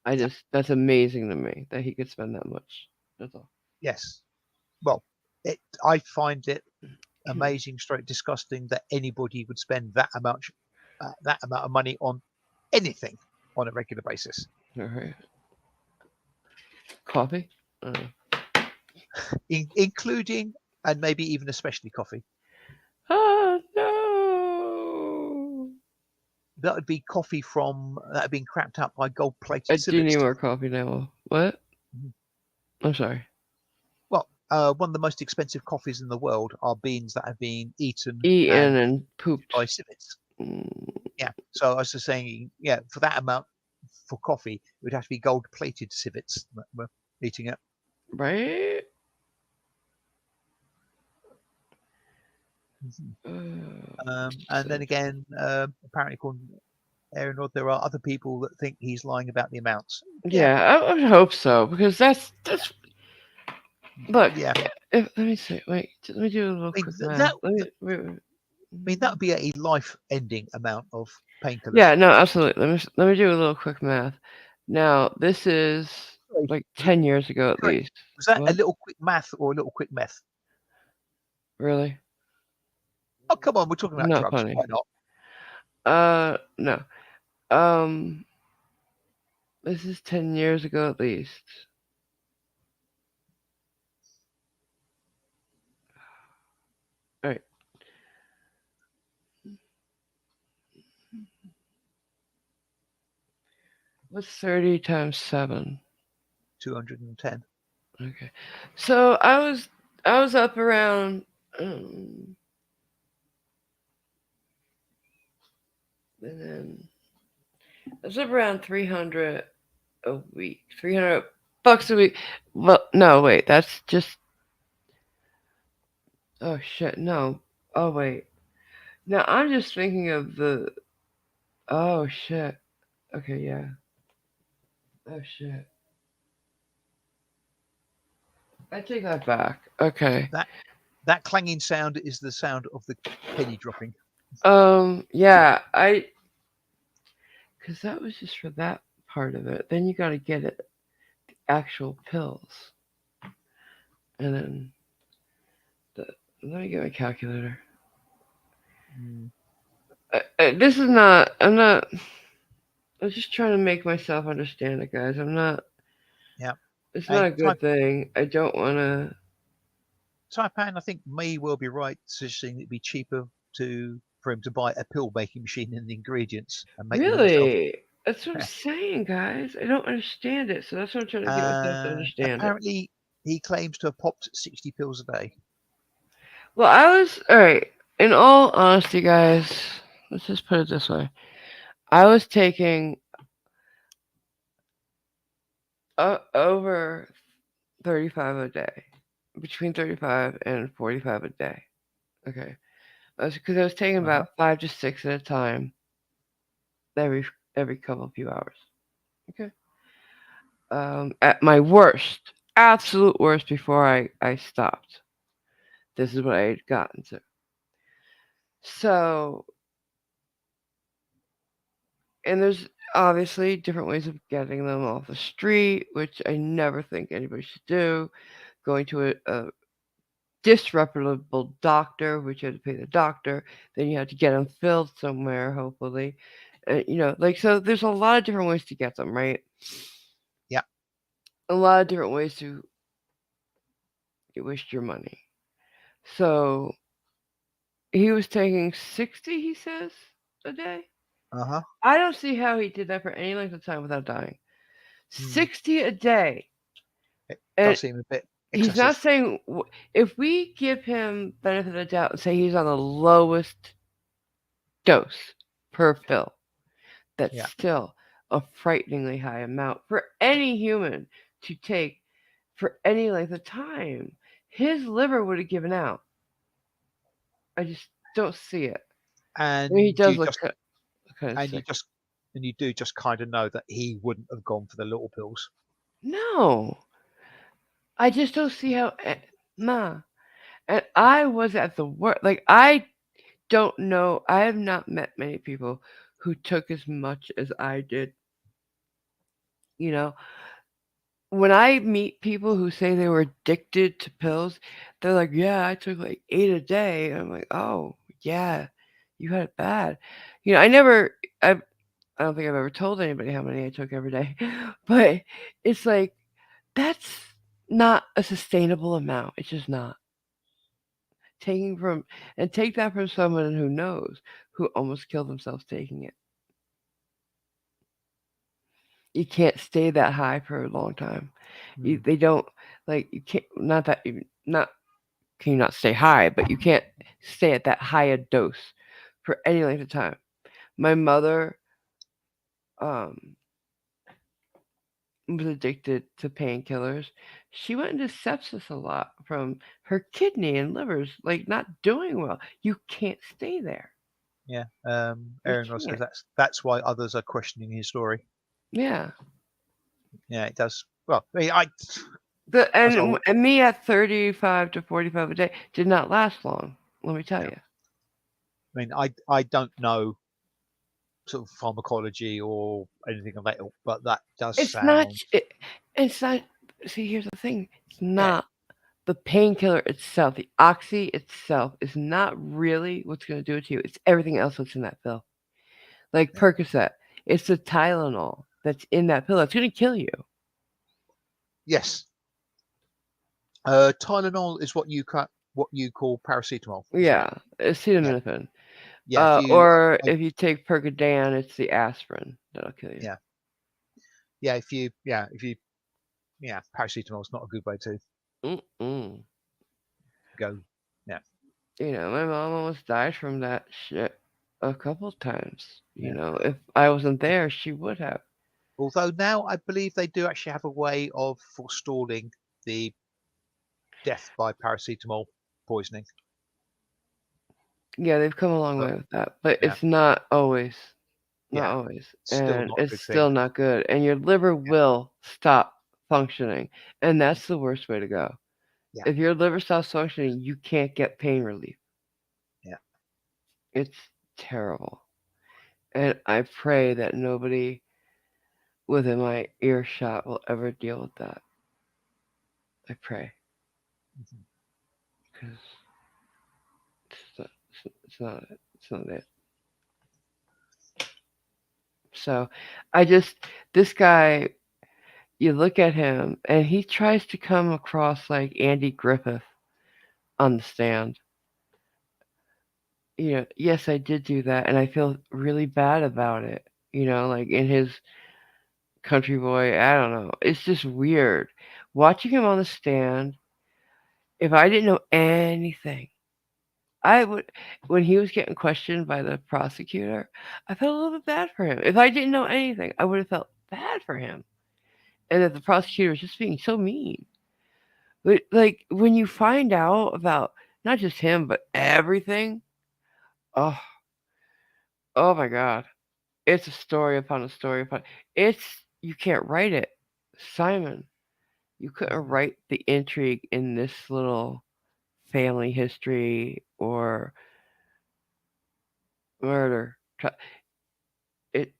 I Yeah. just that's amazing to me that he could spend that much. That's all. Yes. Well, I find it amazing, straight disgusting that anybody would spend that amount of money on anything on a regular basis, All right. Coffee. Uh, including and maybe even especially coffee. oh no! That would be coffee from that had been crapped up by I gold-plated do need civets. more coffee now. What? Mhm. I'm sorry. Well, one of the most expensive coffees in the world are beans that have been eaten Eaten and and pooped. by civets. Mm, Yeah. So I was just saying, yeah, for that amount for coffee, it would have to be gold-plated civets that were eating it. right? Mhm. And So, then again, apparently, according to Aaron Rod, there are other people that think he's lying about the amounts. Yeah, yeah, I would hope so because that's look. yeah. Let me see. Wait, let me do a little I mean, quick math. Let me. Wait, wait. I mean, that would be a life-ending amount of painkillers. Yeah, no, absolutely. Let me do a little quick math. Now, this is Sorry, like 10 years ago at sorry, least. was that a What? little quick math or a little quick meth? Really? Oh, come on, we're talking about Not drugs. funny. Why not? No. Um, this is 10 years ago at least. All right. What's 30 times 7? 210. Okay. So I was up around um, and then I was up around 300 a week. 300 bucks a week. Well, no, wait. That's just oh shit. No. Oh wait. No, I'm just thinking of the oh shit. Okay, yeah. Oh shit. I take that back. Okay. That that clanging sound is the sound of the penny dropping. Yeah, cuz that was just for that part of it. Then you got to get it actual pills. And then the let me get my calculator. Mm, This is not I'm not I'm just trying to make myself understand it, guys. I'm not yeah. it's not A a good thing. I don't want to Taipan, I think, may well be right, suggesting it'd be cheaper for him to buy a pill making machine and the ingredients and make them himself. really. That's what I'm saying, guys. I don't understand it. So that's what I'm trying to get myself to And understand it. apparently, he claims to have popped 60 pills a day. Well, I was all right. In all honesty, guys, let's just put it this way. I was taking over 35 a day, between 35 and 45 a day. Okay, because I was taking Uh-huh. about 5 to 6 at a time, every every couple of few hours. Okay. At my worst, absolute worst, before I stopped. This is what I had gotten to. So, and there's obviously different ways of getting them off the street, which I never think anybody should do. Going to a disreputable doctor, which you had to pay the doctor, then you had to get them filled somewhere, hopefully. Like, so there's a lot of different ways to get them, right? Yeah. A lot of different ways to waste your money. So he was taking 60, he says, a day. Uh-huh. I don't see how he did that for any length of time without dying. Mm. 60 a day. It And does seem a bit he's not excessive. saying, if we give him benefit of the doubt and say he's on the lowest dose per pill, that's Yeah. still a frighteningly high amount for any human to take for any length of time. His liver would have given out. I just don't see it. I mean, he And does look kind of and you sick. just and you do just kind of know that he wouldn't have gone for the little pills. No, I just don't see how. Nah, and I was at the worst. Like I don't know. I have not met many people who took as much as I did. You know, when I meet people who say they were addicted to pills, they're like, "Yeah, I took like 8 a day." I'm like, "Oh, yeah, you had it bad." I never, I don't think I've ever told anybody how many I took every day, but it's like that's not a sustainable amount. It's just not. Taking from and take that from someone who knows, who almost killed themselves taking it. You can't stay that high for a long time. Mm. They don't like you can't not that you not can you not stay high, but you can't stay at that high a dose for any length of time. My mother um was addicted to painkillers. She went into sepsis a lot from her kidney and livers like not doing well. You can't stay there. Yeah. You Aaron Ross says can't. that's why others are questioning his story. Yeah. Yeah, it does. Well, I mean, I The as I, and me at 35 to 45 a day did not last long. Let me tell yeah, you. I mean, I don't know sort of pharmacology or anything of that ilk, but that does It's not. sound, It's not. See, here's the thing. It's yeah, not the painkiller itself. The oxy itself is not really what's going to do it to you. It's everything else that's in that pill. Like yeah. Percocet. It's the Tylenol that's in that pill that's going to kill you. Yes. Tylenol is what you call paracetamol, isn't Yeah, it? Yeah, acetaminophen. yeah. If you, Or I, if you take Percodan, it's the aspirin that'll kill you. yeah, yeah. If you, yeah, paracetamol is not a good way to Mm-mm. go. Yeah, My mom almost died from that shit a couple times. yeah. If I wasn't there, she would have. Although now I believe they do actually have a way of forestalling the death by paracetamol poisoning. Yeah, they've come a long But way with that, but yeah, it's not always, not yeah, always, still and not a it's good thing. still not good. And your liver Yeah, will stop functioning, and that's the worst way to go. yeah, If your liver stops functioning, you can't get pain relief. yeah. It's terrible. And I pray that nobody within my earshot will ever deal with that. I pray. Mhm. Because it's not it. It's not it. So I just, this guy, you look at him and he tries to come across like Andy Griffith on the stand. Yes, I did do that and I feel really bad about it. Like in his country boy, I don't know. It's just weird. Watching him on the stand, if I didn't know anything, I would, when he was getting questioned by the prosecutor, I felt a little bit bad for him. If I didn't know anything, I would have felt bad for him. And that the prosecutor was just being so mean. But like when you find out about not just him, but everything, oh, oh my God. It's a story upon a story upon it's you can't write it. Simon, you couldn't Mhm. write the intrigue in this little family history or murder.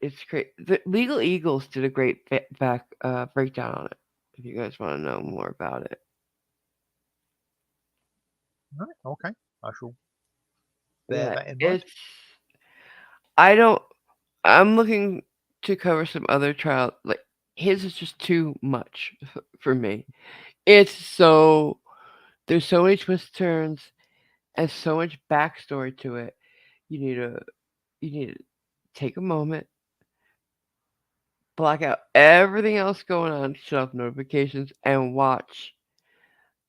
It's great. The Legal Eagles did a great back breakdown on it. If you guys want to know more about it, Right, okay. I shall bear yeah, that in mind. it's. I don't. I'm looking to cover some other trial. Like his is just too much for me. It's so there's so many twists turns and so much backstory to it. You need to take a moment, block out everything else going on, shut off notifications, and watch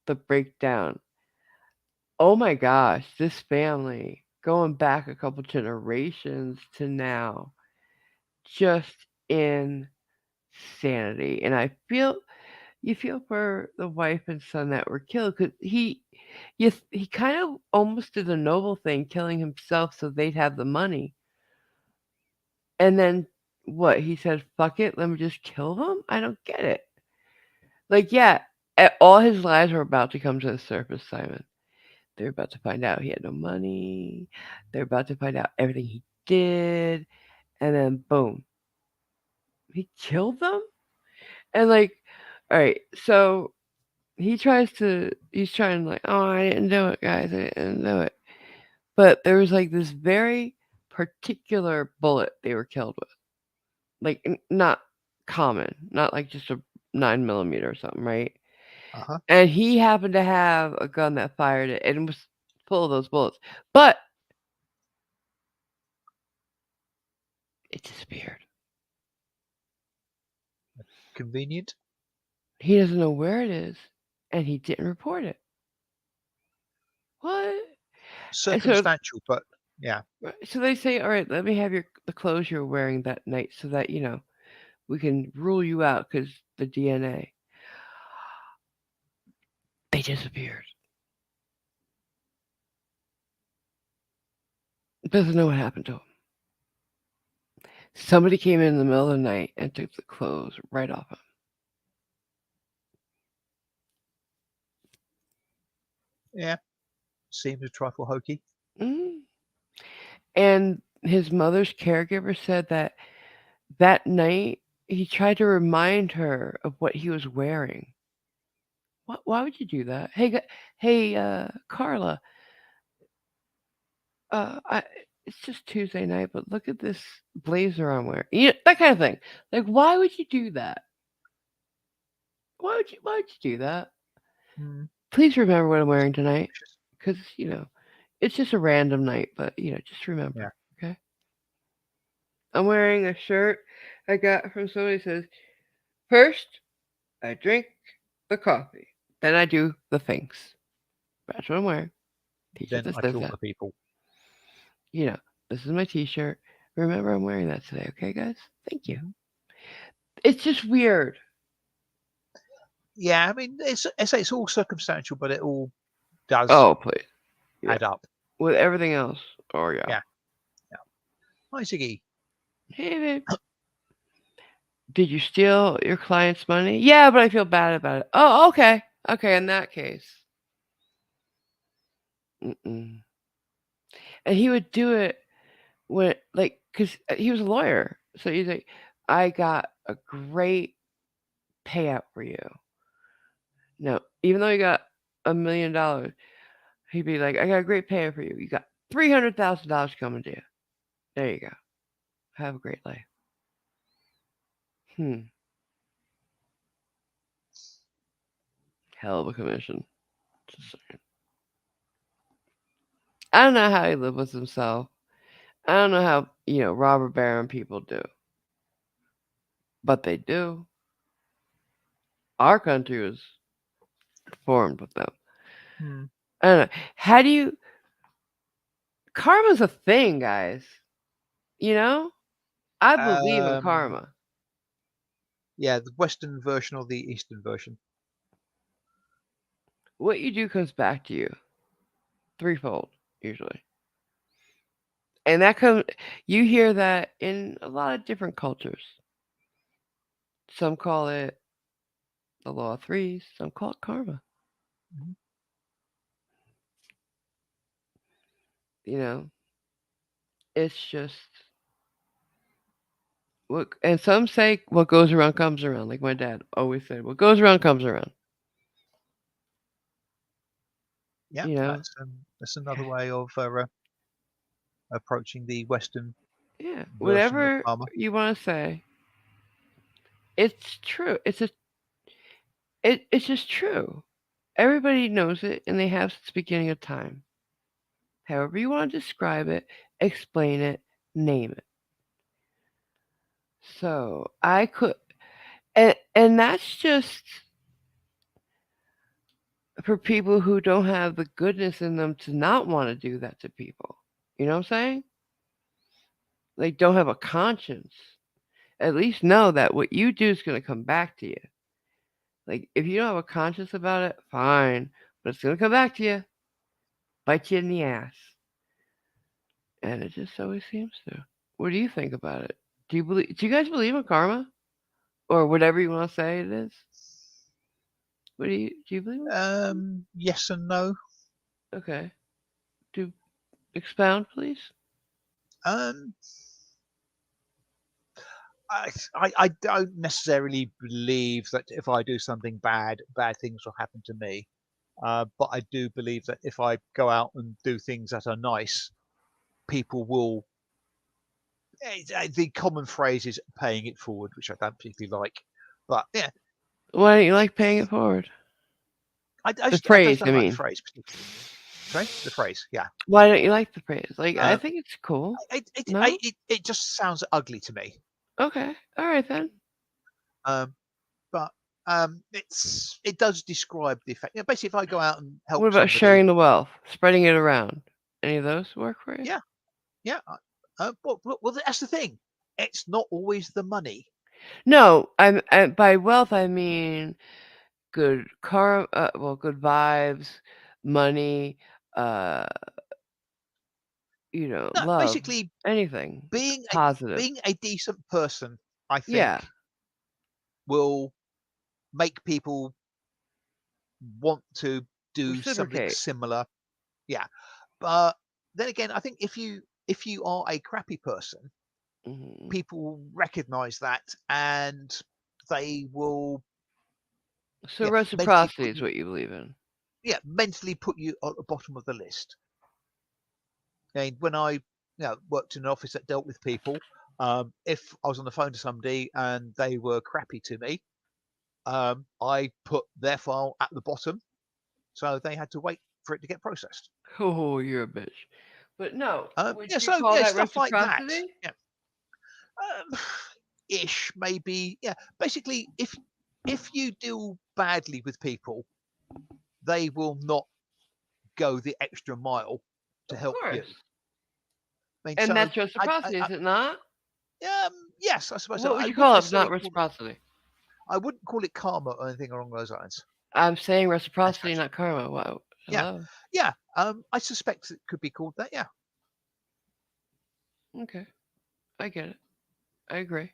the breakdown. Oh my gosh, this family going back a couple generations to now, just insanity. And I feel you feel for the wife and son that were killed because he kind of almost did a noble thing, killing himself so they'd have the money. And then what? He said, "Fuck it, let me just kill them." I don't get it. Like, yeah, all his lies were about to come to the surface, Simon. They're about to find out he had no money. They're about to find out everything he did, and then boom, he killed them. And like, all right, so he's trying like, oh, I didn't do it, guys, I didn't do it. But there was like this very particular bullet they were killed with, like not common, not like just a 9 millimeter or something, right? Uh-huh. And he happened to have a gun that fired it, and it was full of those bullets, but it disappeared. Convenient. He doesn't know where it is, and he didn't report it. What? And so, Circumstantial, but yeah. so they say, all right, let me have the clothes you're wearing that night, so that we can rule you out because the DNA. They disappeared. Doesn't know what happened to him. Somebody came in the middle of the night and took the clothes right off him. Yeah. Seems a trifle hokey. Mm. And his mother's caregiver said that that night he tried to remind her of what he was wearing. Why would you do that? Hey, Carla. I it's just Tuesday night, but look at this blazer I'm wearing. That kind of thing. Like, why would you do that? Why would you do that? Hmm. Please remember what I'm wearing tonight, Suspicious. because it's just a random night. But just remember, Yeah. okay? I'm wearing a shirt I got from somebody who says, first I drink the coffee, then I do the things. That's what I'm wearing. T-shirt Then that I says kill that. the people. You know, this is my T-shirt. Remember, I'm wearing that today. Okay, guys. Thank you. Hmm. It's just weird. Yeah, I mean, it's all circumstantial, but it all does Oh, please. Yeah. add up. With everything else. Oh, yeah. Yeah. Yeah. Hi, Ziggy. Hey, babe. Did you steal your client's money? Yeah, but I feel bad about it. Oh, okay. Okay, in that case. Mm-mm. And he would do it when, like, because he was a lawyer. So he's like, I got a great payout for you. No, even though he got $1 million, he'd be like, I got a great payout for you. You got $300,000 coming to you. There you go. Have a great life. Hmm. Hell of a commission. Just saying. I don't know how he lived with himself. I don't know how, robber baron people do. But they do. Our country was formed with them. Hmm. I don't know. How do you. Karma's a thing, guys. You know? I believe in Um, karma. yeah, the Western version or the Eastern version. What you do comes back to you threefold, usually. And that comes. You hear that in a lot of different cultures. Some call it the law of threes, some call it karma. Mhm. You know? It's just. And some say what goes around comes around. Like my dad always said, what goes around comes around. Yeah, You know? that's another way of approaching the Western Yeah. version of Whatever karma. you want to say, it's true. It's just true. Everybody knows it, and they have since the beginning of time. However you want to describe it, explain it, name it. So I could, and that's just for people who don't have the goodness in them to not want to do that to people. You know what I'm saying? Like don't have a conscience. At least know that what you do is going to come back to you. Like if you don't have a conscience about it, fine, but it's going to come back to you, bite you in the ass. And it just always seems to. What do you think about it? Do you guys believe in karma or whatever you want to say it is? What do you believe Yes and no. in? Okay. Do expound, please. Um, I don't necessarily believe that if I do something bad, bad things will happen to me. But I do believe that if I go out and do things that are nice, people will. The common phrase is paying it forward, which I don't particularly like. But yeah, Why don't you like paying it, it forward? The I just phrase, I don't like the mean. phrase particularly. Sorry, the phrase. Yeah. Why don't you like the phrase? Like, I Uh, think it's cool. it, No? it just sounds ugly to me. Okay. All right then. Um, but it does describe the effect. Basically, if I go out and What help about somebody, sharing the wealth, spreading it around? Any of those work for you? yeah, yeah. Well, that's the thing. It's not always the money. No, by wealth I mean good good vibes, money, uh, No, love, basically, anything being a positive. being a decent person, I think, Yeah, will make people want to do something reciprocate. similar. Yeah, but then again, I think if you are a crappy person, Hmm. people recognize that and they will So mentally reciprocity put is you what you believe in. mentally put you at the bottom of the list. And when I worked in an office that dealt with people, if I was on the phone to somebody and they were crappy to me, I put their file at the bottom, so they had to wait for it to get processed. Oh, you're a bitch. But no, would you call Yeah, that stuff like that. reciprocity? Yeah, um, ish maybe. Yeah, basically, if you deal badly with people, they will not go the extra mile to Of help you. course. I mean, And so that's reciprocity, is it not? yes, I suppose so. What would you call it if not reciprocity? I wouldn't call it karma or anything along those lines. I'm saying As reciprocity, such. not karma. Wow. Yeah, Hello. yeah. I suspect it could be called that. Yeah. Okay. I get it. I agree.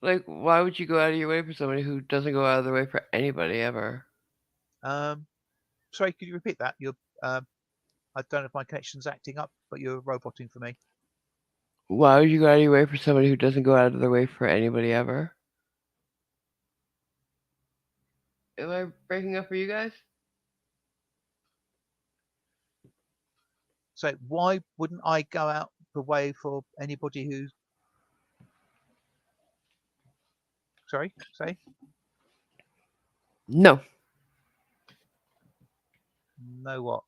Like, why would you go out of your way for somebody who doesn't go out of their way for anybody ever? Um, sorry, could you repeat that? I don't know if my connection's acting up, but you're roboting for me. Why would you go out of your way for somebody who doesn't go out of their way for anybody ever? Am I breaking up for you guys? So why wouldn't I go out the way for anybody who's sorry? Say No. no what?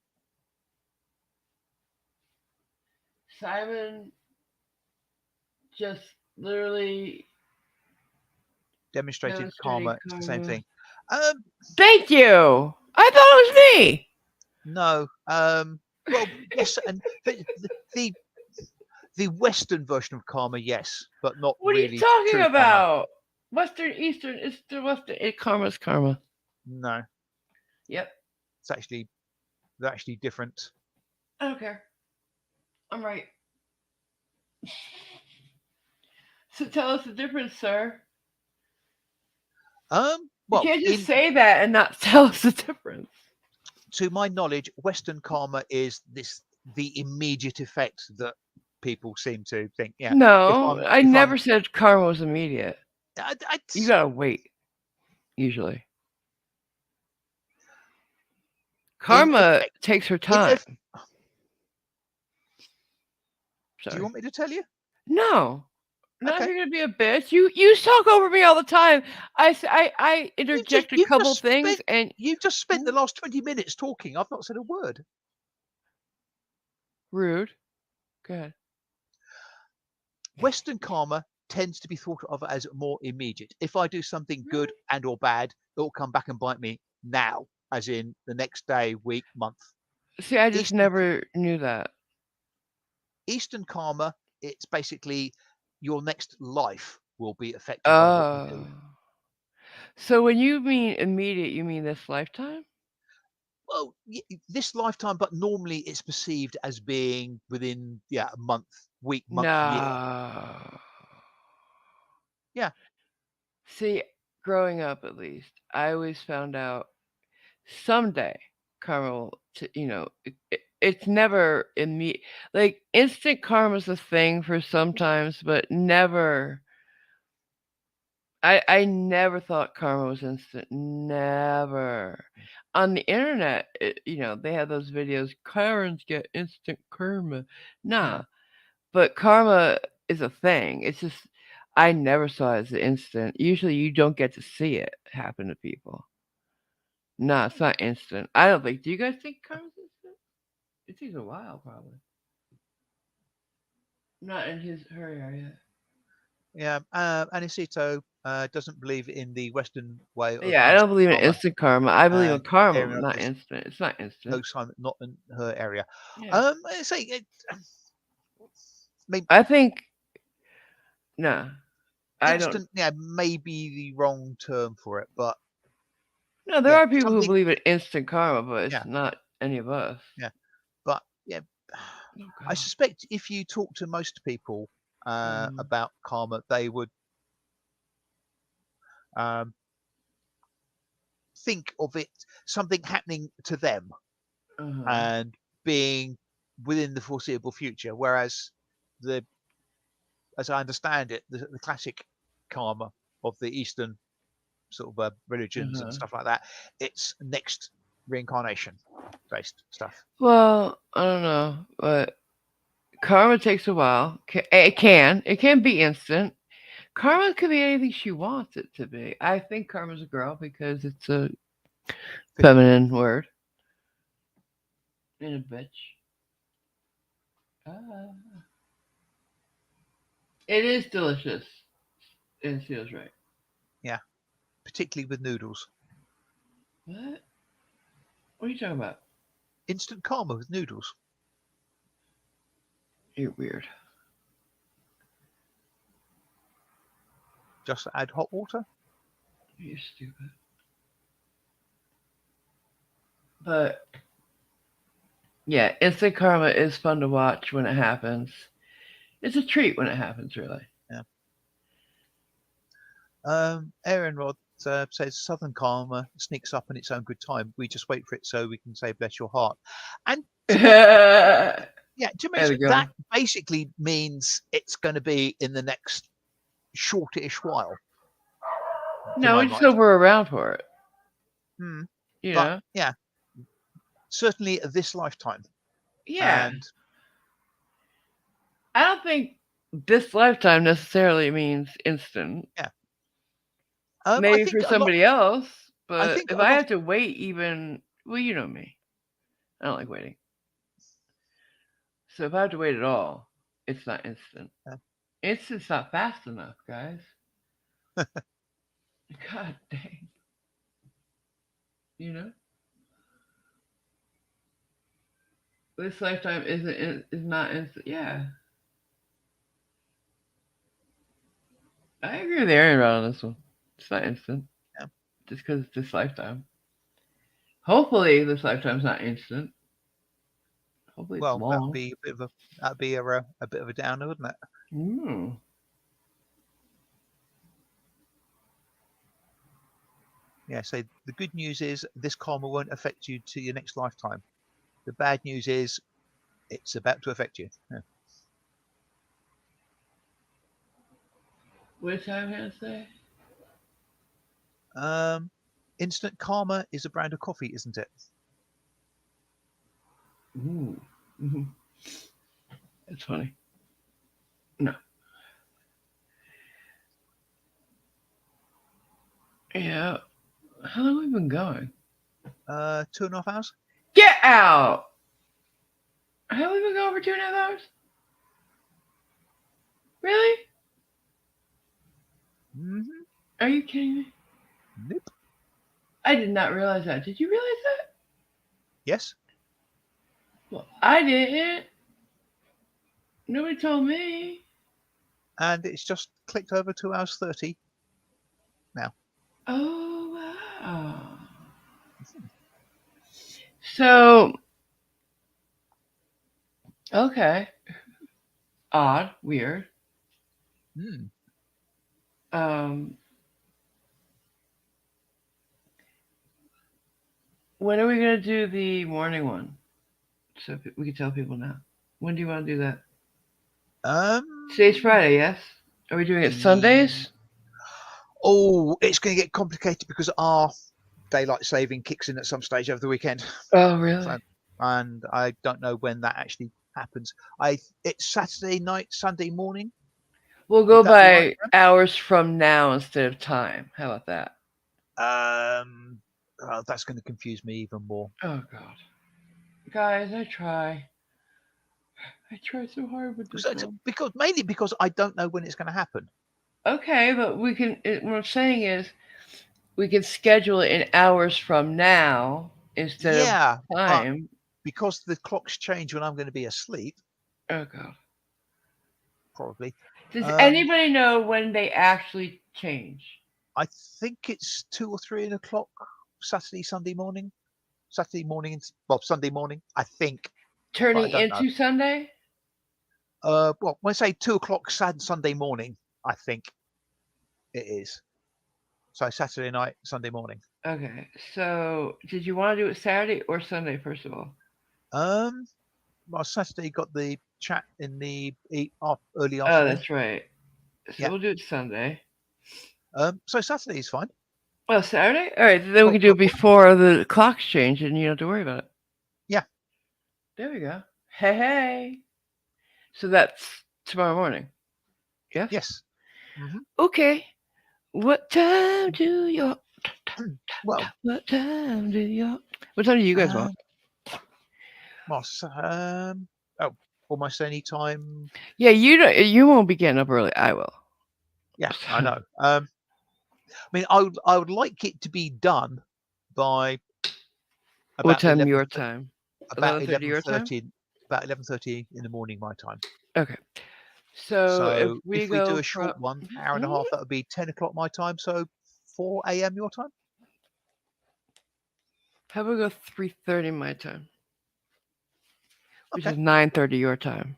Simon just literally Demonstrated demonstrated karma. It's the same karma. thing. Thank you. I thought it was me. No. Well, yes, and the the Western version of karma, yes, but not What are you really talking true karma. about? Western, Eastern, it's the Western. Karma's karma. No, Yep. it's actually they're actually different. I don't care. I'm right. So tell us the difference, sir. You Well, can't just in say that and not tell us the difference. to my knowledge, Western karma is the immediate effect that people seem to think. Yeah, No, I if I'm never said karma was immediate. I, You gotta wait, usually. in Karma effect takes her in time. eff- do you Sorry. want me to tell you? No. Not if Okay, you're gonna be a bitch. You talk over me all the time. I interject a you've couple just things spent and the last 20 minutes talking. I've not said a word. rude. Go ahead. Western karma tends to be thought of as more immediate. If I do something good Really? and or bad, it will come back and bite me now, as in the next day, week, month. See, I just Eastern never knew that. Eastern karma, it's basically your next life will be affected by what you Oh. do. So when you mean immediate, you mean this lifetime? well, this lifetime, but normally it's perceived as being within a month, week, month, year. No. Yeah. See, growing up at least, I always found out someday karma will, it's never immediate. Like instant karma's a thing for sometimes, but never. I never thought karma was instant. Never. On the internet, they have those videos. Karens get instant karma. Nah, Mm. but karma is a thing. It's just I never saw it as an instant. Usually, you don't get to see it happen to people. Nah, it's not instant. I don't think. Do you guys think karma's instant? It takes a while, probably. Not in her area. Yeah. Anisito doesn't believe in the Western way of Yeah, I don't instant believe in karma, instant karma. I believe in and karma, area not is instant. It's not instant. no sign, not in her area. Yeah. I say it, maybe I think no. I don't. instant, yeah, may be the wrong term for it, but No, there yeah, are people who something, believe in instant karma, but it's yeah, not any of us. yeah, but yeah, Oh I God. suspect if you talk to most people Mm. about karma, they would um, think of it something happening to them Uh huh. and being within the foreseeable future. Whereas the, as I understand it, the classic karma of the Eastern sort of Uh religions and huh. stuff like that, it's next reincarnation based stuff. Well, I don't know, but karma takes a while. It can. It can be instant. Karma could be anything she wants it to be. I think karma's a girl because it's a Fitting. feminine word. And a bitch. Ah. It is delicious. And she was right. Yeah, particularly with noodles. What? What are you talking about? Instant karma with noodles. You're weird. Just add hot water. You're stupid. But yeah, instant karma is fun to watch when it happens. It's a treat when it happens, really. Yeah. Aaron Rod says Southern karma sneaks up in its own good time. We just wait for it so we can say bless your heart. And to be honest, There yeah, to be we honest, go. that basically means it's going to be in the next shortish while, to No, my we just mind. hope we're around for it. Hmm. You But know? yeah, certainly this lifetime. Yeah. And I don't think this lifetime necessarily means instant. yeah, I Maybe think for a lot. somebody else, I but think if a I lot. have to wait even, well, you know me. I don't like waiting. So if I have to wait at all, it's not instant. Uh, Instant's not fast enough, guys. God dang. You know? This lifetime is not instant. Yeah. I agree with Aaron Rod on this one. It's not instant. yeah. Just because it's this lifetime. Hopefully this lifetime's not instant. Hopefully it's Well, that would long. be a bit of a bit of a downer, wouldn't it? Mm. Yeah. So the good news is this karma won't affect you to your next lifetime. The bad news is it's about to affect you. Yeah. Which I'm gonna say? Um, Instant karma is a brand of coffee, isn't it? Ooh. Mm-hmm. It's funny. No. Yeah. How long have we been going? 2.5 hours. Get out! Have we been going for 2.5 hours? Really? Mm-hmm. Are you kidding me? Nope. I did not realize that. Did you realize that? Yes. Well, I didn't. Nobody told me. And it's just clicked over 2 hours 30 now. Oh wow. So, okay. Odd. Weird. Hmm. Um, when are we going to do the morning one? So we can tell people now. When do you want to do that? Today's Um. Friday, yes? Are we doing it e- Sundays? Oh, it's going to get complicated because our daylight saving kicks in at some stage over the weekend. Oh, really? So, and I don't know when that actually happens. I It's Saturday night, Sunday morning. We'll Would go that be right, by hours from now instead of time. How about that? Graham? That's going to confuse me even more. Oh, God. Guys, I try. I try so hard with this one. Because mainly because I don't know when it's going to happen. Okay, but what I'm saying is we can schedule it in hours from now instead of Yeah, but time. because the clocks change when I'm going to be asleep, Oh, God. probably. Does Um, anybody know when they actually change? I think it's 2 or 3 o'clock Saturday, Sunday morning. Saturday morning, well, Sunday morning, I think, but I Turning don't know. into Sunday? Well, when I say 2 o'clock Sunday morning, I think it is. So Saturday night, Sunday morning. Okay, so did you want to do it Saturday or Sunday, first of all? Um, well, Saturday got the chat in the early Oh, afternoon. that's right. So Yeah. we'll do it Sunday. So Saturday is fine. Oh, Saturday? All right, then we Oh, can do it before the clocks change and you don't have to worry about it. yeah. There we go. Hey, hey. So that's tomorrow morning. Yes? Yes. Hmm. Okay. What time do you Well, what time do you what time do you guys want? uh, oh, almost any time. Yeah, you won't be getting up early. I will. Yeah, I know. I mean, I would like it to be done by What about time 11, your time? about 11:30 eleven your time? thirty, about 11:30 in the morning my time. Okay. So if So we if we do go a from short one, hour and a Mhm. half, that would be 10 o'clock my time. So 4 a.m. your time. How about we go 3:30 my time, which Okay. is 9:30 your time.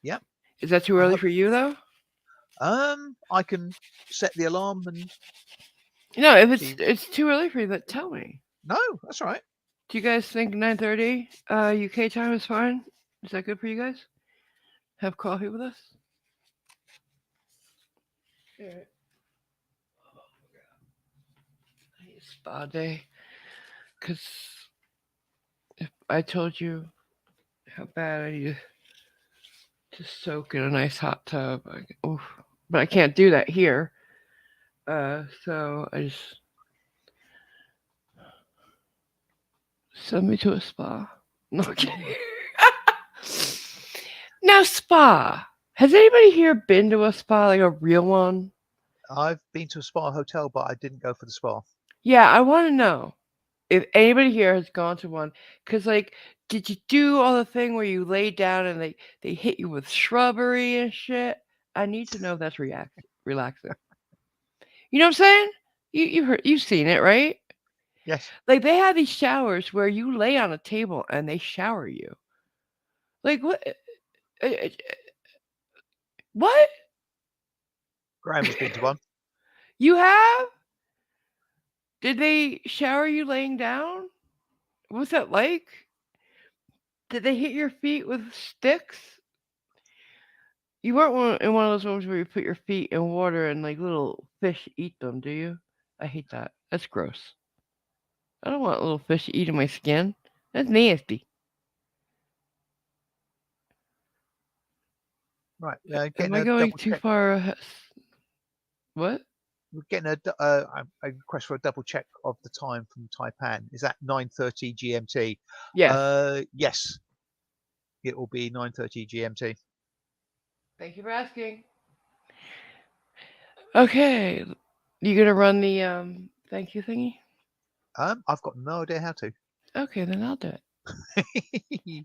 Yeah. Is that too I early hope. for you though? I can set the alarm and No, if see. it's too early for you, then tell me. No, that's all right. Do you guys think 9:30 UK time is fine? Is that good for you guys? Have coffee with us? All right. I need a spa day because if I told you how bad I need to soak in a nice hot tub, oof. But I can't do that here. So I just send me to a spa. No I'm kidding. Now spa. Has anybody here been to a spa, like a real one? I've been to a spa hotel, but I didn't go for the spa. Yeah, I want to know if anybody here has gone to one. Cause like, did you do all the thing where you lay down and they hit you with shrubbery and shit? I need to know if that's relaxing. You know what I'm saying? You've seen it, right? Yes, Like they have these showers where you lay on a table and they shower you. Like what? uh, uh, What? Graham has been to one. You have? Did they shower you laying down? What's that like? Did they hit your feet with sticks? You weren't in one of those ones where you put your feet in water and like little fish eat them, do you? I hate that. That's gross. I don't want little fish eating my skin. That's nasty. Right, Am getting I a going double too check. far ahead? What? We're getting a request for a double check of the time from Taipan. Is that 9:30 GMT? Yes. Yes, it will be 9:30 GMT. Thank you for asking. Okay. You gonna run the thank you thingy? I've got no idea how to. Okay, then I'll do it.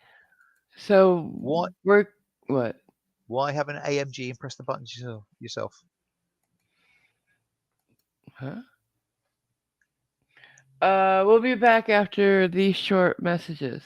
So What? we're what? Why have an AMG and press the buttons yourself? Huh? We'll be back after these short messages.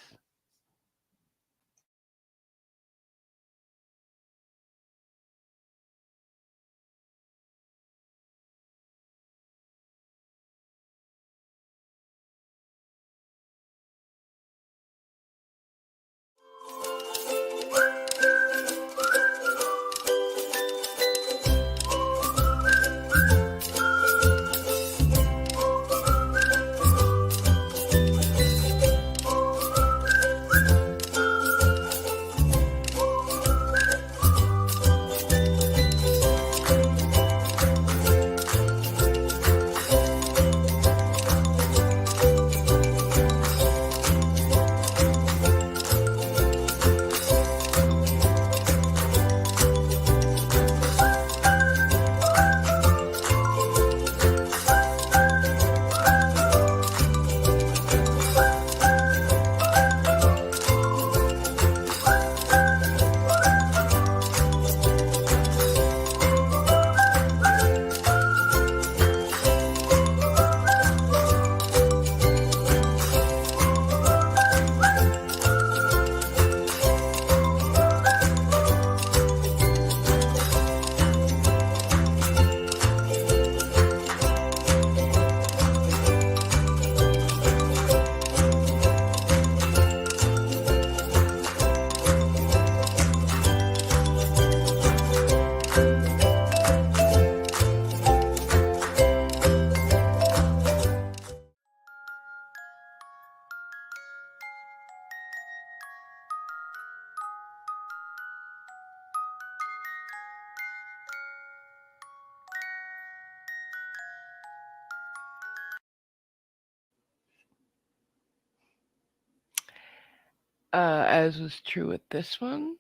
As was true with this one,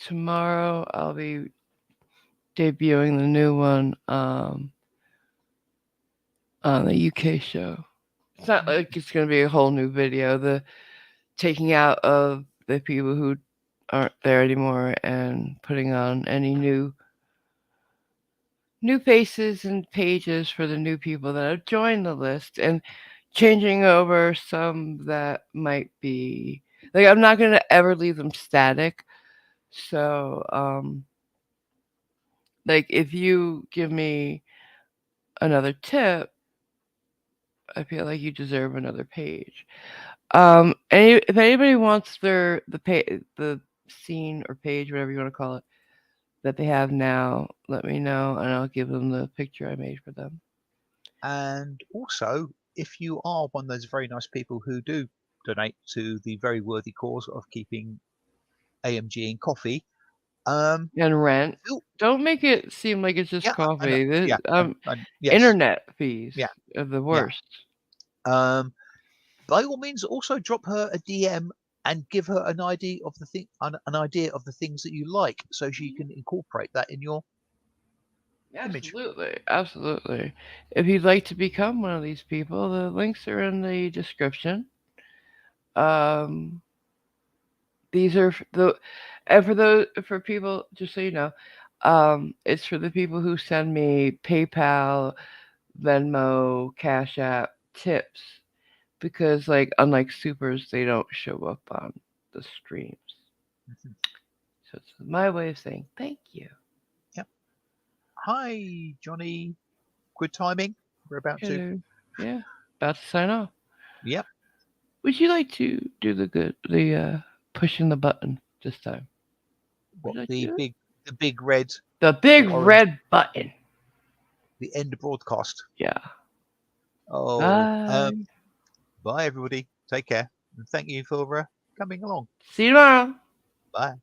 tomorrow I'll be debuting the new one on the UK show. It's not like it's going to be a whole new video. The taking out of the people who aren't there anymore and putting on any new faces and pages for the new people that have joined the list and changing over some that might be like I'm not going to ever leave them static. So like if you give me another tip, I feel like you deserve another page. If anybody wants the scene or page, whatever you want to call it, that they have now, let me know, and I'll give them the picture I made for them. And also, if you are one of those very nice people who do donate to the very worthy cause of keeping AMG in coffee, um, And rent. feel, Don't make it seem like it's just yeah, I know, coffee. This, yeah, yes, internet fees yeah, are the yeah. worst. By all means, also drop her a DM and give her an idea of an idea of the things that you like, so she can incorporate that in your image. Absolutely, absolutely. If you'd like to become one of these people, the links are in the description. Um, these are and for those for people, just so you know, it's for the people who send me PayPal, Venmo, Cash App tips because, like, unlike supers, they don't show up on the streams. Mhm. So it's my way of saying thank you. Yep. Hi, Johnny. Good timing. We're about to. Hello. Yeah, about to sign off. Yep. Would you like to do the pushing the button this time? Would What you like to do it? the big red The big or orange, red button. the end broadcast. Yeah. Oh, Bye. bye everybody. Take care and thank you for coming along. See you tomorrow. Bye.